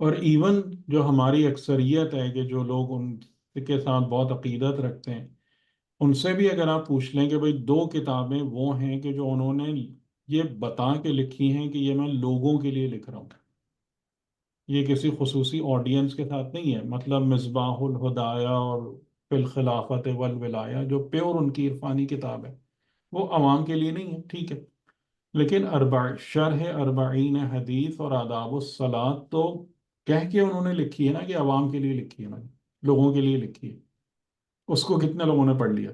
اور ایون جو ہماری اکثریت ہے کہ جو لوگ ان کے ساتھ بہت عقیدت رکھتے ہیں، ان سے بھی اگر آپ پوچھ لیں کہ بھئی دو کتابیں وہ ہیں کہ جو انہوں نے یہ بتا کے لکھی ہیں کہ یہ میں لوگوں کے لیے لکھ رہا ہوں، یہ کسی خصوصی آڈینس کے ساتھ نہیں ہے. مطلب مصباح الہدایہ اور فی الخلافت والولایہ جو پیور ان کی عرفانی کتاب ہے، وہ عوام کے لیے نہیں ہے، ٹھیک ہے. لیکن شرح اربعین حدیث اور آداب الصلاۃ تو کہہ کے انہوں نے لکھی ہے نا کہ عوام کے لیے لکھی ہے، نا لوگوں کے لیے لکھی ہے. اس کو کتنے لوگوں نے پڑھ لیا،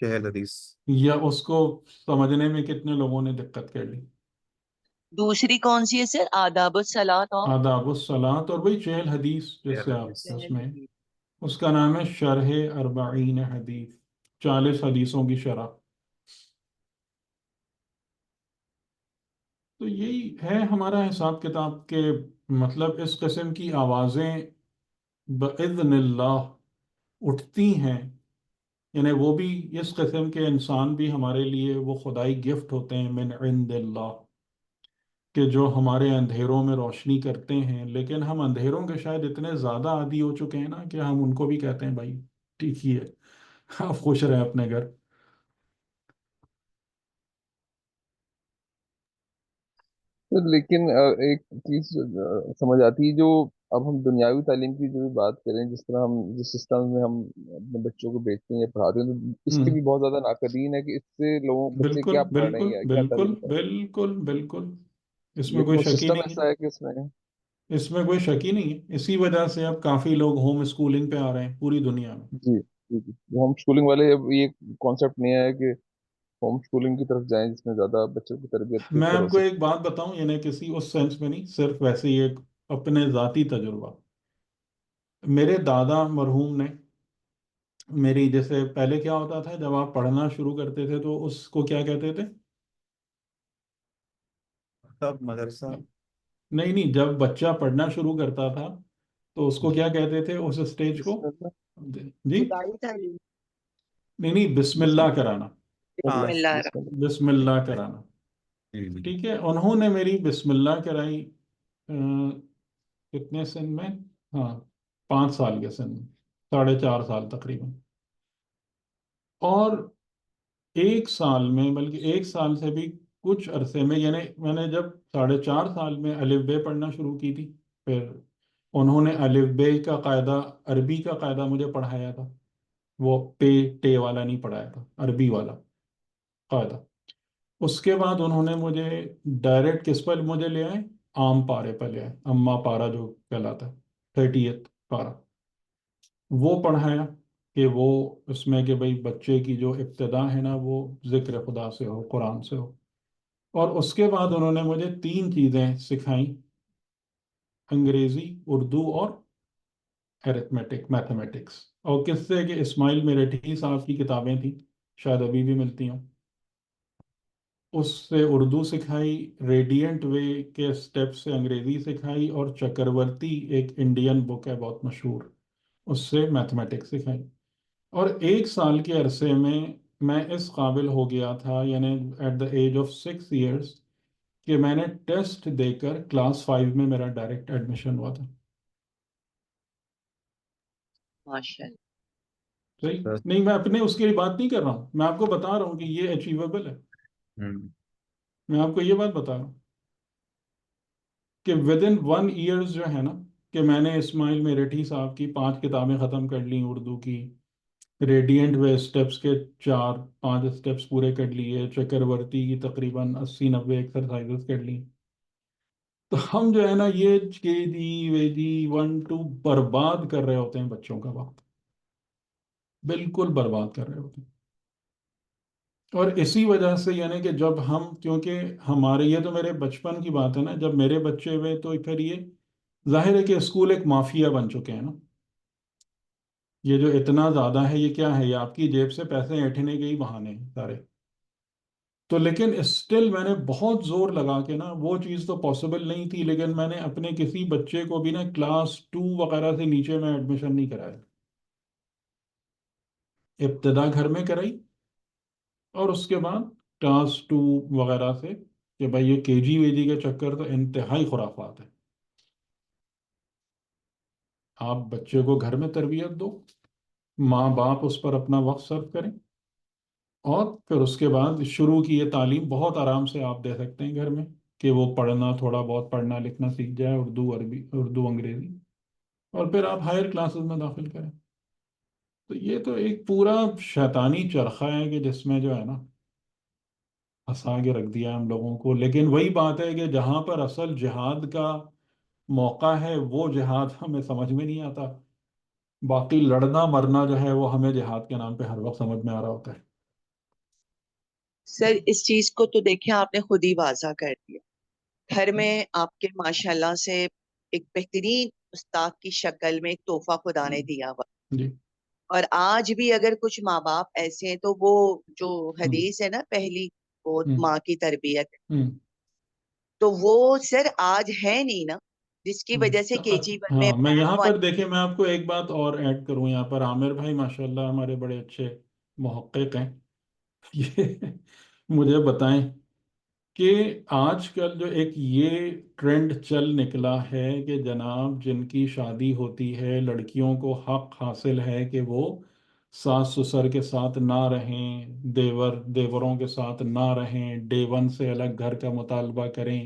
چہل حدیث۔ یا اس کو سمجھنے میں کتنے لوگوں نے دقت کر لی؟ دوسری کون سی ہے سر؟ آداب الصلاۃ اور آداب الصلاۃ اور وہی چہل حدیث جس چہل سے حدیث۔ آپ اس میں، اس کا نام ہے شرح اربعین حدیث، 40 حدیثوں کی شرح. تو یہی ہے ہمارا حساب کتاب کے، مطلب اس قسم کی آوازیں بإذن اللہ اٹھتی ہیں. یعنی وہ بھی اس قسم کے انسان بھی ہمارے لیے وہ خدائی گفٹ ہوتے ہیں من عند اللہ، کہ جو ہمارے اندھیروں میں روشنی کرتے ہیں. لیکن ہم اندھیروں کے شاید اتنے زیادہ عادی ہو چکے ہیں نا کہ ہم ان کو بھی کہتے ہیں بھائی ٹھیک ہی ہے، آپ خوش رہیں اپنے گھر. لیکن ایک چیز سمجھ آتی ہے، جو اب ہم دنیاوی تعلیم کی جو بھی بات کریں، جس طرح ہم جس سسٹم میں ہم اپنے بچوں کو بیچتے ہیں یا پڑھاتے ہیں، تو اس کی ہوں، بھی بہت زیادہ ناقدین ہے کہ اس سے بچے بالکل کیا پڑھ رہے بالکل ہیں، کیا بالکل تعلیم پا رہے بالکل بالکل، اس ہیں، میں لیکن کوئی وہ شک ہی سسٹم نہیں ہے. ایسا ہے کہ اس میں اس میں کوئی شک ہی نہیں ہے. اسی وجہ سے اب کافی لوگ ہوم اسکولنگ پہ آ رہے ہیں پوری دنیا میں. جی جی جی، ہوم اسکولنگ والے اب یہ کانسیپٹ نہیں ہے کہ ہوم اسکولنگ کی طرف جائیں جس میں زیادہ بچوں کی تربیت میں بہتر ہو آپ کو سکے۔ ایک بات بتاؤں، یعنی کسی اس سینس میں نہیں، صرف ویسے ہی ایک اپنے ذاتی تجربہ. میرے دادا مرحوم نے میری، جیسے پہلے کیا ہوتا تھا جب آپ پڑھنا شروع کرتے تھے تو اس کو کیا کہتے تھے؟ تب مدرسہ۔ نہیں نہیں، جب بچہ پڑھنا شروع کرتا تھا تو اس کو جی۔ کیا کہتے تھے اس اسٹیج کو؟ بسم اللہ، جی، خدائی تعلیم۔ نہیں نہیں، بسم بسم اللہ اللہ، کرانا. بسم ہاں۔ اللہ بسم اللہ۔ بسم اللہ کرانا. جی جی۔ ٹھیک ہے، انہوں نے میری بسم اللہ کرائی کتنے سن میں؟ ہاں، 5 سال کے سن میں، 4.5 سال تقریباً. اور 1 سال میں، بلکہ 1 سال سے بھی کچھ عرصے میں، یعنی میں نے جب 4.5 سال میں الف بے پڑھنا شروع کی تھی، پھر انہوں نے الف بے کا قاعدہ، عربی کا قاعدہ مجھے پڑھایا تھا، وہ پے ٹے والا نہیں پڑھایا تھا، عربی والا قاعدہ۔ اس کے بعد انہوں نے مجھے ڈائریکٹ کس پر مجھے لے آئے، عام پارے پر لے آئے، اما پارا جو کہلاتا ہے، 30th پارا، وہ پڑھایا کہ وہ اس میں کہ بھئی بچے کی جو ابتدا ہے نا وہ ذکر خدا سے ہو، قرآن سے ہو۔ اور اس کے بعد انہوں نے مجھے 3 چیزیں سکھائیں، انگریزی، اردو اور ارتھمیٹک، میتھمیٹکس۔ اور کس سے کہ اسماعیل میرٹھی صاحب کی کتابیں تھیں، شاید ابھی بھی ملتی ہوں، اس سے اردو سکھائی، ریڈینٹ وے کے سٹیپ سے انگریزی سکھائی، اور چکرورتی ایک انڈین بک ہے بہت مشہور، اس سے میتھمیٹکس سکھائی۔ اور 1 سال کے عرصے میں اس قابل ہو گیا تھا، یعنی at the age of 6 years، کہ میں نے ٹیسٹ دے کر کلاس 5 میں میرا ڈائریکٹ ایڈمیشن ہوا تھا۔ ماشاء اللہ. صحیح بس۔ نہیں، میں اپنے اس کی بات نہیں کر رہا ہوں، میں آپ کو بتا رہا ہوں کہ یہ اچیویبل ہے، ہوں۔ میں آپ کو یہ بات بتا رہا ہوں کہ ودن 1 year جو ہے نا، کہ میں نے اسماعیل میرٹھی صاحب کی 5 کتابیں ختم کر لیں اردو کی، ریڈینٹ وے اسٹیپس کے 4-5 اسٹیپس پورے کر لیے، چکرورتی کی تقریباً 80-90 ایکسرسائزز کر لی۔ تو ہم جو ہے نا یہ کے جی وے جی 1-2 برباد کر رہے ہوتے ہیں بچوں کا وقت، بالکل برباد کر رہے ہوتے ہیں۔ اور اسی وجہ سے یعنی کہ جب ہم، کیونکہ ہمارے، یہ تو میرے بچپن کی بات ہے نا، جب میرے بچے ہوئے تو پھر یہ ظاہر ہے کہ اسکول ایک مافیا بن چکے ہیں نا، یہ جو اتنا زیادہ ہے یہ کیا ہے، یہ آپ کی جیب سے پیسے ایٹھنے کے ہی بہانے ہیں سارے۔ تو لیکن اسٹل میں نے بہت زور لگا کے نا، وہ چیز تو پاسبل نہیں تھی، لیکن میں نے اپنے کسی بچے کو بھی نا کلاس 2 وغیرہ سے نیچے میں ایڈمیشن نہیں کرایا، ابتدا گھر میں کرائی، اور اس کے بعد کلاس 2 وغیرہ سے، کہ بھائی یہ کے جی وے جی کا چکر تو انتہائی خرافات ہے۔ آپ بچے کو گھر میں تربیت دو، ماں باپ اس پر اپنا وقت صرف کریں، اور پھر اس کے بعد شروع کی یہ تعلیم بہت آرام سے آپ دے سکتے ہیں گھر میں، کہ وہ پڑھنا، تھوڑا بہت پڑھنا لکھنا سیکھ جائے، اردو عربی، اردو انگریزی، اور پھر آپ ہائر کلاسز میں داخل کریں۔ تو یہ تو ایک پورا شیطانی چرخہ ہے کہ جس میں جو ہے نا پھنسا کے رکھ دیا ہم لوگوں کو۔ لیکن وہی بات ہے کہ جہاں پر اصل جہاد کا موقع ہے وہ جہاد ہمیں سمجھ میں نہیں آتا، باقی لڑنا مرنا جو ہے وہ ہمیں جہاد کے نام پہ ہر وقت سمجھ میں آ رہا ہوتا ہے۔ سر اس چیز کو تو دیکھیں آپ نے خود ہی واضح کر دیا، گھر میں آپ کے ماشاءاللہ سے ایک بہترین استاد کی شکل میں ایک تحفہ خدا نے دیا ہوا، جی۔ اور آج بھی اگر کچھ ماں باپ ایسے ہیں تو وہ جو ہم، حدیث ہے نا پہلی، وہ ہم، ماں کی تربیت، ہم، تو وہ سر آج ہے نہیں نا، جس کی ہم۔ وجہ سے KG 1 میں ہاں، میں یہاں بہت پر دیکھیں، میں آپ کو ایک بات اور ایڈ کروں یہاں پر، عامر بھائی ماشاءاللہ ہمارے بڑے اچھے محقق ہیں، یہ مجھے بتائیں کہ آج کل جو ایک یہ ٹرینڈ چل نکلا ہے کہ جناب جن کی شادی ہوتی ہے لڑکیوں کو حق حاصل ہے کہ وہ ساس سسر کے ساتھ نہ رہیں، دیوروں کے ساتھ نہ رہیں، ڈے 1 سے الگ گھر کا مطالبہ کریں،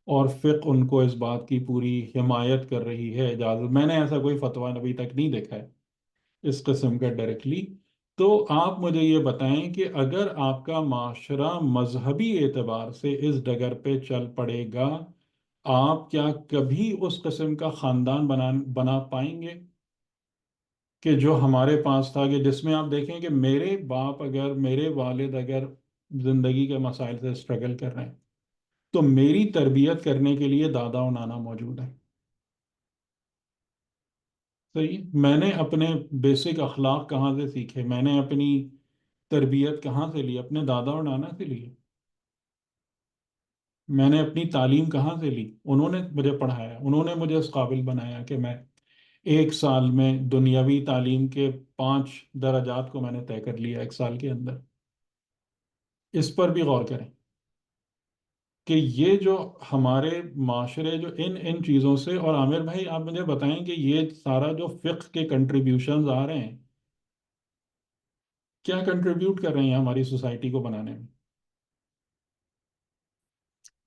اور فقہ ان کو اس بات کی پوری حمایت کر رہی ہے، اجازت، میں نے ایسا کوئی فتویٰ ابھی تک نہیں دیکھا ہے اس قسم کا ڈائریکٹلی۔ تو آپ مجھے یہ بتائیں کہ اگر آپ کا معاشرہ مذہبی اعتبار سے اس ڈگر پہ چل پڑے گا، آپ کیا کبھی اس قسم کا خاندان بنا پائیں گے کہ جو ہمارے پاس تھا، کہ جس میں آپ دیکھیں کہ میرے باپ اگر، میرے والد اگر زندگی کے مسائل سے اسٹرگل کر رہے ہیں تو میری تربیت کرنے کے لیے دادا و نانا موجود ہیں۔ صحیح، میں نے اپنے بیسک اخلاق کہاں سے سیکھے، میں نے اپنی تربیت کہاں سے لی، اپنے دادا اور نانا سے لی، میں نے اپنی تعلیم کہاں سے لی، انہوں نے مجھے پڑھایا، انہوں نے مجھے اس قابل بنایا کہ میں 1 سال میں دنیاوی تعلیم کے 5 درجات کو میں نے طے کر لیا 1 سال کے اندر۔ اس پر بھی غور کریں کہ یہ جو ہمارے معاشرے جو ان چیزوں سے، اور عامر بھائی آپ مجھے بتائیں کہ یہ سارا جو فقہ کے کنٹریبیوشنز آ رہے ہیں کیا کنٹریبیوٹ کر رہے ہیں ہماری سوسائٹی کو بنانے میں؟